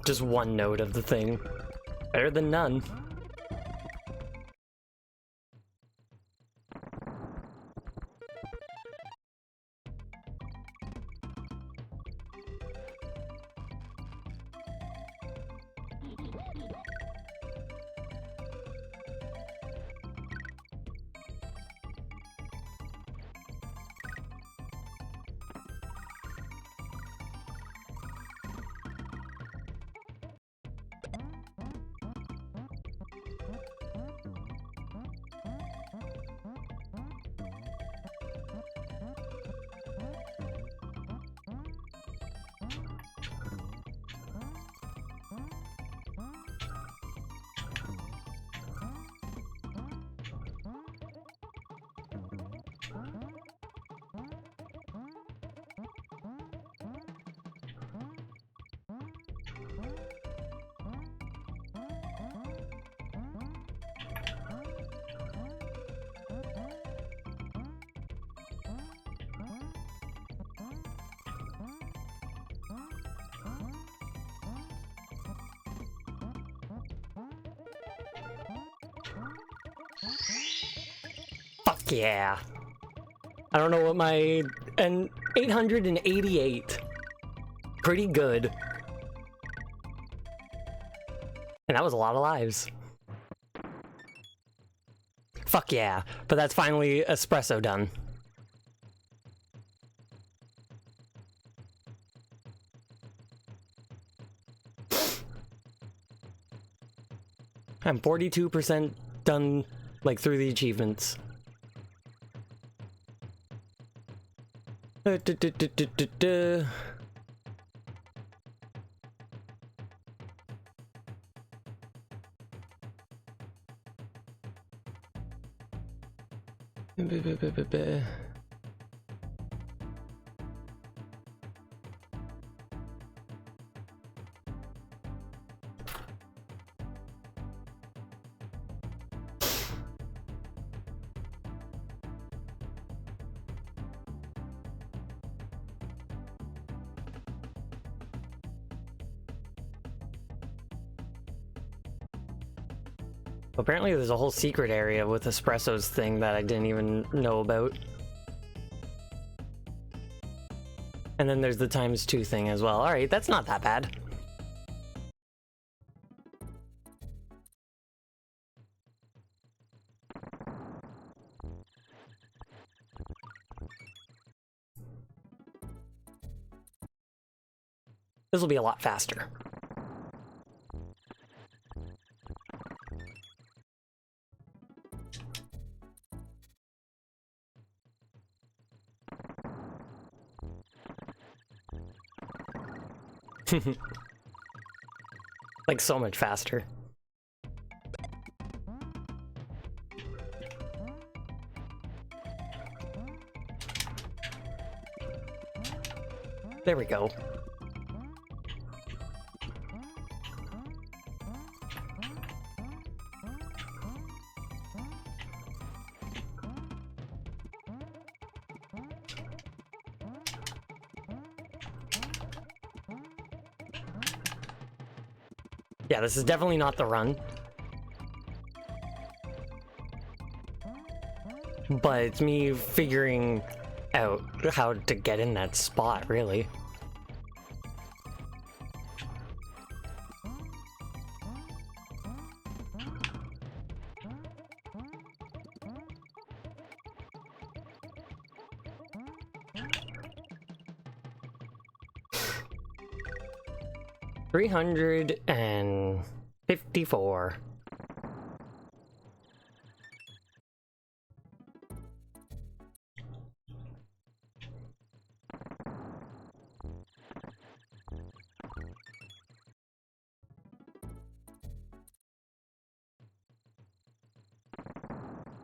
Just one note of the thing. Better than none. Fuck yeah. I don't know what my... And 888. Pretty good. And that was a lot of lives. Fuck yeah. But that's finally espresso done. I'm 42% done, like, through the achievements. Apparently there's a whole secret area with espressos thing that I didn't even know about. And then there's the ×2 thing as well. Alright, that's not that bad. This will be a lot faster. Like, so much faster. There we go. Yeah, this is definitely not the run. But it's me figuring out how to get in that spot, really. $354.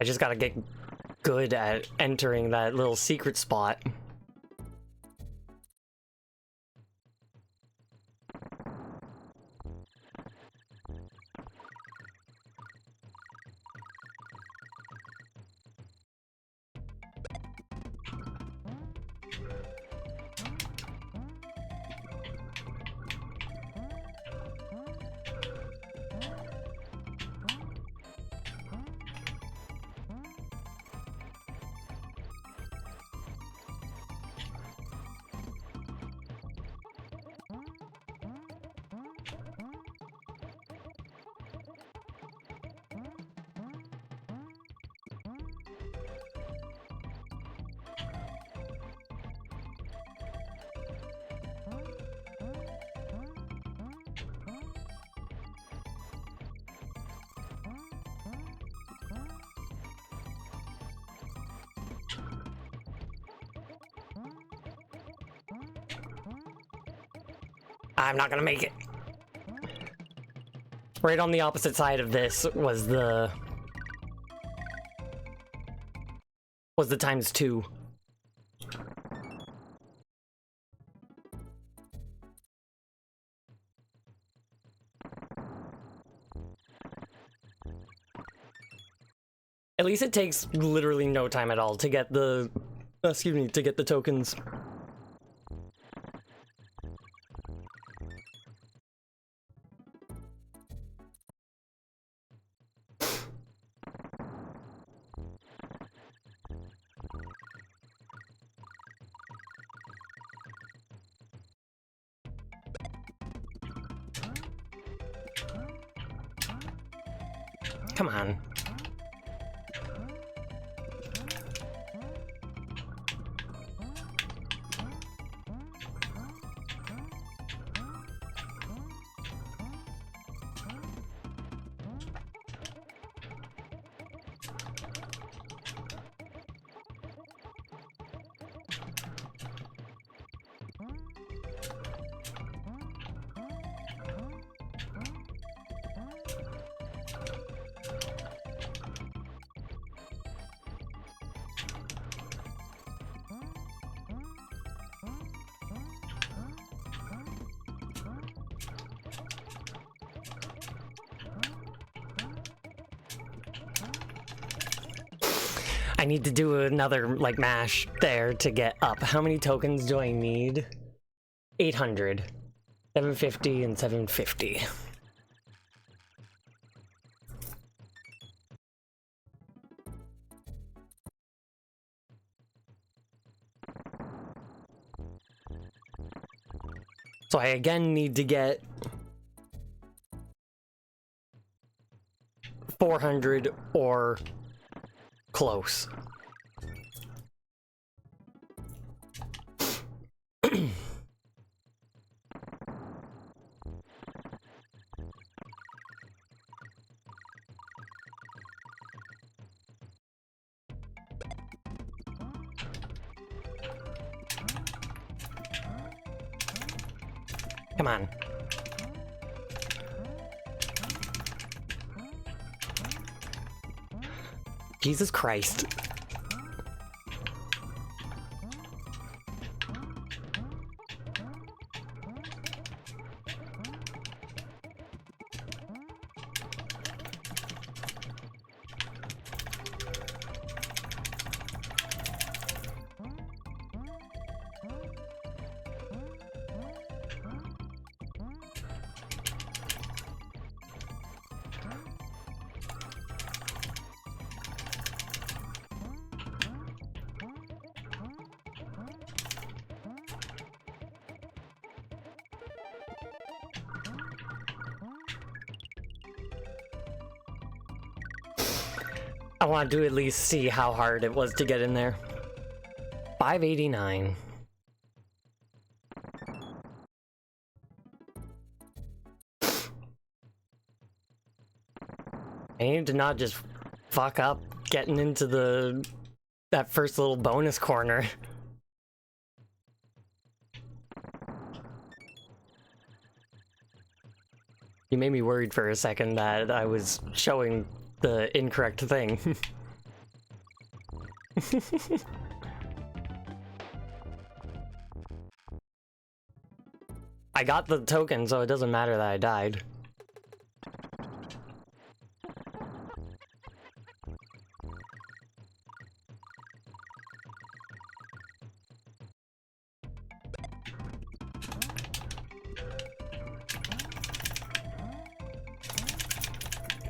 I just gotta get good at entering that little secret spot. I'm not gonna make it. Right on the opposite side of this was the ×2. At least it takes literally no time at all to get the, excuse me, to get the tokens. Come on. I need to do another, like, mash there to get up. How many tokens do I need? 800. 750 and 750. So I again need to get 400 or close. Come on. Jesus Christ. I want to at least see how hard it was to get in there. 589. I need to not just fuck up getting into that first little bonus corner. You made me worried for a second that I was showing the incorrect thing. I got the token, so it doesn't matter that I died.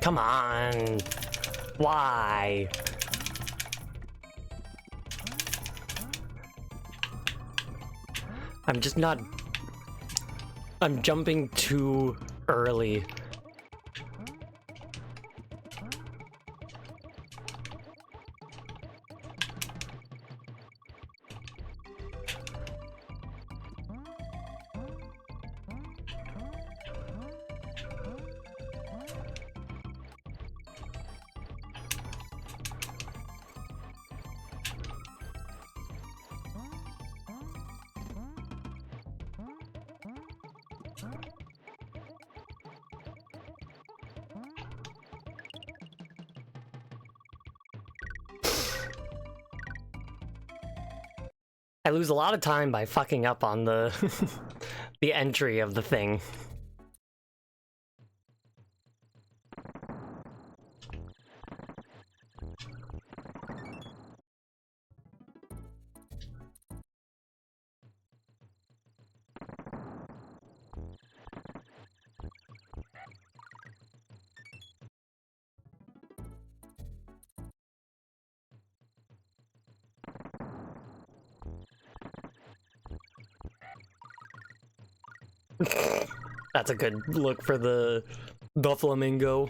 Come on. Why? I'm just not... I'm jumping too early. I lose a lot of time by fucking up on the the entry of the thing. That's a good look for the flamingo.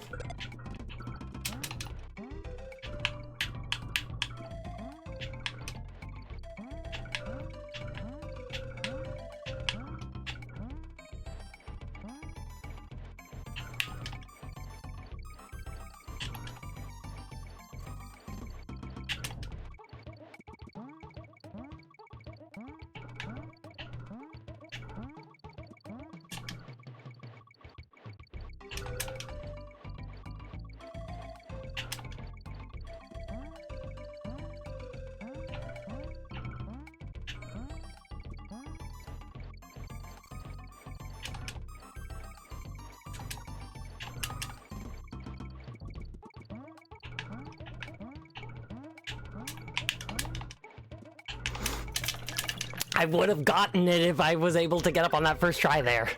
I would have gotten it if I was able to get up on that first try there.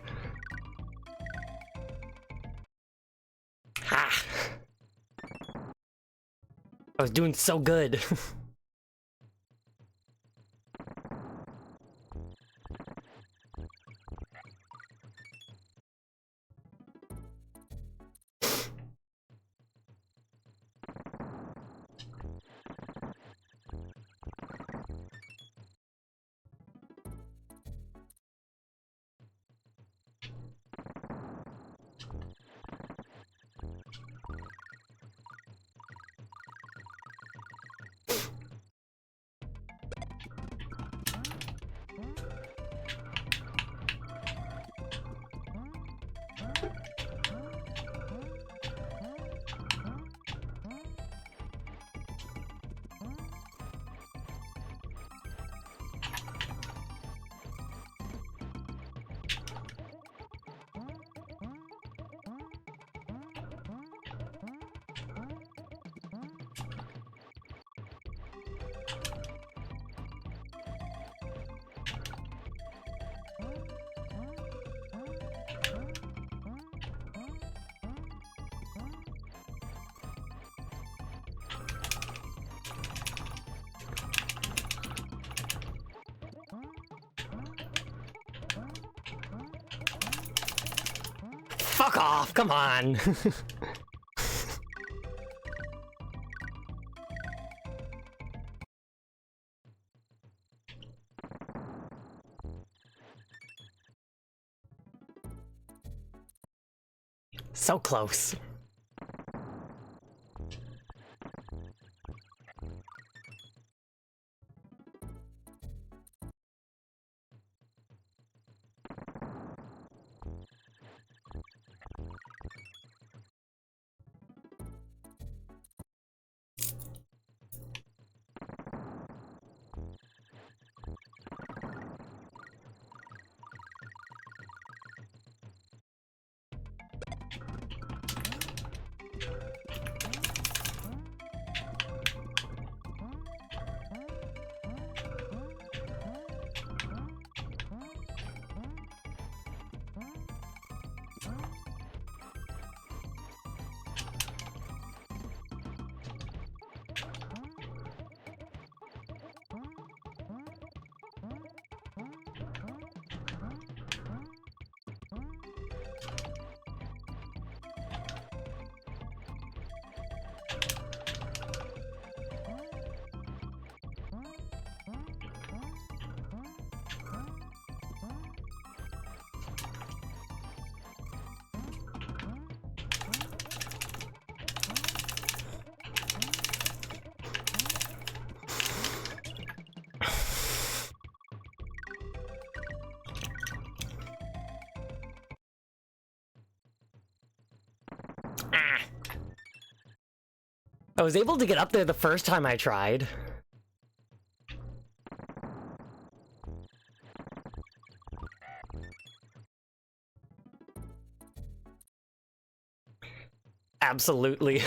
Ha! I was doing so good. Fuck off, come on. So close. I was able to get up there the first time I tried. Absolutely.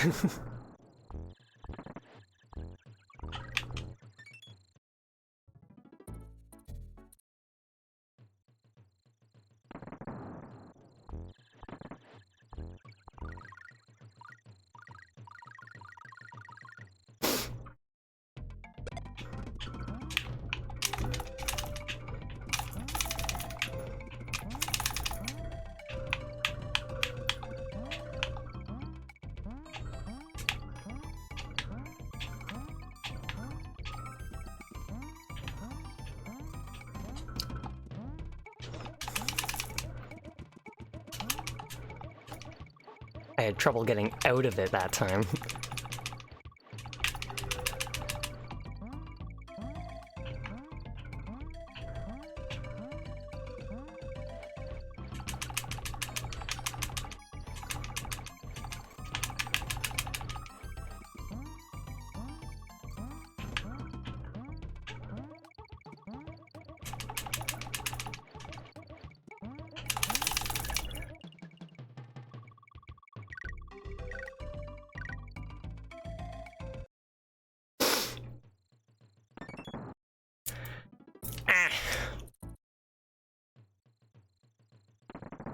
I had trouble getting out of it that time.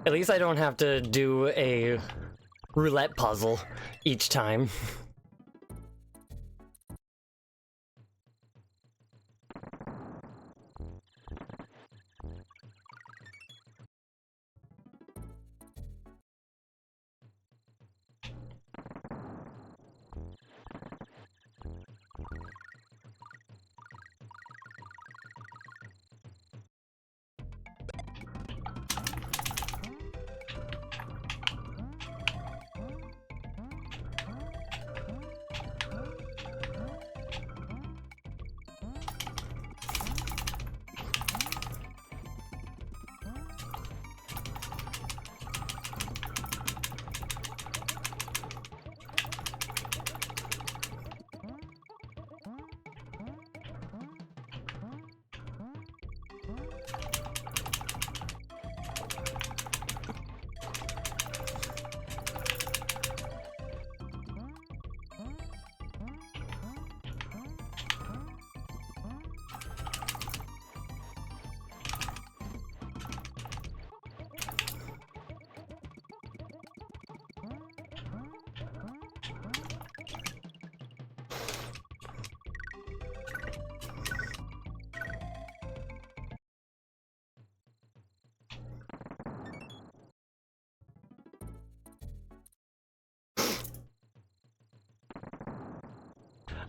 At least I don't have to do a roulette puzzle each time.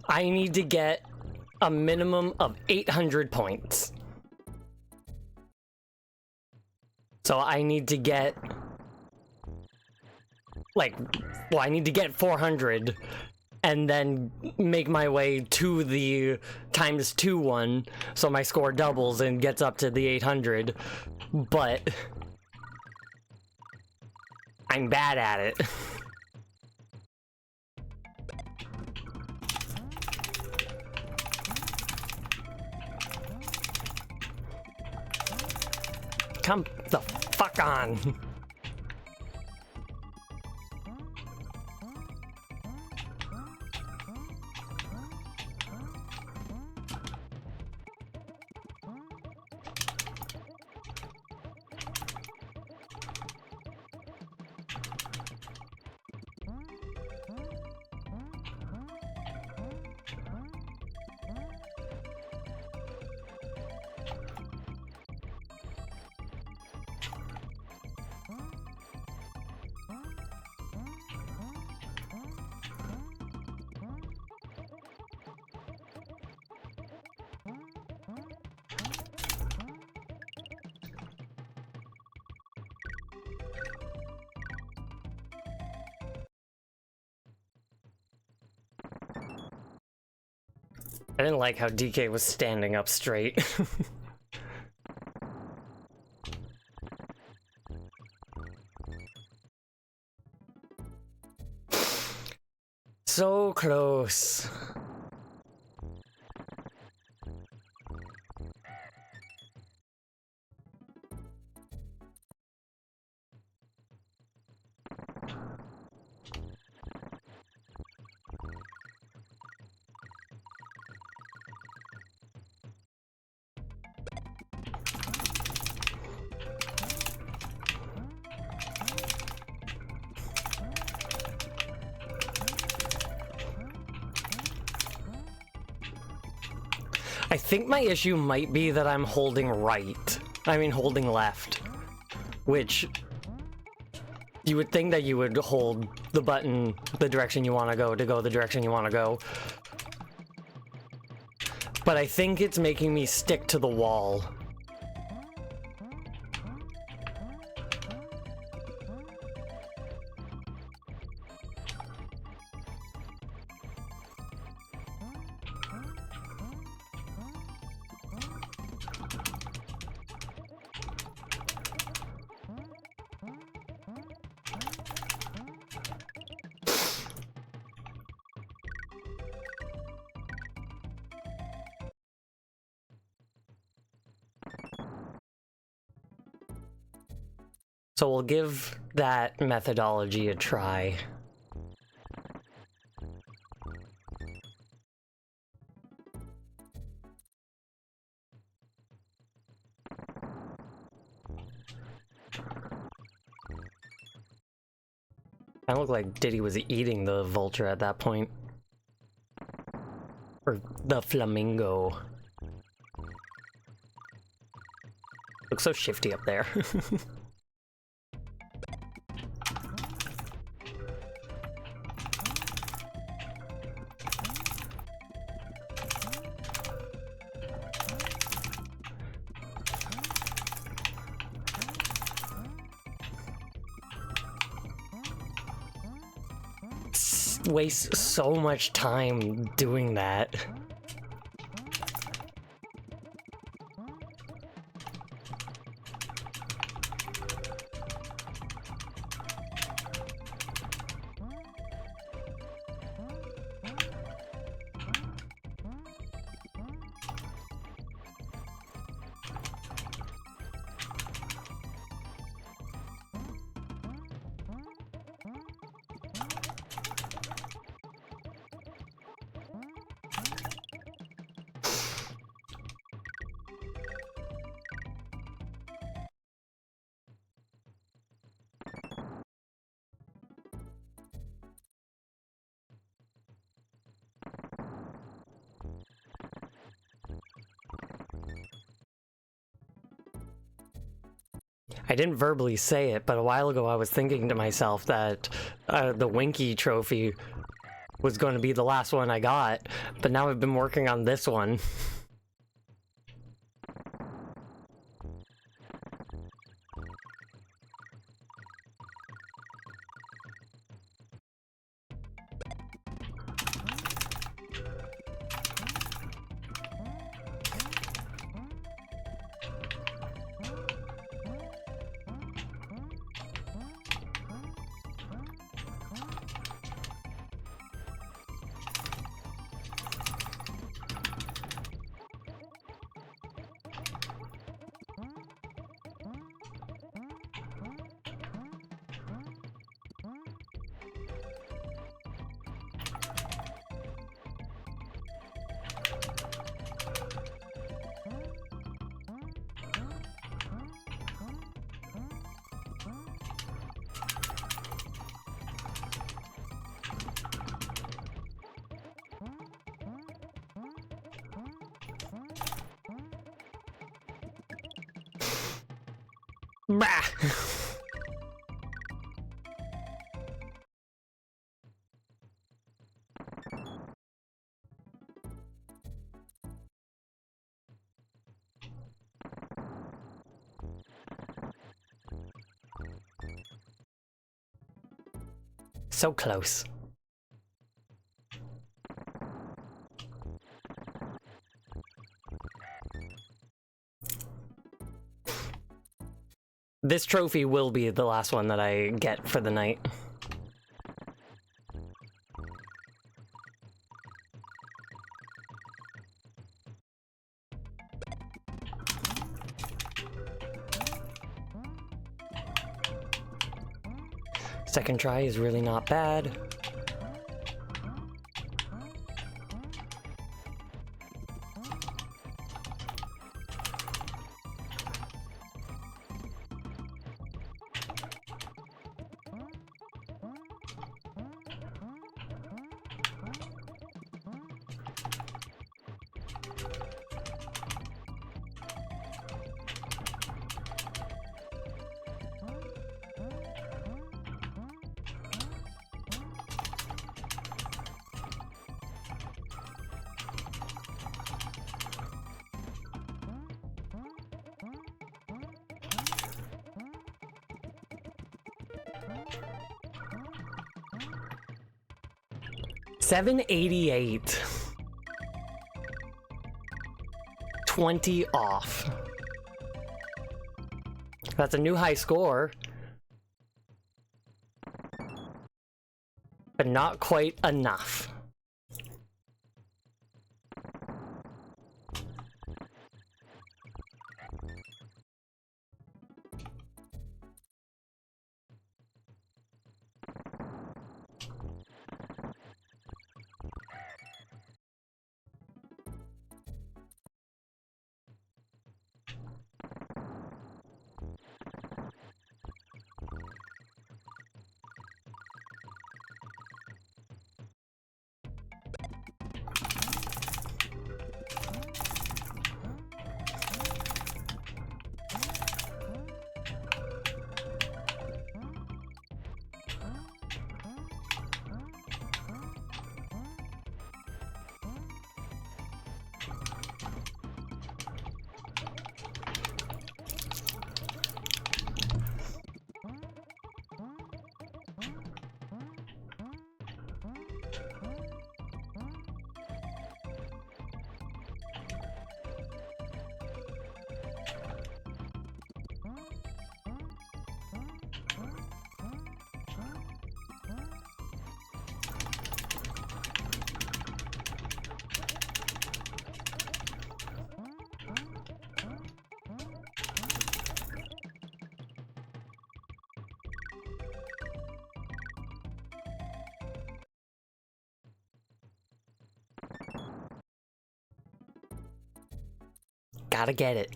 I need to get a minimum of 800 points. So I need to get, like, well, I need to get 400 and then make my way to the ×2 one, so my score doubles and gets up to the 800, but I'm bad at it. Come the fuck on. I didn't like how DK was standing up straight. So close. I think my issue might be that I'm holding right. I mean holding left. Which, you would think that you would hold the button the direction you want to go the direction you want to go. But I think it's making me stick to the wall. So we'll give that methodology a try. I look like Diddy was eating the vulture at that point. Or the flamingo. Looks so shifty up there. Waste so much time doing that. I didn't verbally say it, but a while ago I was thinking to myself that the Winky trophy was going to be the last one I got, but now I've been working on this one. Bah! So close. This trophy will be the last one that I get for the night. Second try is really not bad. $788. 20 off. That's a new high score. But not quite enough. Gotta get it.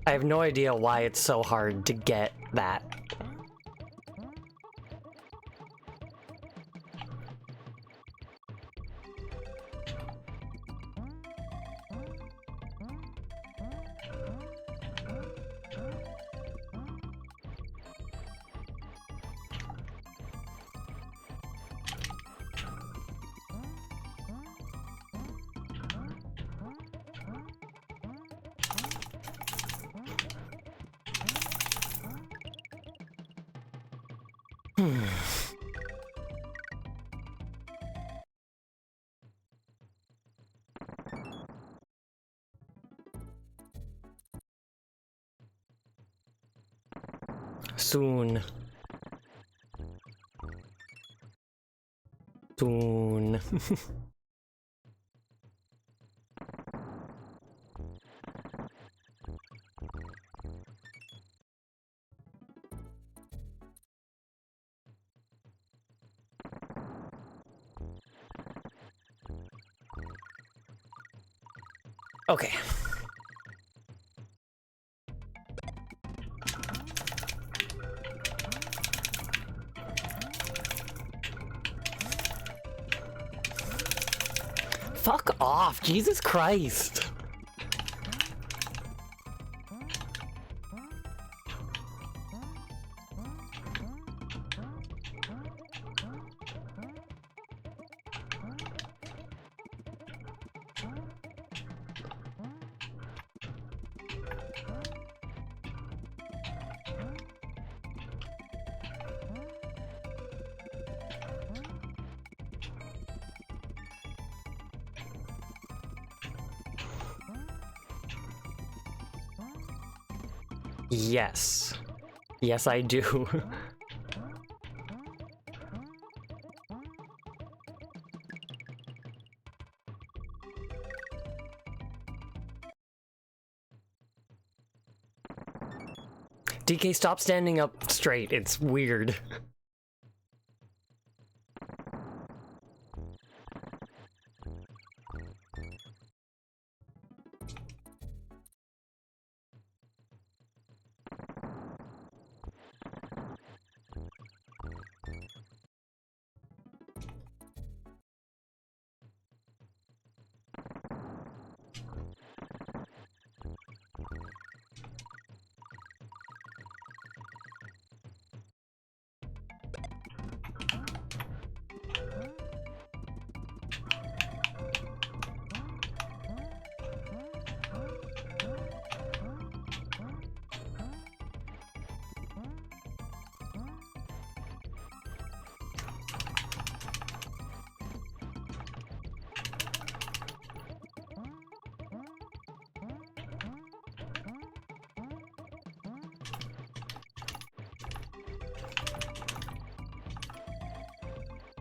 I have no idea why it's so hard to get that. Soon. Soon. Okay. Fuck off, Jesus Christ. Yes. Yes, I do. DK, stop standing up straight. It's weird.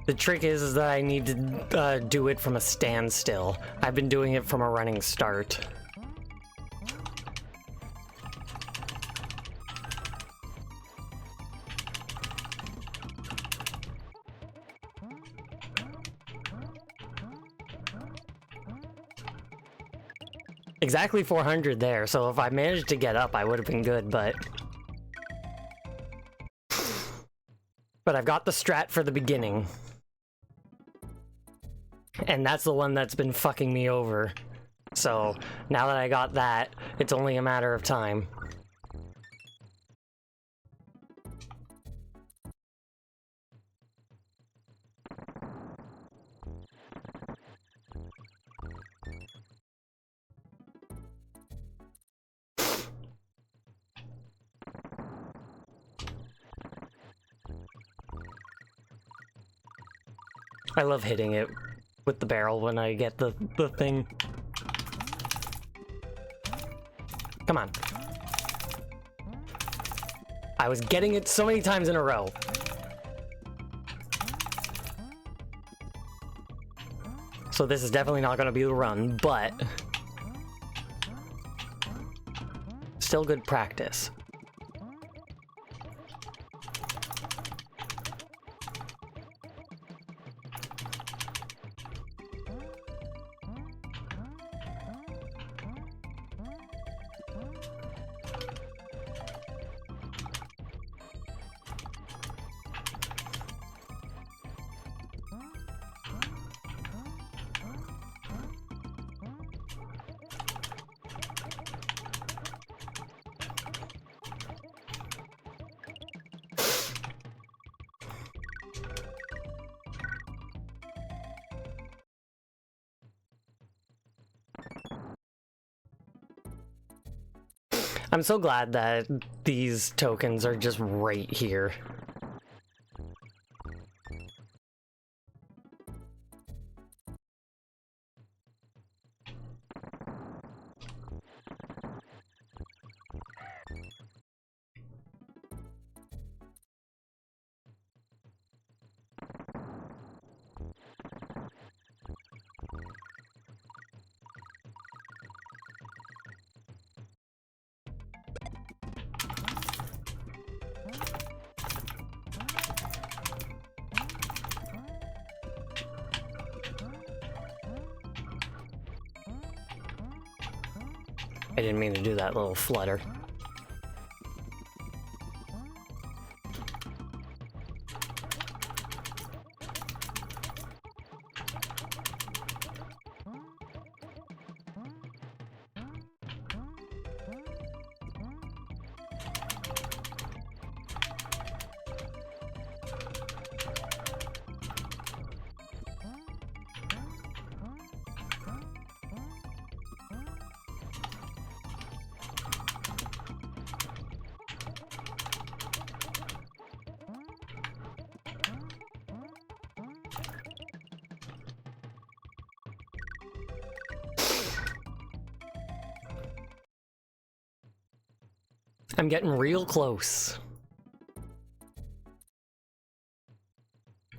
The trick is that I need to do it from a standstill. I've been doing it from a running start. Exactly 400 there, so if I managed to get up, I would have been good, but... But I've got the strat for the beginning. And that's the one that's been fucking me over. So, now that I got that, it's only a matter of time. I love hitting it with the barrel when I get the thing. Come on. I was getting it so many times in a row. So this is definitely not going to be the run, but still good practice. I'm so glad that these tokens are just right here. I didn't mean to do that little flutter. I'm getting real close.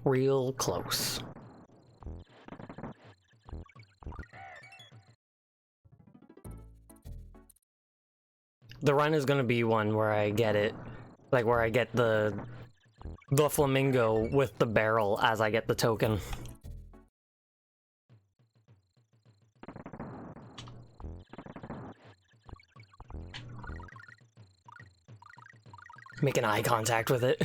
Real close. The run is gonna be one where I get it, like where I get the flamingo with the barrel as I get the token. Making eye contact with it.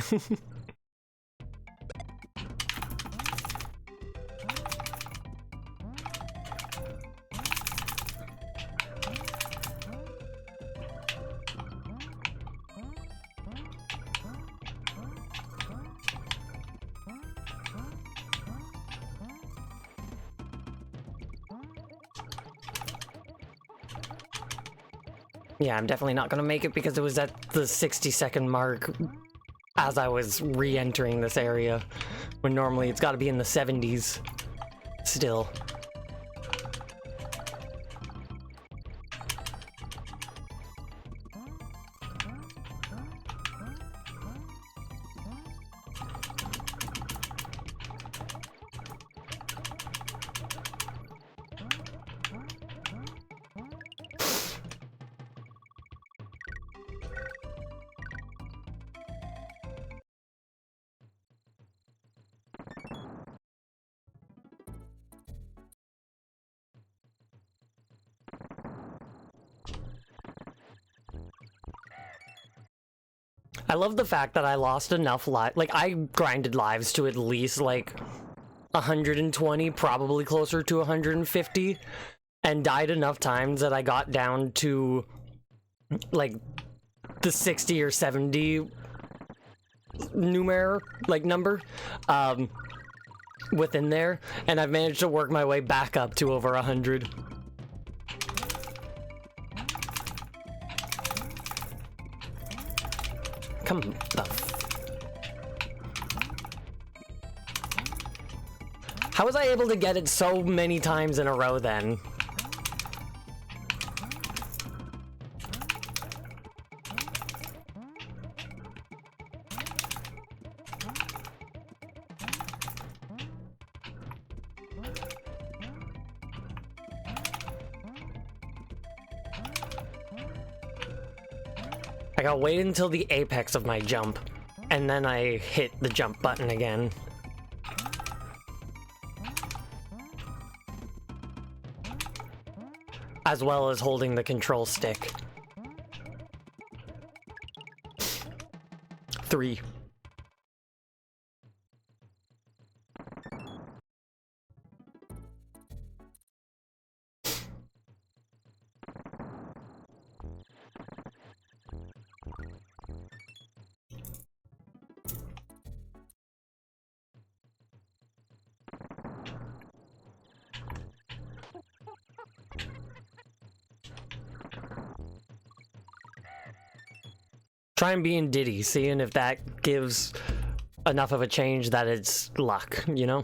Yeah, I'm definitely not gonna make it because it was at the 60-second mark as I was re-entering this area, when normally it's gotta be in the 70s still. I love the fact that I lost enough like I grinded lives to at least like 120, probably closer to 150, and died enough times that I got down to like the 60 or 70 number within there, and I've managed to work my way back up to over 100. Come the How was I able to get it so many times in a row then? I gotta wait until the apex of my jump, and then I hit the jump button again. As well as holding the control stick. 3. Try and be in Diddy, seeing if that gives enough of a change that it's luck, you know?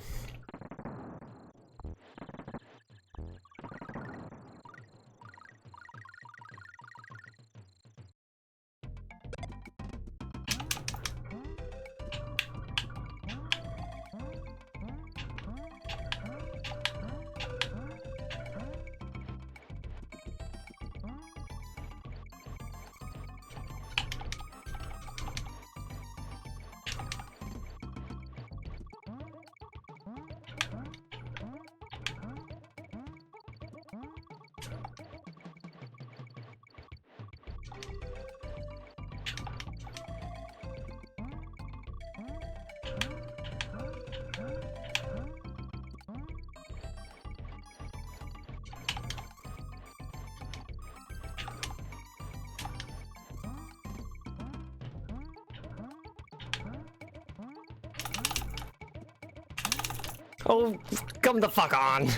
Oh, come the fuck on.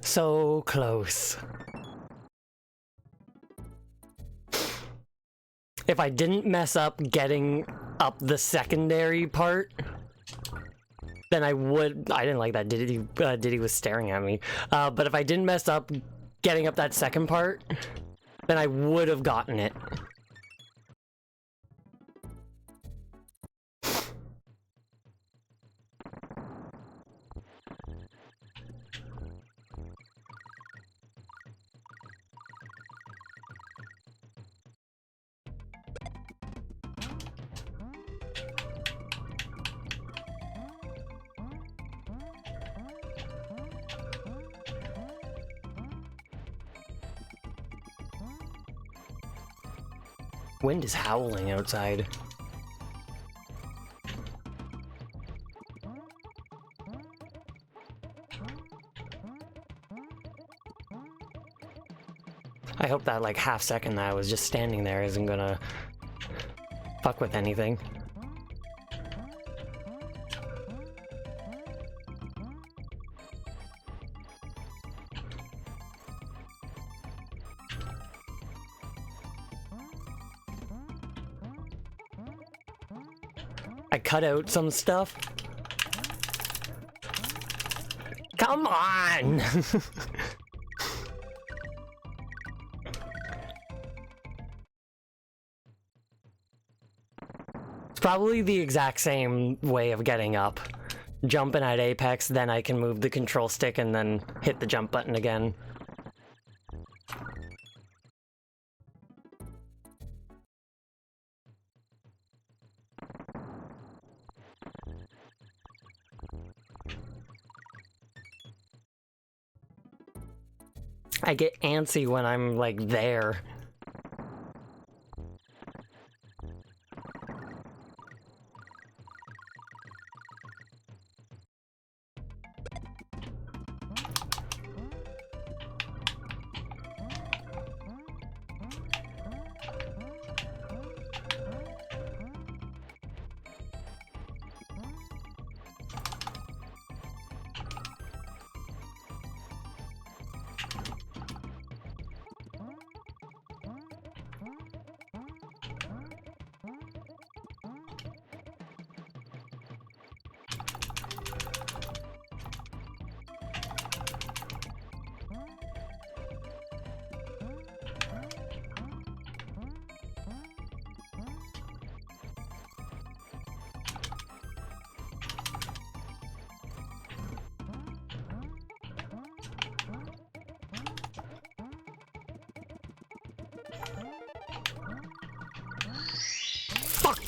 So close. If I didn't mess up getting up the secondary part, then I would... I didn't like that Diddy was staring at me. But if I didn't mess up getting up that second part, then I would have gotten it. Wind is howling outside. I hope that like half second that I was just standing there isn't gonna fuck with anything. I cut out some stuff. Come on! It's probably the exact same way of getting up. Jumping at apex, then I can move the control stick and then hit the jump button again. I get antsy when I'm, like, there.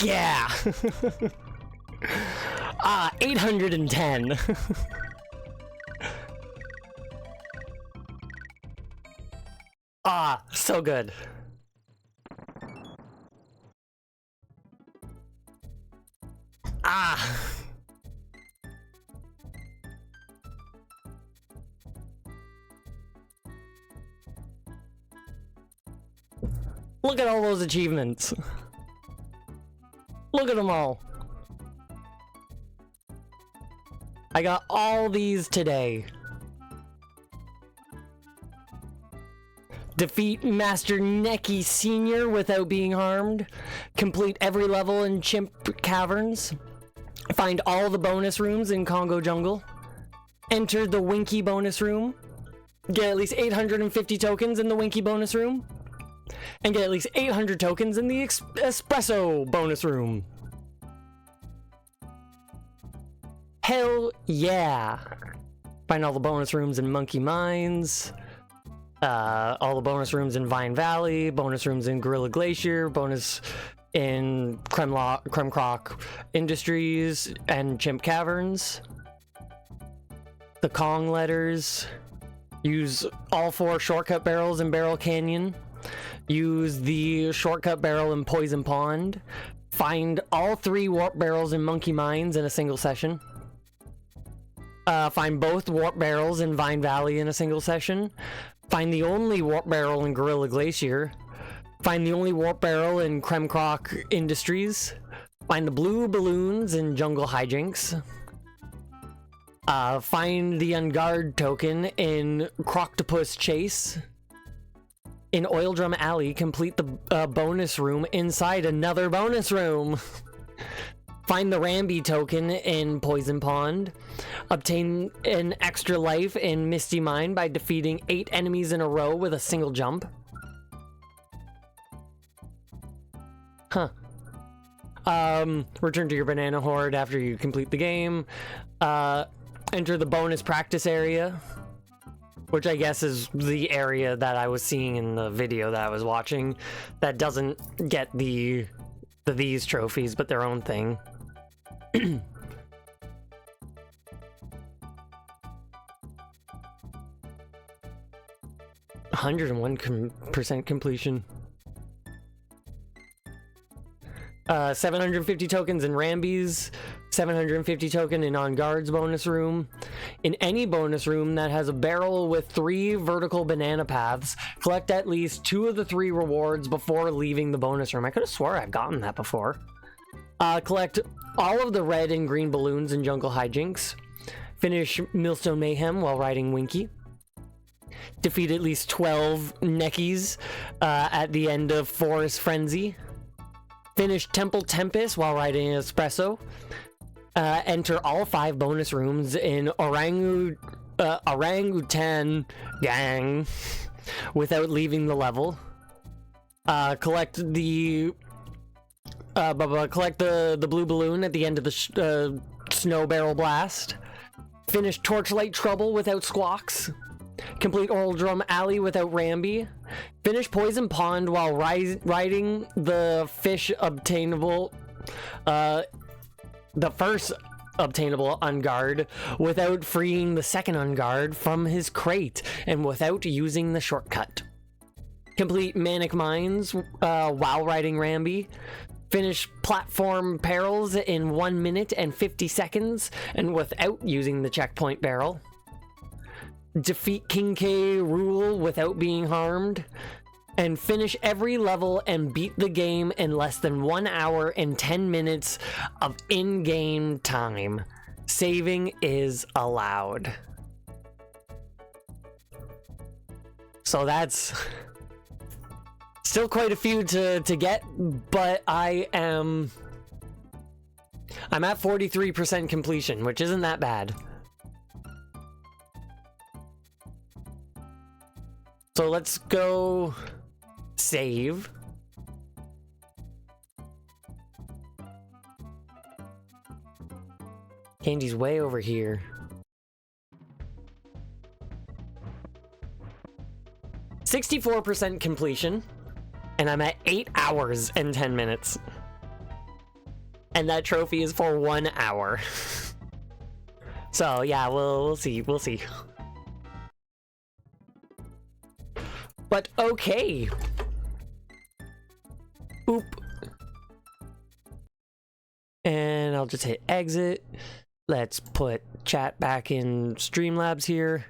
yeah! 810. So good. Look at all those achievements. Look at them all. I got all these today. Defeat Master Neki Sr. without being harmed. Complete every level in Chimp Caverns. Find all the bonus rooms in Congo Jungle. Enter the Winky bonus room. Get at least 850 tokens in the Winky bonus room. And get at least 800 tokens in the Espresso bonus room. Hell yeah! Find all the bonus rooms in Monkey Mines. All the bonus rooms in Vine Valley. Bonus rooms in Gorilla Glacier. Bonus in Kremkroc Industries and Chimp Caverns. The Kong letters. Use all 4 shortcut barrels in Barrel Canyon. Use the shortcut barrel in Poison Pond. Find all 3 warp barrels in Monkey Mines in a single session. Find both warp barrels in Vine Valley in a single session. Find the only warp barrel in Gorilla Glacier. Find the only warp barrel in Kremkroc Industries. Find the blue balloons in Jungle Hijinks. Find the Unguard token in Croctopus Chase. In Oil Drum Alley, complete the bonus room inside another bonus room. Find the Rambi token in Poison Pond. Obtain an extra life in Misty Mine by defeating 8 enemies in a row with a single jump. Huh. Return to your banana horde after you complete the game. Enter the bonus practice area, which I guess is the area that I was seeing in the video that I was watching that doesn't get these trophies, but their own thing. 101% completion. 750 tokens in Rambi's, 750 token in On Guard's bonus room. In any bonus room that has a barrel with 3 vertical banana paths, collect at least 2 of the 3 rewards before leaving the bonus room. I could have swore I've gotten that before. Collect all of the red and green balloons in Jungle Hijinks. Finish Millstone Mayhem while riding Winky. Defeat at least 12 Nekis at the end of Forest Frenzy. Finish Temple Tempest while riding Espresso. Enter all 5 bonus rooms in Orangutan Gang without leaving the level. Collect the blue balloon at the end of the Snow Barrel Blast. Finish Torchlight Trouble without Squawks. Complete Oil Drum Alley without Rambi. Finish Poison Pond while riding the fish obtainable, the first obtainable Unguard without freeing the second Unguard from his crate and without using the shortcut. Complete Manic Mines while riding Rambi. Finish Platform Perils in 1 minute and 50 seconds and without using the checkpoint barrel. Defeat King K. Rool without being harmed. And finish every level and beat the game in less than 1 hour and 10 minutes of in-game time. Saving is allowed. So that's still quite a few to get, but I'm at 43% completion, which isn't that bad. So let's go save. Candy's way over here. (64% completion), and I'm at 8 hours and 10 minutes. and that trophy is for 1 hour. So yeah, we'll see. We'll see. But okay. Boop. And I'll just hit exit. Let's put chat back in Streamlabs here.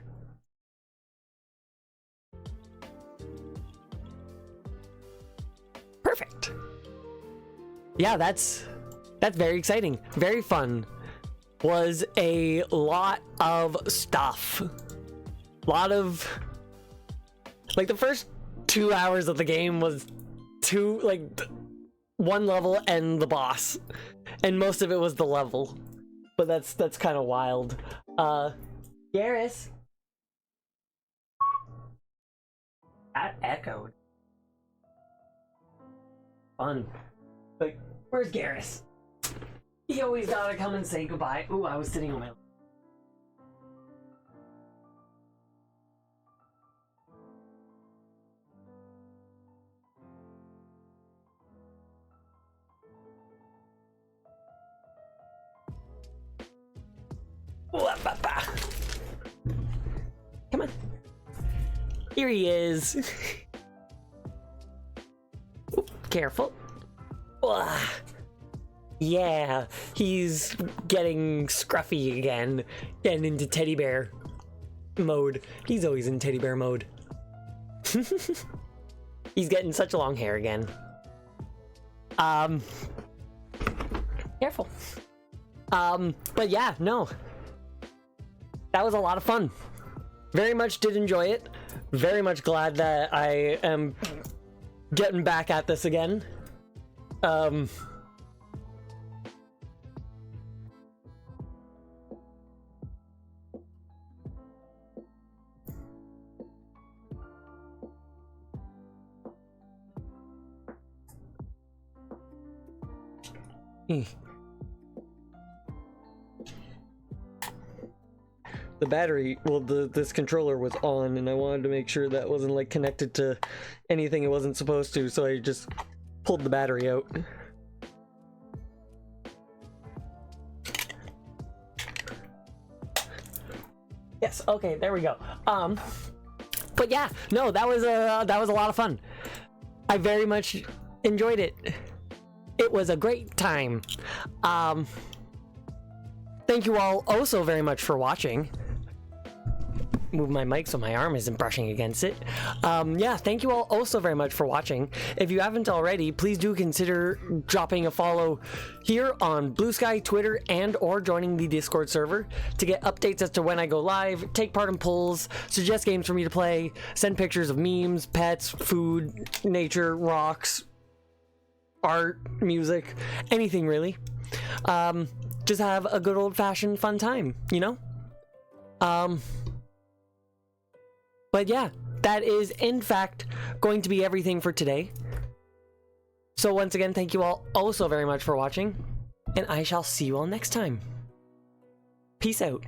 Perfect. Yeah, that's very exciting. Very fun. Was a lot of stuff. Lot of, like, the first 2 hours of the game was one level and the boss, and most of it was the level. But that's kind of wild. Garrus. That echoed. Fun. Like, where's Garrus? He always gotta come and say goodbye. Ooh, I was sitting on my... Come on. Here he is. Ooh, careful. Yeah, he's getting scruffy again. Getting into teddy bear mode. He's always in teddy bear mode. He's getting such long hair again. Careful. But yeah, no. That was a lot of fun. Very much did enjoy it. Very much glad that I am getting back at this again. The battery, well, this controller was on, and I wanted to make sure that wasn't like connected to anything it wasn't supposed to, so I just pulled the battery out. Yes, okay, there we go. But yeah, no, that was a lot of fun. I very much enjoyed it. It was a great time. Thank you all oh so very much for watching. Move my mic so my arm isn't brushing against it. Yeah, thank you all oh so very much for watching. If you haven't already, please do consider dropping a follow here on Blue Sky, Twitter, and or joining the Discord server to get updates as to when I go live, take part in polls, suggest games for me to play, send pictures of memes, pets, food, nature, rocks, art, music, anything really. Just have a good old-fashioned fun time, you know? But yeah, that is in fact going to be everything for today. So once again, thank you all oh so very much for watching, and I shall see you all next time. Peace out.